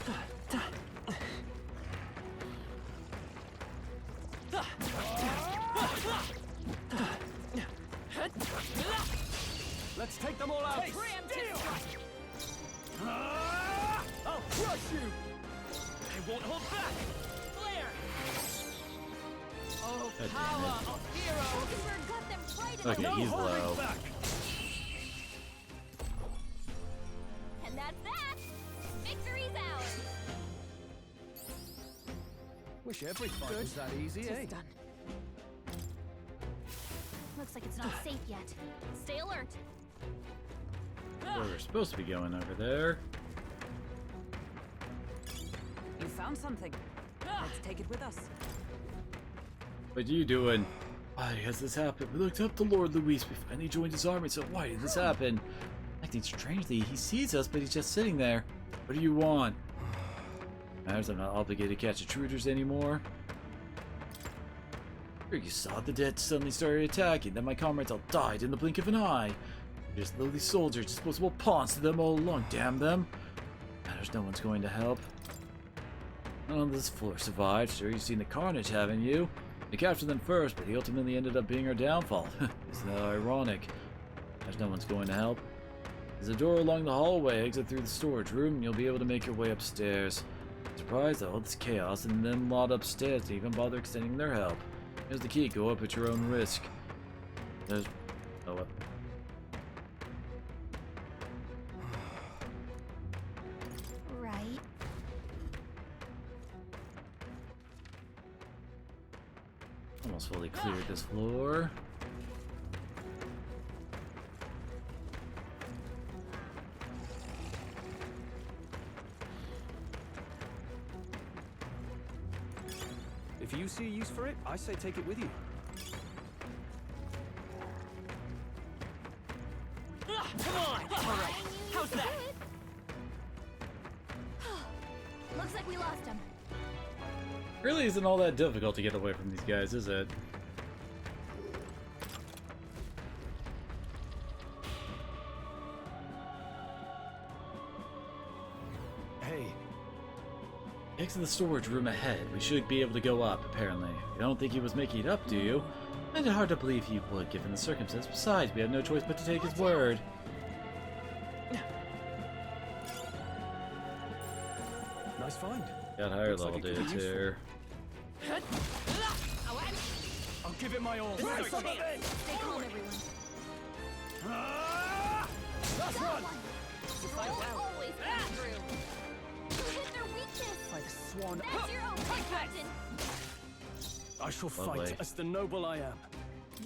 Let's take them all out. I'll crush you! I won't hold back! Flare! Oh, God power of heroes! Okay, he's low. And that's that! Victory's ours! Wish every fight was that easy, eh? Done. Looks like it's not safe yet. Stay alert. Where we're supposed to be going over there. You found something. Let's take it with us. What are you doing? Why has this happened? We looked up to Lord Luis. We finally joined his army, so why did this happen? Acting strangely, he sees us, but he's just sitting there. What do you want? Matters I'm not obligated to catch intruders anymore. You saw the dead suddenly started attacking, then my comrades all died in the blink of an eye. They're just lowly soldiers, disposable pawns to them all along, damn them. Matters no one's going to help. None on this floor survived. Sure, you've seen the carnage, haven't you? We captured them first, but he ultimately ended up being our downfall. Isn't that ironic? There's no one's going to help. There's a door along the hallway. Exit through the storage room, and you'll be able to make your way upstairs. Surprised at all this chaos, and then lot upstairs to even bother extending their help. Here's the key. Go up at your own risk. There's... Oh, what? Right. Almost fully cleared this floor. If you see a use for it, I say take it with you. Come on! Alright, how's that? Looks like we lost him. Really isn't all that difficult to get away from these guys, is it? Hey. Exit the storage room ahead. We should be able to go up, apparently. You don't think he was making it up, do you? I find it hard to believe he would, given the circumstances. Besides, we have no choice but to take his word. Nice find. Got higher Looks like level it could be dudes here. I'll give it my all. Stay calm, everyone. That's one! Always come through. You hit their weakness. By the swan. That's your opening, Captain. I shall Lovely. fight as the noble I am.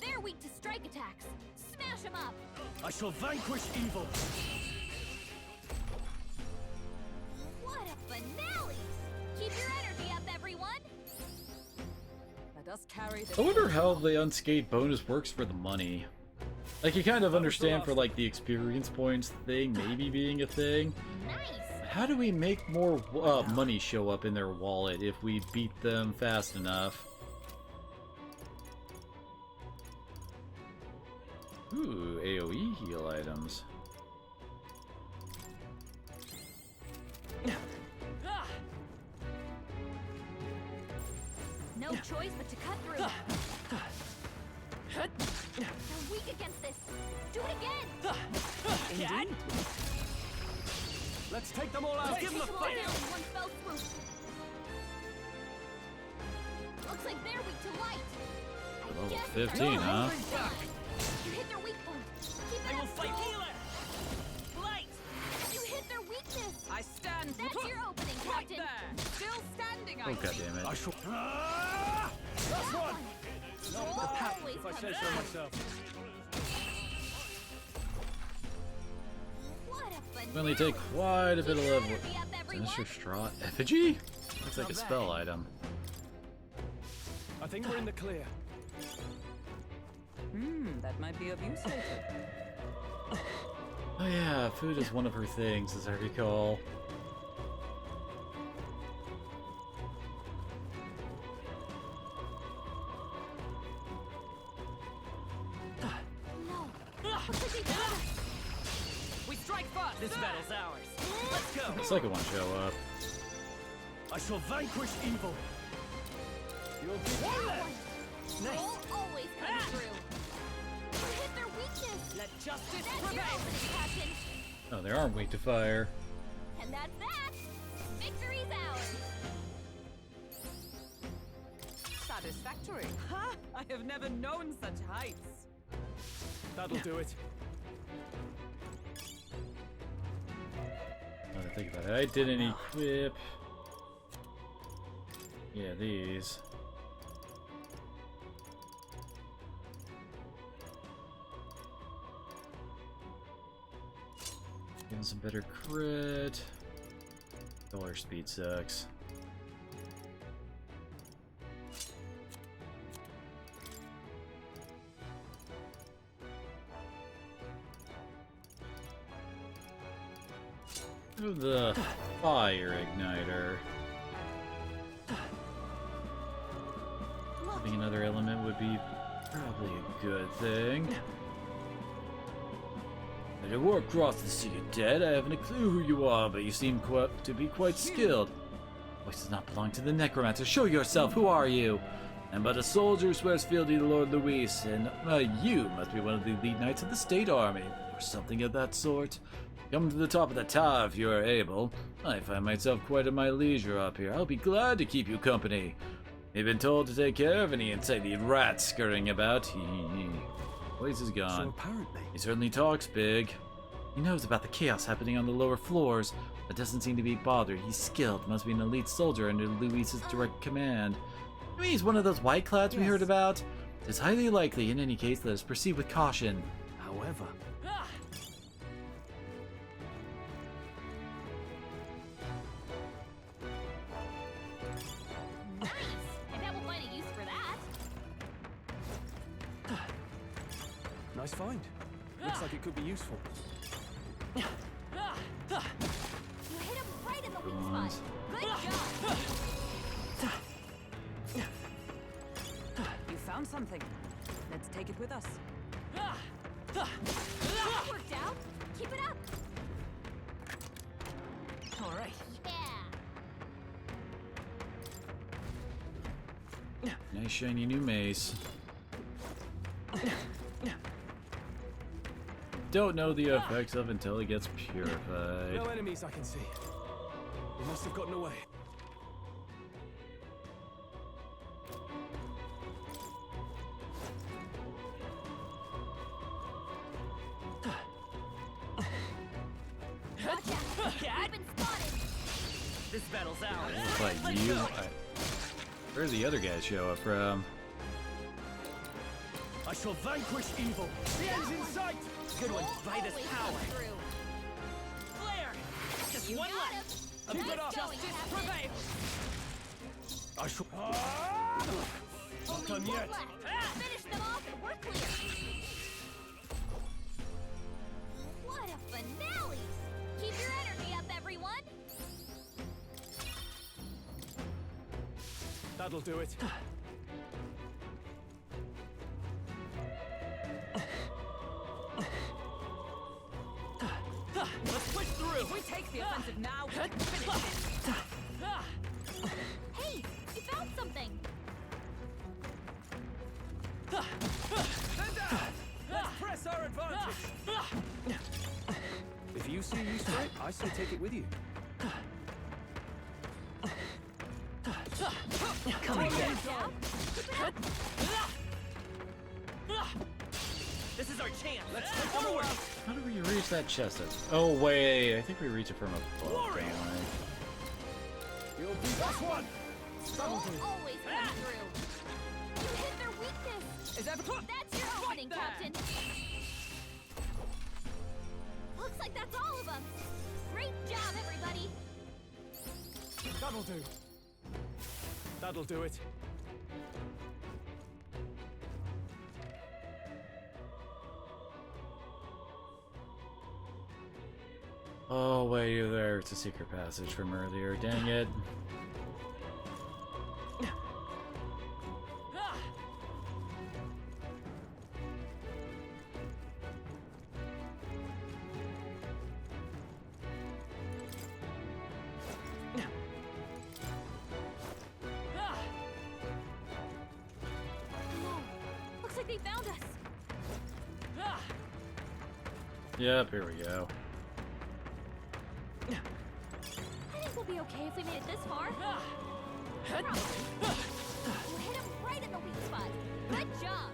They're weak to strike attacks. Smash them up. I shall vanquish evil. What a finale! Keep your energy up, everyone. Let us carry I wonder how the unscathed bonus works for the money. Like, you kind of understand for, like, the experience points thing maybe being a thing. Nice. How do we make more money show up in their wallet if we beat them fast enough? Ooh, AoE heal items. No choice but to cut through. They're weak against this. Do it again. Indeed. Let's take them all out. Give them a Take fight. them all down in one fell swoop. Looks like they're weak to light. I Level guess 15, huh? You hit their weak point. Keep it I will up, fight Skull. healer! Light! You hit their weakness. I stand. That's your opening, Right Captain. there. Still standing, I Oh, see. goddammit. I shall. That's one! Always If I comes say so back. myself. What a finale. We only take quite a bit of level. Energy up, everyone. Sinister Straw Effigy? Looks like a spell item. I think we're in the clear. That might be of use later. Oh yeah, food is one of her things, as I recall. We strike first! This battle's ours. Let's go! The second one show up. I shall vanquish evil. You'll be Nice. Always come through. You hit their weakness. Let justice That's your prevail! opening, Captain. Oh, they aren't weak to fire. And that's that. Victory's ours. Satisfactory. Ha! I have never known such heights. That'll do it. Now that I think about it, I didn't equip. Yeah, these. Getting some better crit. Dollar speed sucks. Oh, the fire igniter. Having another element would be probably a good thing. I did war across the sea of dead. I haven't a clue who you are, but you seem to be quite skilled. Voice does not belong to the necromancer. Show yourself. Who are you? I'm but a soldier who swears fealty to Lord Luis, and you must be one of the elite knights of the State Army, or something of that sort. Come to the top of the tower if you are able. I find myself quite at my leisure up here. I'll be glad to keep you company. You've been told to take care of any unsightly rats scurrying about. Voice is gone. So apparently... He certainly talks big. He knows about the chaos happening on the lower floors, but doesn't seem to be bothered. He's skilled. Must be an elite soldier under Luis's direct command. Maybe he's one of those white-clads we heard about? It's highly likely. In any case, let us proceed with caution. However... Nice! I bet we'll find a use for that. Nice find. Looks like it could be useful. You hit him right in the weak spot. Good job! You found something. Let's take it with us. That worked out. Keep it up. All right. Yeah. Nice shiny new mace. Don't know the effects of until it gets purified. No enemies I can see. They must have gotten away. This battle's ours. Like you? Where's the other guys show up from? I shall vanquish evil. The end's in sight. Good one. By this power. Flare. Just You one got left. him. A bit Nice of going, justice Captain. prevail. I shall... Only Not done one yet. left. Finish them off and we're clear. What a finale! Keep your energy up, everyone. That'll do it. Let's push through. If we take the offensive now, we can finish this. Hey, you found something. Let's press our advantage. If you see use for it, I say take it with you. Come on, Down. This is our chance. Let's take forward. How do we reach that chest? Oh wait, I think we reach it from above. Warrior. don't You'll be this one. Soul always comes through. You hit their weakness. Is that... That's your opening, Captain. Looks like that's all of them. Great job, everybody. That'll do. That'll do it. Oh wait, you're there. It's a secret passage from earlier. Dang it. Looks like they found us. Yep, here we go. I think we'll be okay if we made it this far. Probably. You hit him right in the weak spot. Good job.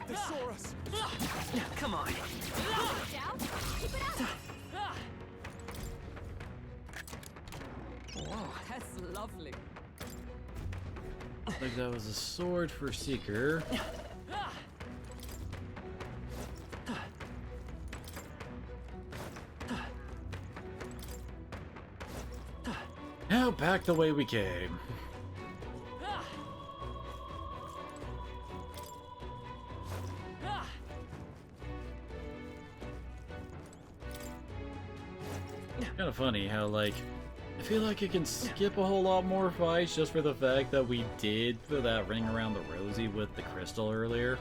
They saw us. Come on. Watch out. Keep it up. Whoa, that's lovely. Like that was a sword for Seeker. Now back the way we came. Kind of funny how, like, I feel like I can skip a whole lot more fights just for the fact that we did put that ring around the rosy with the crystal earlier.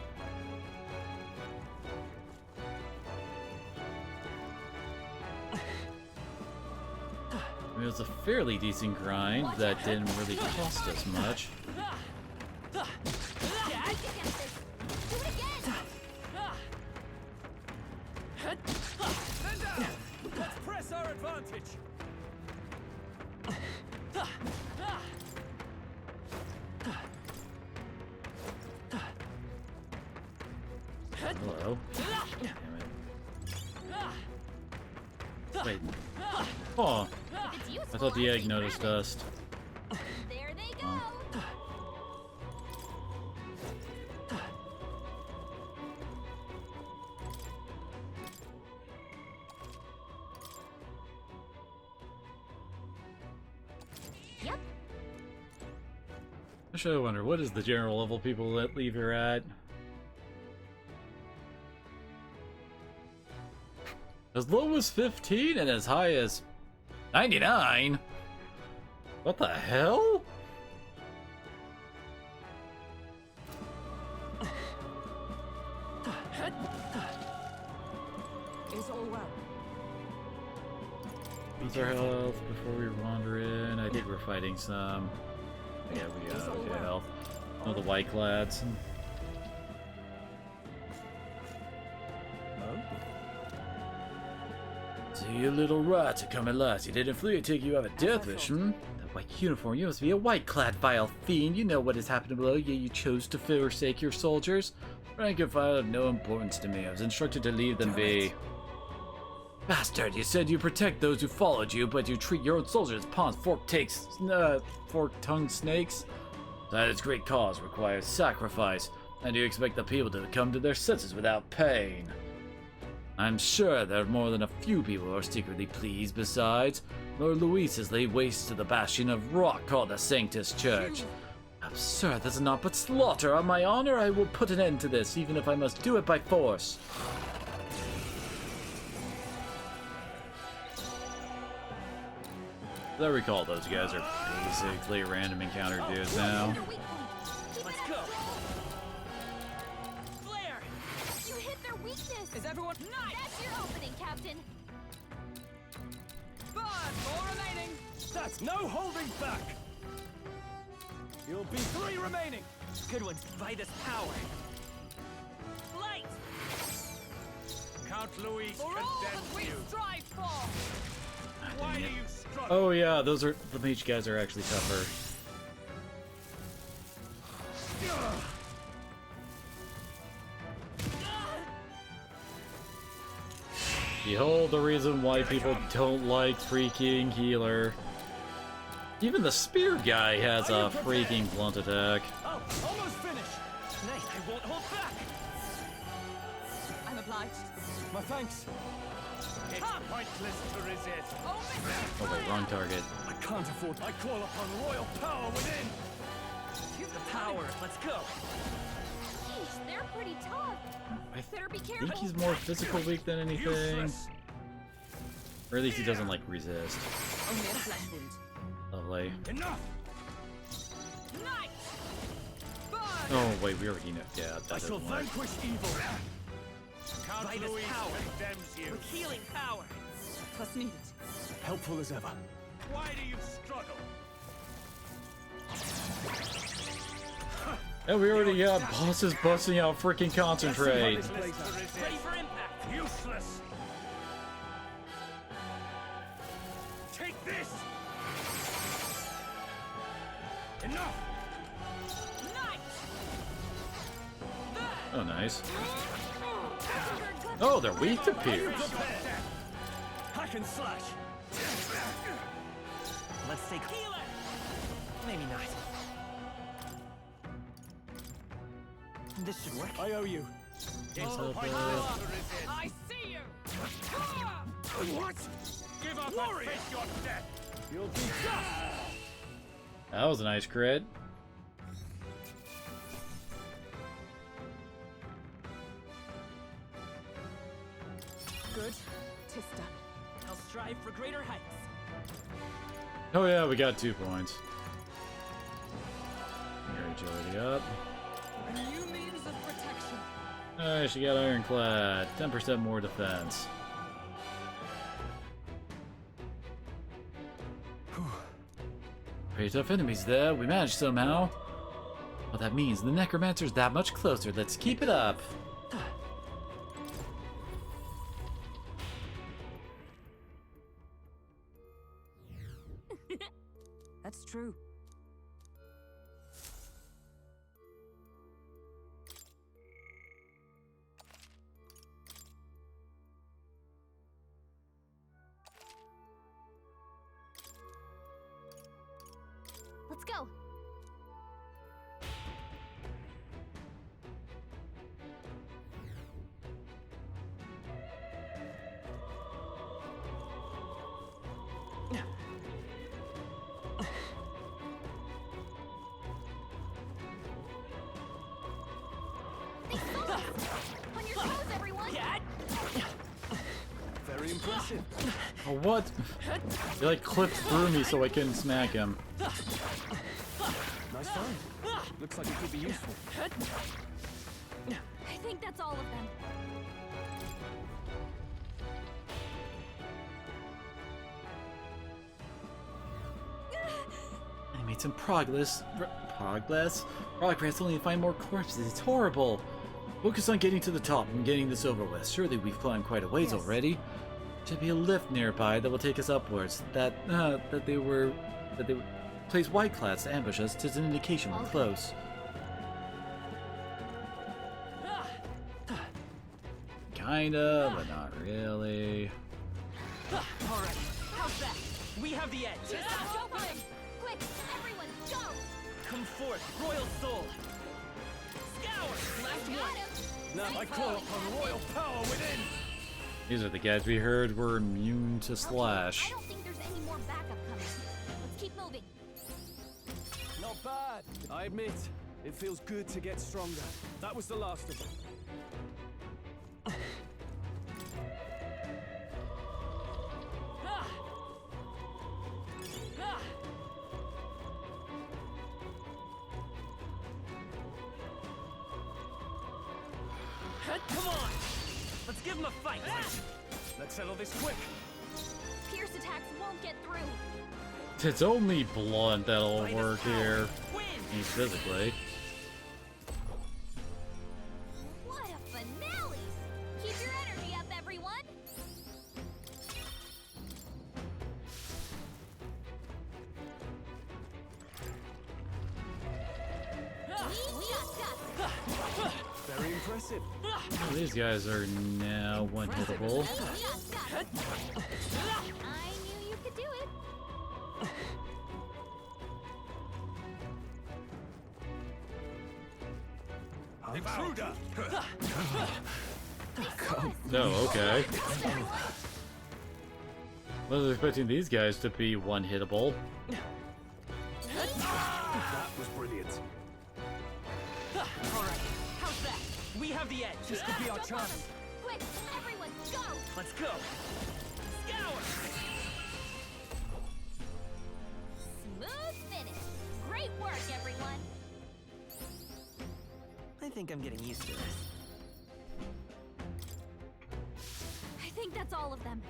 was a fairly decent grind that didn't really cost us much. Let's press our advantage. Hello. Damn it. Wait. Oh. I thought the egg noticed dust. There they go. Yep. I should wonder, what is the general level people that leave here at? As low as 15 and as high as 99? What the hell? Is all well? What's our health before we wander in? I think we're fighting some. Yeah, we got okay health. Oh, the white clads. So you little rats are coming last. You didn't flee or take you out of death wish, hmm? That white uniform, you must be a white-clad vile fiend. You know what has happened below, yet you chose to forsake your soldiers. Rank and file have no importance to me. I was instructed to leave them be. Bastard, you said you protect those who followed you, but you treat your own soldiers as pawns, fork-tongued snakes? That is great cause requires sacrifice, and you expect the people to come to their senses without pain. I'm sure there are more than a few people who are secretly pleased. Besides, Lord Luis has laid waste to the bastion of rock called the Sanctus Church. Absurd, that's not but slaughter. On my honor, I will put an end to this, even if I must do it by force. As I recall, those guys are basically random encounter dudes now. Let's go. Flare! You hit their weakness! Is everyone nice? That's your opening, Captain! 5 more remaining! That's no holding back! You'll be 3 remaining! Good ones, by this power! Light! Count Louis For all that we strive for! Why do you struggle? Oh yeah, those are the mage guys are actually tougher. Behold the reason why people don't like freaking healer. Even the spear guy has a freaking blunt attack. Oh, almost finished! Nice, I won't hold back! I'm obliged. My thanks. It's pointless to resist. Oh wait, wrong target. I can't afford. I call upon royal power within. Use the power. Let's go. Sheesh, they're pretty tough. I Better be think careful. he's more physical weak than anything. Useless. Or at least he doesn't like resist. Only a flesh wound. Lovely. Enough. Night! Oh wait, we already know. Yeah, that I shall doesn't work. vanquish evil. Count By this Louis power. condemns you. With healing power. Plus needed. Helpful as ever. Why do you struggle? And we already got bosses busting out freaking concentrate. Ready for impact. Useless. Take this. Enough. Oh, nice. Oh, they're weak to pierce. Hack and slash. Let's take healer. Maybe not. This should work. I owe you. Oh, I see you! What? Give up and face your death. You'll be That was a nice crit. Good. Tis done. I'll strive for greater heights. Oh yeah, we got 2 points. Marriage already up. New means of protection. Alright, she got ironclad. 10% more defense. Pretty tough enemies there. We managed somehow. Well, that means the Necromancer's that much closer. Let's keep it up. That's true. Let's go. On your toes, everyone! Very impressive. Oh, what? He like clipped through me so I couldn't smack him. Nice find. Looks like it could be useful. I think that's all of them. I made some progress. Progress only to find more corpses. It's horrible. Focus on getting to the top and getting this over with. Surely we've climbed quite a ways already. Should be a lift nearby that will take us upwards. That they would place white clouds to ambush us. It's an indication we're close. Kinda, but not really. All right, how's that? We have the edge. Go for him! Quick, everyone, go! Come forth, royal soul. Scour, last one. Now I call upon royal power within. These are the guys we heard were immune to slash. I don't think there's any more backup coming. Let's keep moving. Not bad. I admit, it feels good to get stronger. That was the last of them. Come on! Let's give him a fight! Let's settle this quick. Pierce attacks won't get through. It's only blunt that'll work here. Physically. What a finale! Keep your energy up, everyone! Very impressive. Well, these guys are now one-hittable. I knew you could do it. Intruder! No, okay. Wasn't expecting these guys to be one-hittable. That was brilliant. All right, how's that? We have the edge. This could be our chance. Quick, everyone, go! Let's go. Scour. Smooth finish. Great work, everyone. I think I'm getting used to this. I think that's all of them.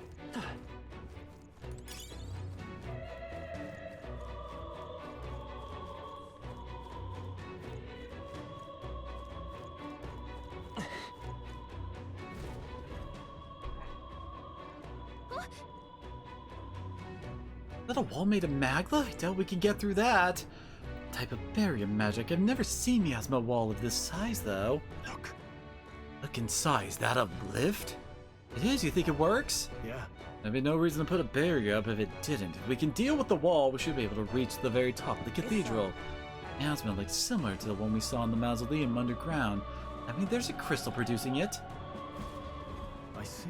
Is that a wall made of magma? I doubt we can get through that. Type of barrier magic. I've never seen miasma wall of this size, though. Look inside. Is that a lift? It is. You think it works? Yeah. There'd be no reason to put a barrier up if it didn't. If we can deal with the wall, we should be able to reach the very top of the cathedral. Miasma looks similar to the one we saw in the mausoleum underground. I mean, there's a crystal producing it. I see.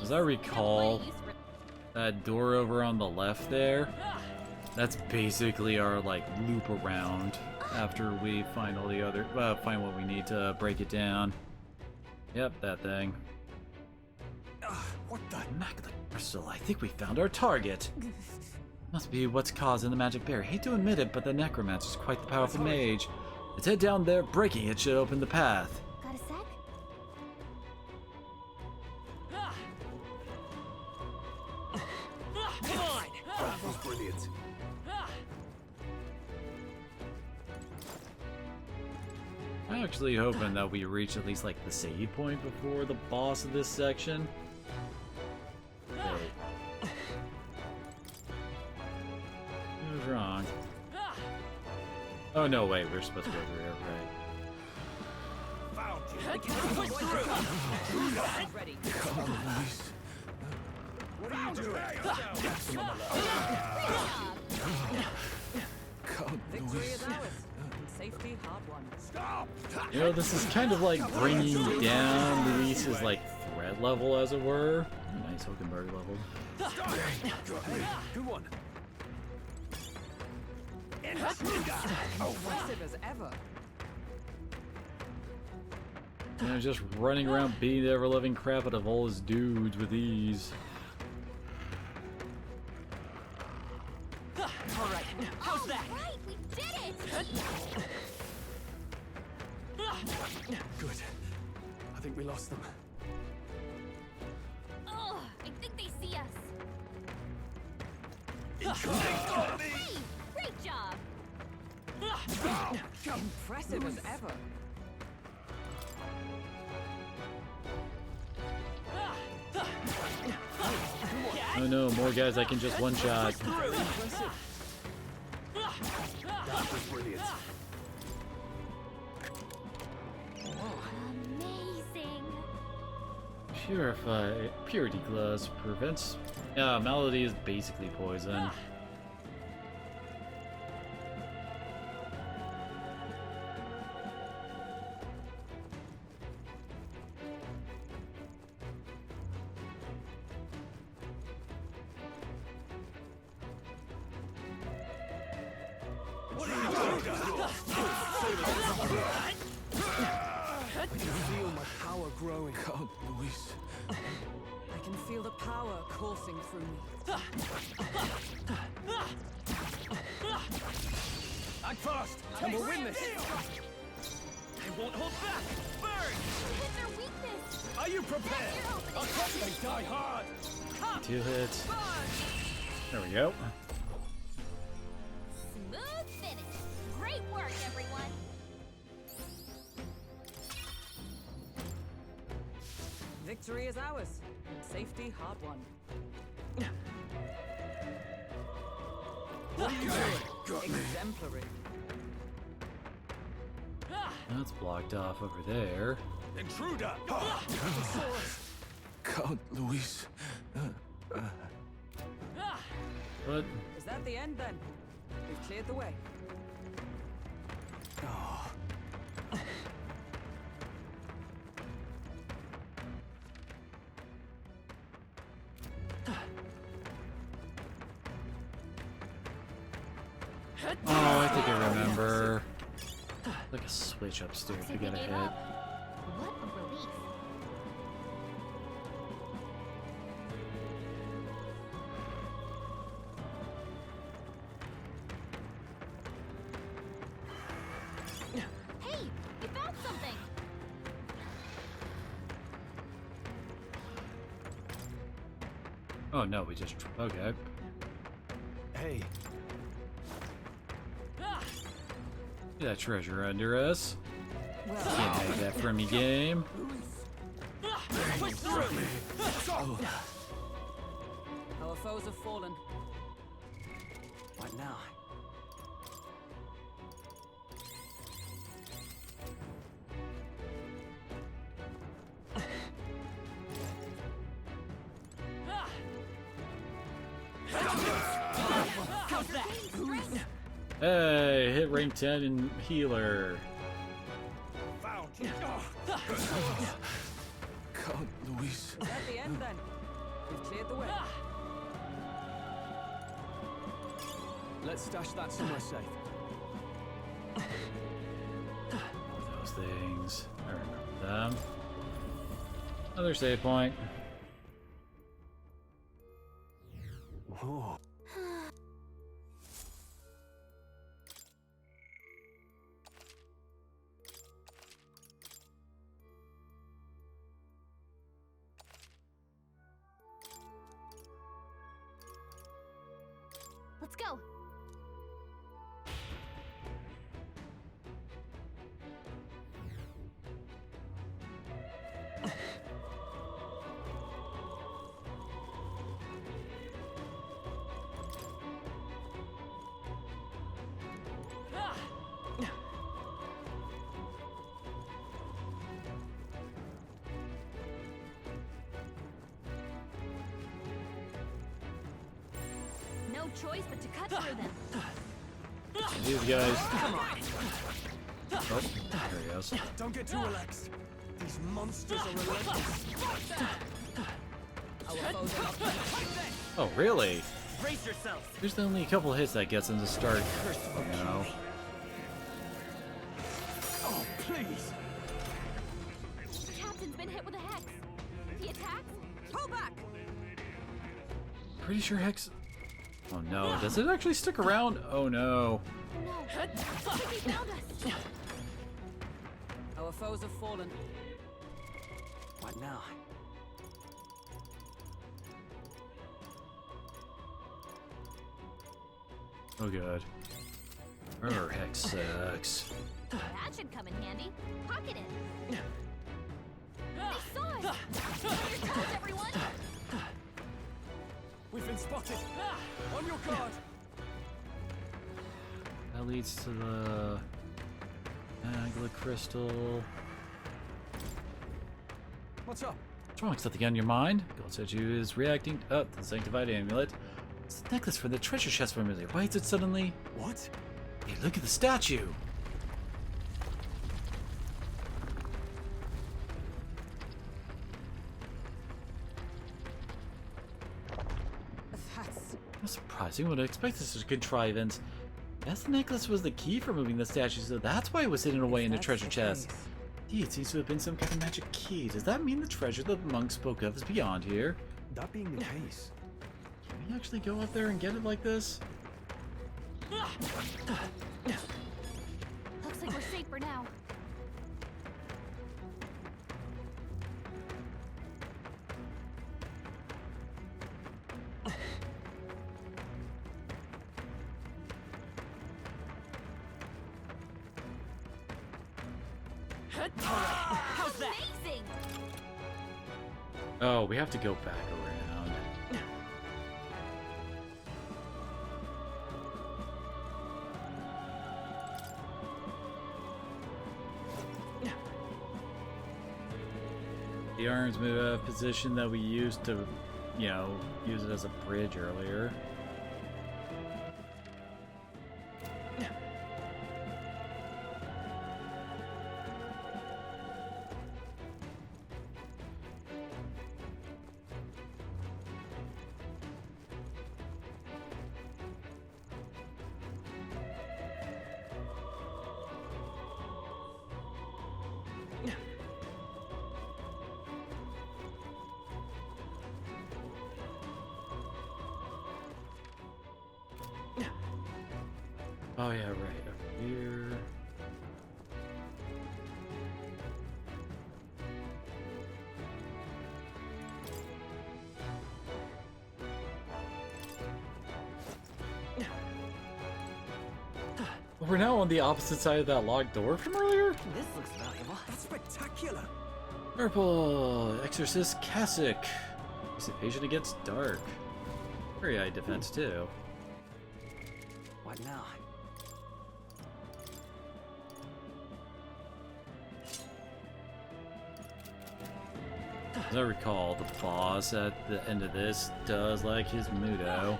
As I recall, that door over on the left there, that's basically our, like, loop around after we find all the other, find what we need to break it down. Yep, that thing. What the? Magma crystal, I think we found our target. Must be what's causing the magic barrier. Hate to admit it, but the Necromancer's quite the powerful mage. Let's head down there. Breaking it should open the path. Got a sec? brilliant. I'm actually hoping that we reach at least like the save point before the boss of this section. Wait. I was wrong. Oh no, wait, we're supposed to go through here, right? Ready. What are you doing? Victory is ours. Safety, hard won. Stop! You know, this is kind of like bringing down Luis's like threat level, as it were. Nice Hulkenberg level. Good one. Impressive as ever. You know, just running around beating the ever-loving crap out of all his dudes with ease. Alright, how's that? Right, we did it! Good. I think we lost them. Oh, I think they see us. Hey, great job! Impressive as ever. Oh no, more guys I can just one-shot. That was brilliant. Amazing! Purity Glass prevents... Yeah, Malady is basically poison. I can feel my power growing. God, Luis. I can feel the power coursing through me. I'm fast, and we'll win this. I won't hold back! Burn! Hit their weakness! Are you prepared? I'll cut they die hard. 2 hits. There we go. Smooth finish! Great work, everyone! Victory is ours. Safety, hard won. What are you doing? Exemplary. That's blocked off over there. Intruder! God, Luis. What? Is that the end then? We've cleared the way. Oh, I think I remember. Like a switch upstairs to get a hit. What a relief. Hey, we found something! Oh no, we just... Okay. Hey. See that treasure under us. Well, Can't have that from me, game. our foes have fallen. What now? How's that? Hey, hit rank 10 and healer. Found you. God, Luis. Is that the end then? We've cleared the way. Let's stash that somewhere safe. Those things. I remember them. Another save point. Whoa. We're Let's go. No choice but to cut through them. These guys. Come on. Oh, there he goes. Don't get too relaxed. These monsters are relentless. Oh, really? Brace yourself. There's only a couple hits that gets him to start. Oh, no. Oh, please. Captain's been hit with a hex. He attacks. Pull back. Pretty sure Hex. Oh no, does it actually stick around? Oh no. No. He found us. Our foes have fallen. What now? Oh god. Her Hex sucks. That should come in handy. Pocket it. They saw us. On your toes, everyone. We've been spotted. On your guard. That leads to the Agla Crystal. What's up? What's wrong? Something on your mind? Gold statue is reacting up to the sanctified amulet. It's the necklace from the treasure chest from earlier. Why is it suddenly? What? Hey, look at the statue. That's surprising. I would expect this is a contrivance. Yes, the necklace was the key for moving the statue, so that's why it was hidden away in the treasure chest. Gee, it seems to have been some kind of magic key. Does that mean the treasure the monk spoke of is beyond here? That being the case, can we actually go up there and get it like this? Looks like we're safe for now. How's that? Amazing. Oh, we have to go back around. The arms move out of position that we used to, use it as a bridge earlier. Oh yeah, right up here. We're now on the opposite side of that locked door from earlier. This looks valuable. That's spectacular. Purple Exorcist Cassock. Makes it patient against dark. Very high defense too. What now? As I recall, the boss at the end of this does like his Mudo.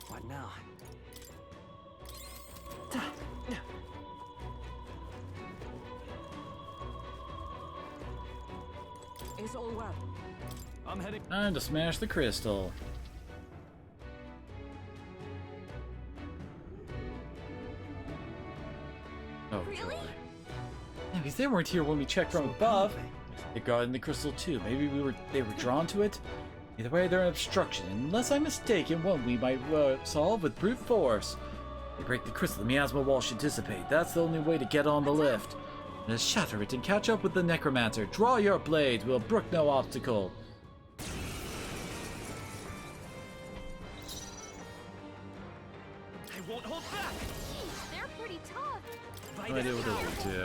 What now? Is all well? I'm heading. Time to smash the crystal. Oh, Really? joy. Yeah, because they weren't here when we checked from above. They're guarding the crystal too. Maybe they were drawn to it. Either way, they're an obstruction. Unless I'm mistaken, one we might solve with brute force. You break the crystal, the miasma wall should dissipate. That's the only way to get on the lift. Let's shatter it and catch up with the necromancer. Draw your blade, we'll brook no obstacle. I won't hold back. Jeez, they're pretty tough. No idea what those will do.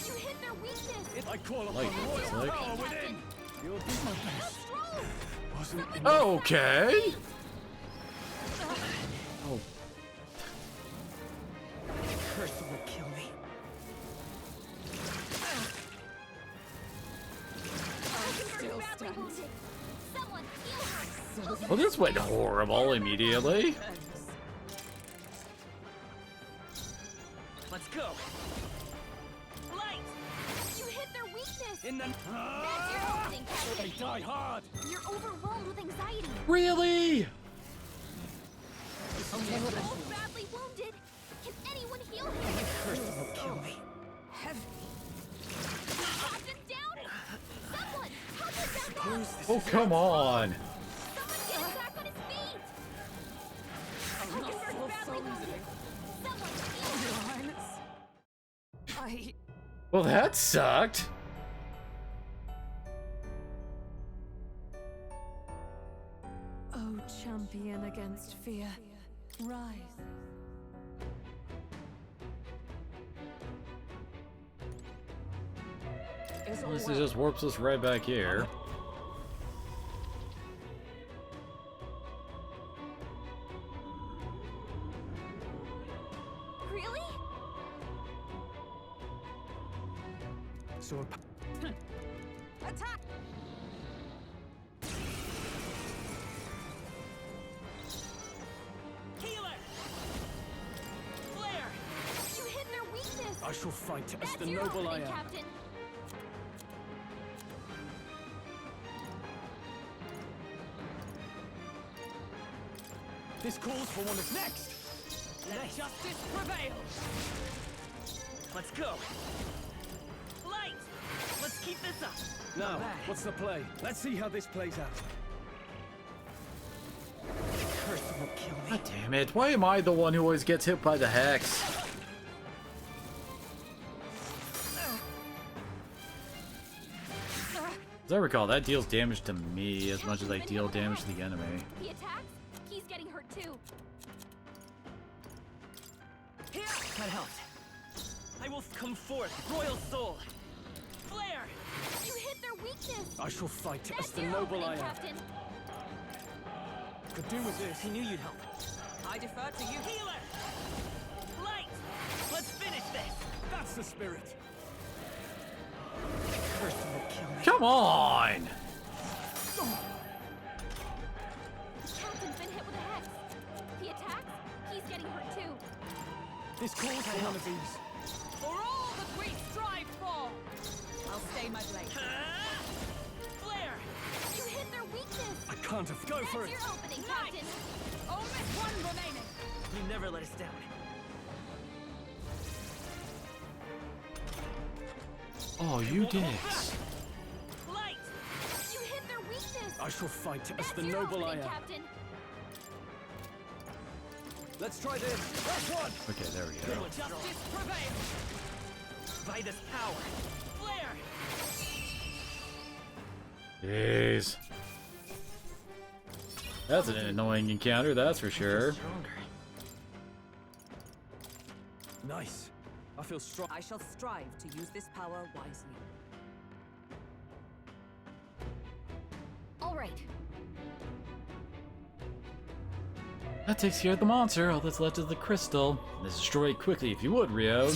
You hit their weakness. I call upon Like the it's royal like- power within. You'll do my best. Wasn't Okay! Oh. Curse will kill me. Still stands. Someone heal her. Well, this went horrible immediately. Let's go. Light. You hit their weakness. In the. That's your opening, So they Captain. die hard. You're overwhelmed with anxiety. Really? They're both badly wounded. Can anyone heal him? Curse will kill me. Heavy. Captain down. Someone help him back up. Oh, come on. Someone get him back on his feet. I'm not Hackenberg's full badly souls. wounded. Someone heal him. Well, that sucked. O champion against fear, rise. This just warps us right back here. Really? So Attack! Healer! Flare! You hit their weakness! I shall fight as That's the your noble I opening, am. Captain! This calls for one of next. Let justice prevail. Let's go. Light! Let's keep this up. Now, Not bad. what's the play? Let's see how this plays out. Curse will kill me. God damn it, why am I the one who always gets hit by the hex? As I recall, that deals damage to me as much as I deal damage to the enemy. He attacks, he's getting hurt too. Here! That helped. I will come forth, royal soul. Flare! You hit their weakness! I shall fight as That's the your noble I opening, am. Captain! Could do with this. I knew you'd help. I defer to you. Healer! Light! Let's finish this! That's the spirit. Curse will kill me. Come on! Captain's been hit with a hex. He attacks, he's getting hurt too. This calls for one of these. For all that we strive for, I'll stay my blade. Flare! You hit their weakness! I can't have. Go for That's it. your opening, Captain! Only one remaining. You never let us down. Oh, you dicks. Light! You hit their weakness! I shall fight as That's the your noble I opening, am. Captain! Let's try this. Last one. Okay, there we go. Justice prevail. By this power. Flare! Jeez. That's an annoying encounter, that's for sure. Nice. I feel strong. I shall strive to use this power wisely. All right. That takes care of the monster. All that's left is the crystal. Let's destroy it quickly if you would, Rio.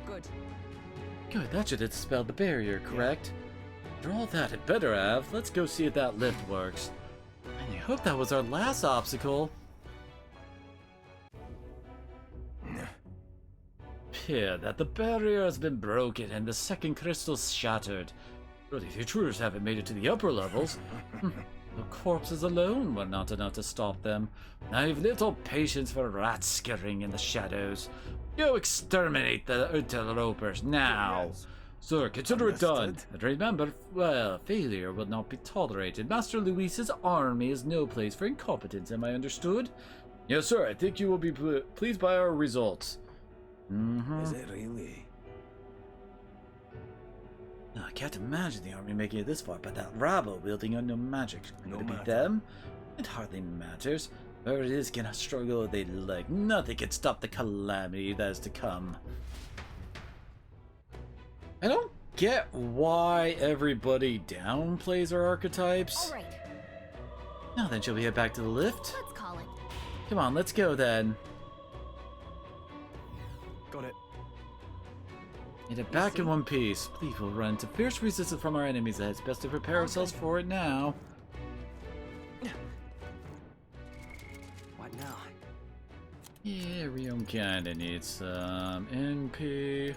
Good. Good, that should have dispelled the barrier, correct? After all that, it better have. Let's go see if that lift works. And I hope that was our last obstacle. Appear that the barrier has been broken and the second crystal shattered. But if the intruders haven't made it to the upper levels, The corpses alone were not enough to stop them. I've little patience for rats scurrying in the shadows. Go exterminate the interlopers now. Sir, consider it done. And remember, well, failure will not be tolerated. Master Luis's army is no place for incompetence, am I understood? Yes, sir, I think you will be pleased by our results. Is it really? I can't imagine the army making it this far, but that rabble wielding unknown magic. Could it be them? It hardly matters. Whoever it is can struggle if they like. Nothing can stop the calamity that is to come. I don't get why everybody downplays our archetypes. All right. Now then, shall we head back to the lift? Let's call it. Come on, let's go then. Got it. Get it back in one piece. Please, we'll run into fierce resistance from our enemies ahead. It's best to prepare ourselves for it now. What now? Yeah, Rion kinda needs some NP.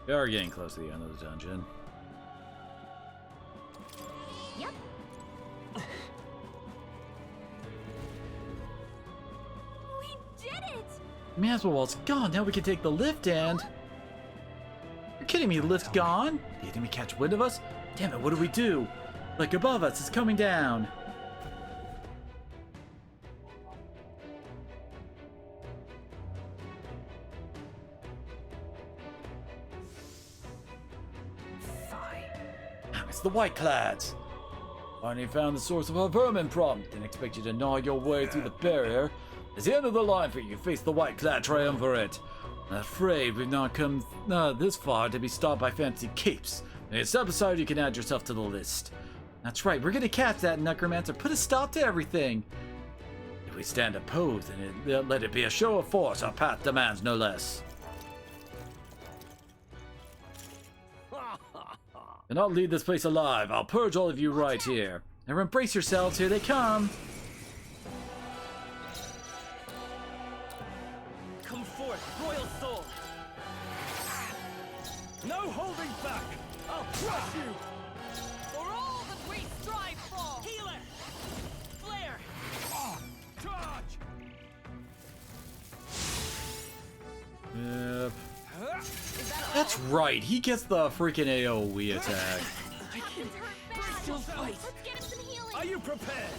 We are getting close to the end of the dungeon. Yep. We did it! May as well while it's gone. Now we can take the lift and... You're kidding me, the lift's gone? The enemy catch wind of us? Damn it, what do we do? Like above us, it's coming down. It's the White Clads. Finally found the source of our vermin problem. Didn't expect you to gnaw your way through the barrier. It's the end of the line for you. Face the White Clad triumvirate. I'm afraid we've not come this far to be stopped by fancy capes. When you step aside, you can add yourself to the list. That's right, we're gonna catch that necromancer. Put a stop to everything. If we stand opposed, then let it be a show of force. Our path demands no less. Do not leave this place alive. I'll purge all of you right here. Now embrace yourselves. Here they come. Come forth, royal soul. No holding back. I'll crush you. For all that we strive for! Healer! Flare! Charge! Yep. That's right. He gets the freaking AoE attack. Still fight! Are you prepared?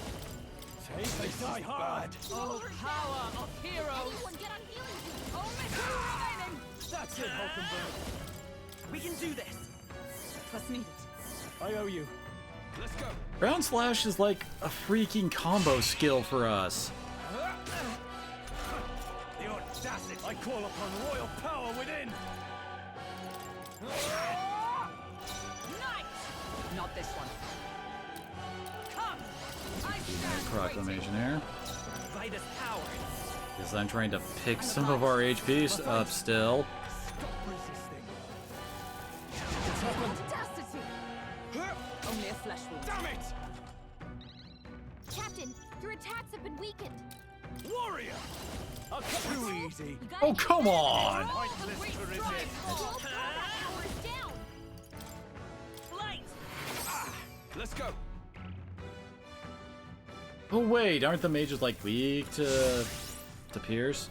Take this die hard. Oh, power of heroes! Only two remaining! That's it, Hulkenberg. We can do this! Trust needed. I owe you. Let's go. Ground Slash is like a freaking combo skill for us. The audacity! I call upon royal power within. Knight! Not this one. Come! I stand Proclamation here. Vitus power. Because I'm trying to pick some of our HP up still. audacity! Only a flesh wound. Damn it! Captain, your attacks have been weakened. Warrior! I'll cut too easy. Oh, come on! Pointless to resist. All combat power is down. Light! Let's go. Oh wait, aren't the mages like weak to Pierce?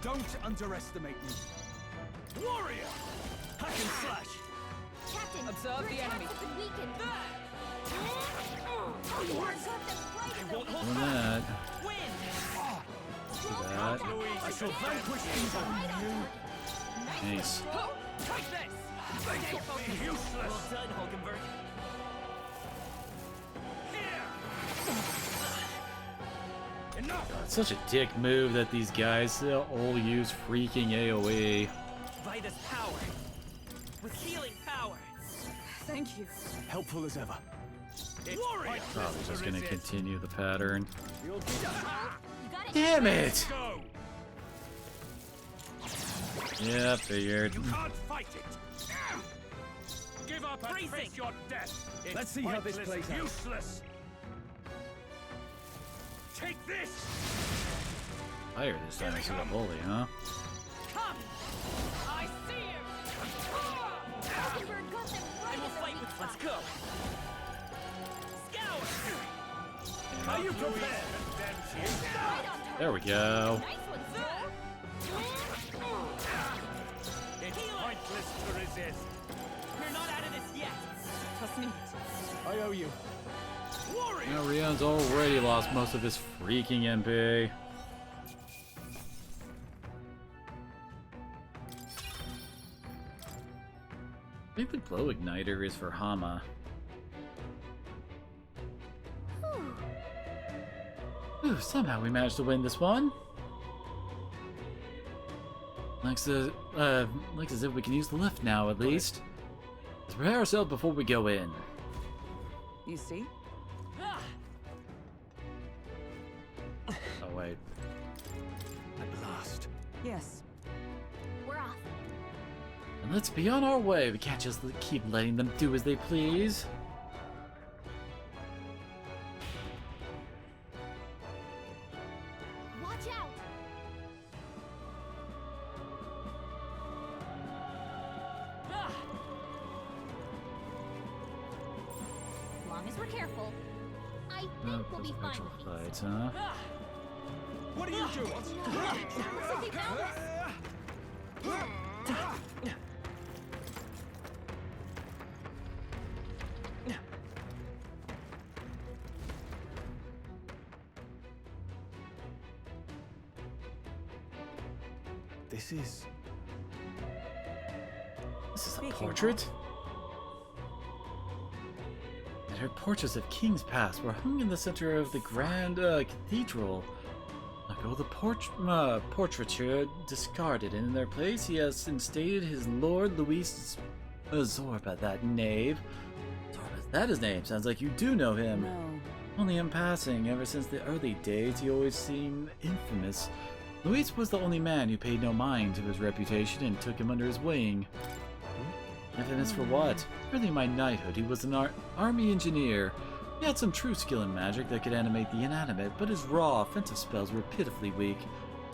Don't underestimate me. Warrior! Hack and slash. Captain, Observe your the attacks enemy. have been weakened. Won't hold Doing back! that. Win! Do that. I shall vanquish evil. Nice. Take this! They got me useless. Well done, Hulkenberg. Enough! It's such a dick move that these guys all use freaking AoE. Vitus power. With healing power. Thank you. Helpful as ever. Warrior! Probably just gonna continue the pattern. You'll be Damn it! go. Yeah, figured. You can't fight it. Give up and face your death. Let's see how this plays out. Useless. Take this! Fire this time instead of holy, huh? Come! I see you! I will fight with. Let's go! Scour! Are you prepared? There we go. It's pointless to resist. We're not out of this yet. Trust me. I owe you. Now Rion's already lost most of his freaking MP. I think the glow igniter is for Hama. Ooh, somehow we managed to win this one. Looks as if we can use the lift now, at least. Let's prepare ourselves before we go in. You see? Oh, wait. At last. Yes. We're off. And let's be on our way. We can't just keep letting them do as they please. Watch out! As long as we're careful, I think we'll be fine with these. Fights, huh? What are you doing? Looks like they found us. This is a portrait? And her portraits of kings past were hung in the center of the grand cathedral. Like all the portraiture discarded, and in their place he has instated his Lord Luis Zorba, that knave. Zorba, is that his name? Sounds like you do know him. No. Only in passing. Ever since the early days, he always seemed infamous. Luis was the only man who paid no mind to his reputation and took him under his wing. Infamous for what? Early in my knighthood, he was an army engineer. He had some true skill in magic that could animate the inanimate, but his raw, offensive spells were pitifully weak.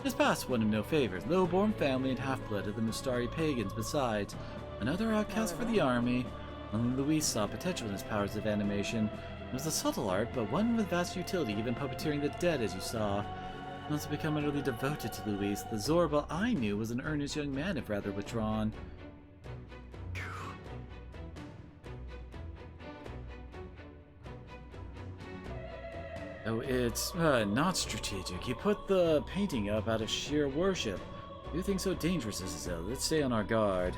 His past won him no favors. Low-born family and half-blood of the Mustari pagans besides. Another outcast for the army. Only Luis saw potential in his powers of animation. It was a subtle art, but one with vast utility, even puppeteering the dead, as you saw. Once become utterly devoted to Luis, the Zorba I knew was an earnest young man, if rather withdrawn. Oh, it's not strategic. He put the painting up out of sheer worship. You think so dangerous, Azazel? Let's stay on our guard.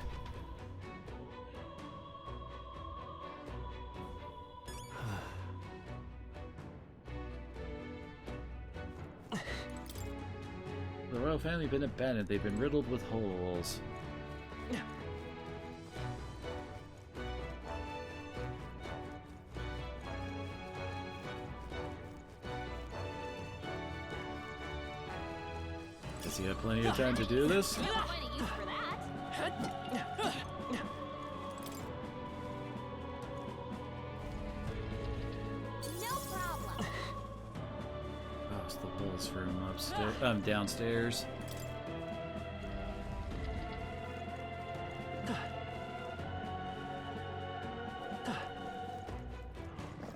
The royal family have been abandoned. They've been riddled with holes. Does he have plenty of time to do this? Oh, it's the Willis room upstairs. Downstairs.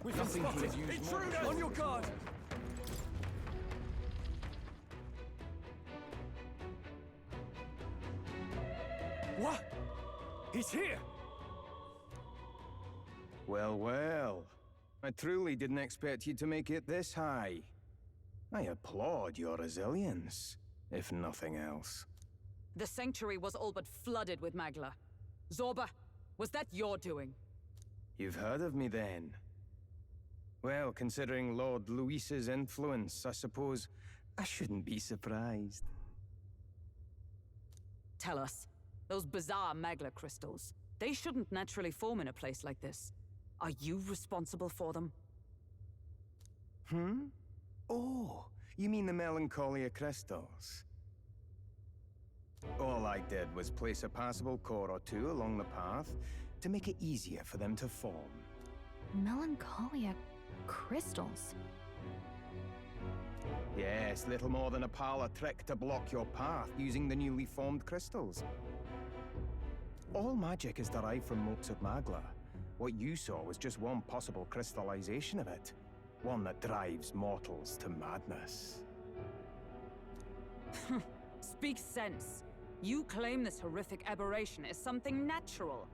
We can spot it. Intruder! On your guard! What? He's here! Well, well. I truly didn't expect you to make it this high. I applaud your resilience, if nothing else. The sanctuary was all but flooded with Magla. Zorba, was that your doing? You've heard of me then? Well, considering Lord Luis's influence, I suppose I shouldn't be surprised. Tell us, those bizarre Magla crystals, they shouldn't naturally form in a place like this. Are you responsible for them? Oh, you mean the Melancholia crystals? All I did was place a passable core or two along the path to make it easier for them to form. Melancholia crystals. Yes, little more than a parlor trick to block your path using the newly formed crystals. All magic is derived from motes of Magla. What you saw was just one possible crystallization of it. One that drives mortals to madness. Speak sense. You claim this horrific aberration is something natural.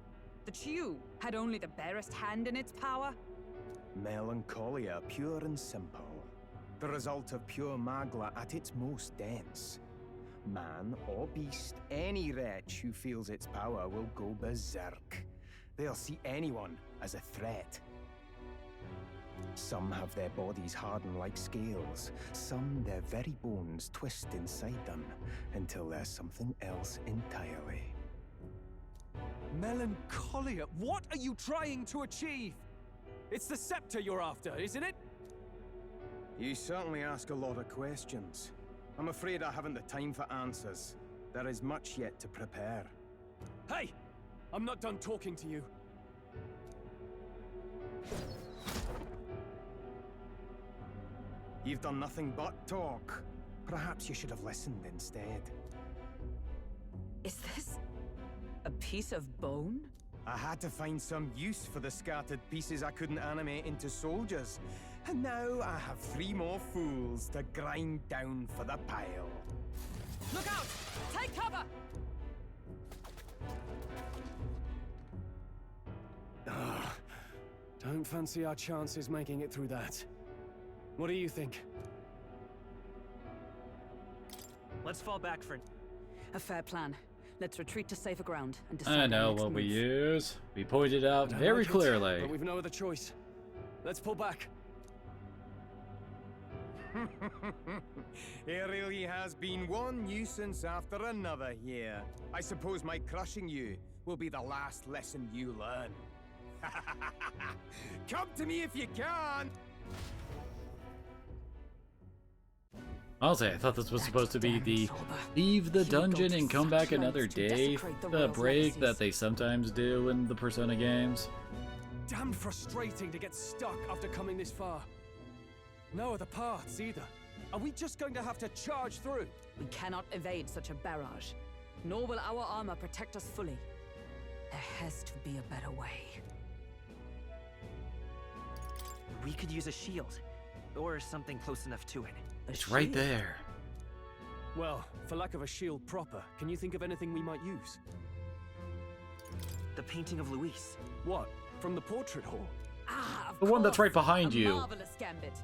That you had only the barest hand in its power? Melancholia, pure and simple. The result of pure Magla at its most dense. Man or beast, any wretch who feels its power will go berserk. They'll see anyone as a threat. Some have their bodies harden like scales. Some their very bones twist inside them until there's something else entirely. Melancholia? What are you trying to achieve? It's the scepter you're after, isn't it? You certainly ask a lot of questions. I'm afraid I haven't the time for answers. There is much yet to prepare. Hey! I'm not done talking to you. You've done nothing but talk. Perhaps you should have listened instead. Is this a piece of bone? I had to find some use for the scattered pieces I couldn't animate into soldiers. And now I have 3 more fools to grind down for the pile. Look out! Take cover! Don't fancy our chances making it through that. What do you think? Let's fall back for... A fair plan. Let's retreat to safer ground and decide I know our next what we move. use. We pointed out I don't very like it, clearly. but we've no other choice. Let's pull back. It really has been one nuisance after another here. I suppose my crushing you will be the last lesson you learn. Come to me if you can! Honestly, I thought this was supposed to be the leave the dungeon and come back another day break that they sometimes do in the Persona games. Damn frustrating to get stuck after coming this far. No other paths either. Are we just going to have to charge through? We cannot evade such a barrage, nor will our armor protect us fully. There has to be a better way. We could use a shield, or something close enough to it. It's right there. Well, for lack of a shield proper, can you think of anything we might use? The painting of Luis. What? From the portrait hall? Ah, of The one that's course. right behind A you. Marvelous gambit.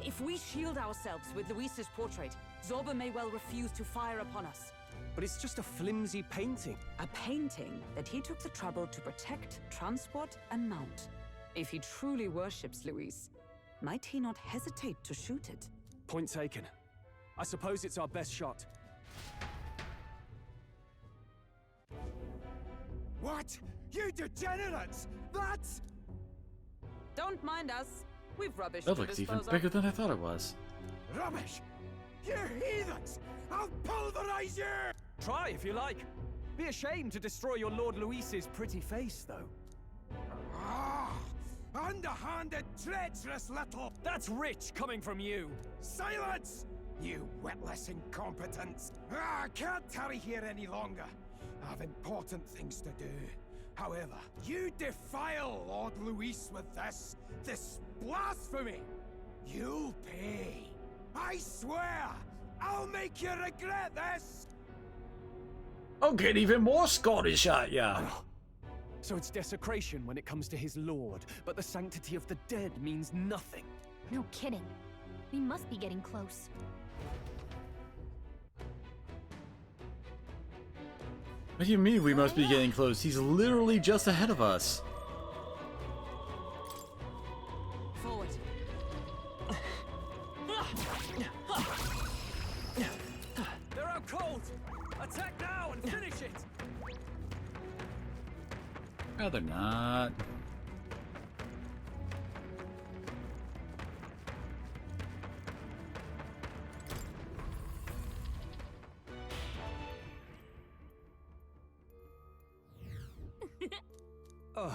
If we shield ourselves with Luis's portrait, Zorba may well refuse to fire upon us. But it's just a flimsy painting. A painting that he took the trouble to protect, transport, and mount. If he truly worships Luis, might he not hesitate to shoot it? Point taken. I suppose it's our best shot. What? You degenerates! That's... Don't mind us. We've rubbish That to looks even dispose of. bigger than I thought it was. Rubbish! You heathens! I'll pulverize you! Try if you like. Be ashamed to destroy your Lord Luis's pretty face, though. Ah! Underhanded, treacherous little... That's rich coming from you! Silence! You witless incompetents! I can't tarry here any longer. I have important things to do. However, you defile Lord Luis with this blasphemy! You'll pay. I swear! I'll make you regret this! I'll get even more Scottish at ya! So it's desecration when it comes to his lord, but the sanctity of the dead means nothing. No kidding. We must be getting close. What do you mean we must be getting close? He's literally just ahead of us. Forward. They're out cold! Attack now and finish it! No, they're not. Ugh.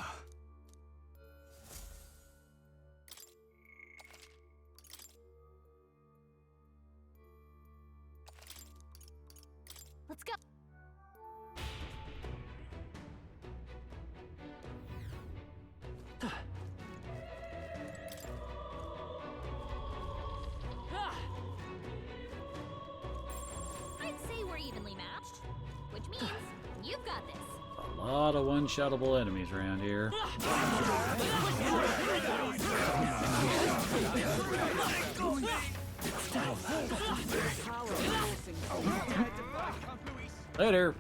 Let's go. I'd say we're evenly matched, which means you've got this. A lot of one-shottable enemies around here. Later.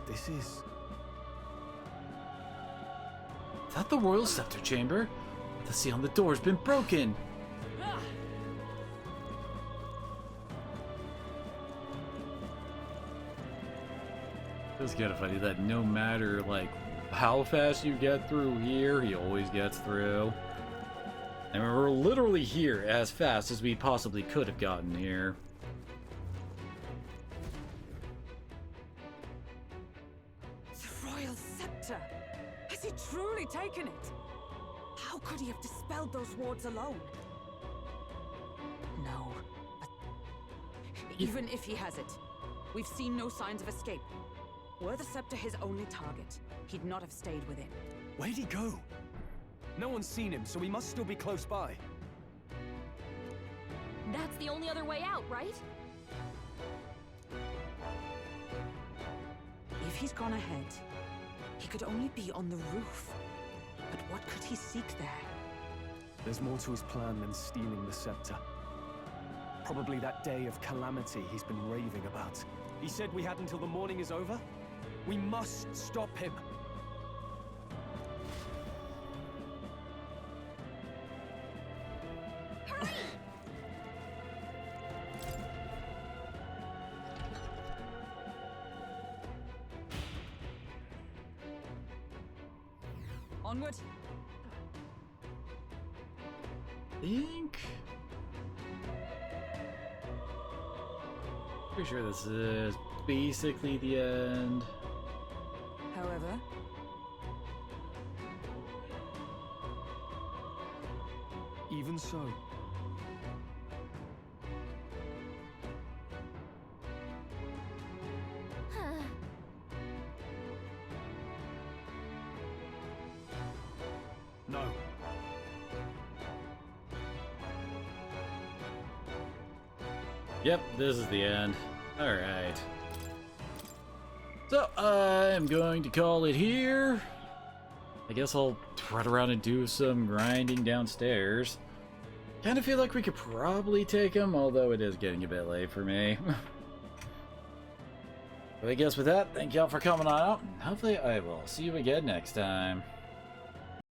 This is... Is that the Royal Scepter Chamber? The seal on the door's been broken. It's kind of funny that no matter like how fast you get through here, he always gets through. And we're literally here as fast as we possibly could have gotten here. The Royal Scepter! Has he truly taken it? How could he have dispelled those wards alone? No, but even if he has it, we've seen no signs of escape. Were the Scepter his only target, he'd not have stayed within. Where'd he go? No one's seen him, so he must still be close by. That's the only other way out, right? If he's gone ahead, he could only be on the roof. But what could he seek there? There's more to his plan than stealing the Scepter. Probably that day of calamity he's been raving about. He said we had until the morning is over? We must stop him! Hurry! Onward! Think. Pretty sure this is basically the end. However, even so. No. Yep, this is the end. Alright. So, I'm going to call it here. I guess I'll trot around and do some grinding downstairs. Kind of feel like we could probably take him, although it is getting a bit late for me. But I guess with that, thank y'all for coming on out, and hopefully I will see you again next time.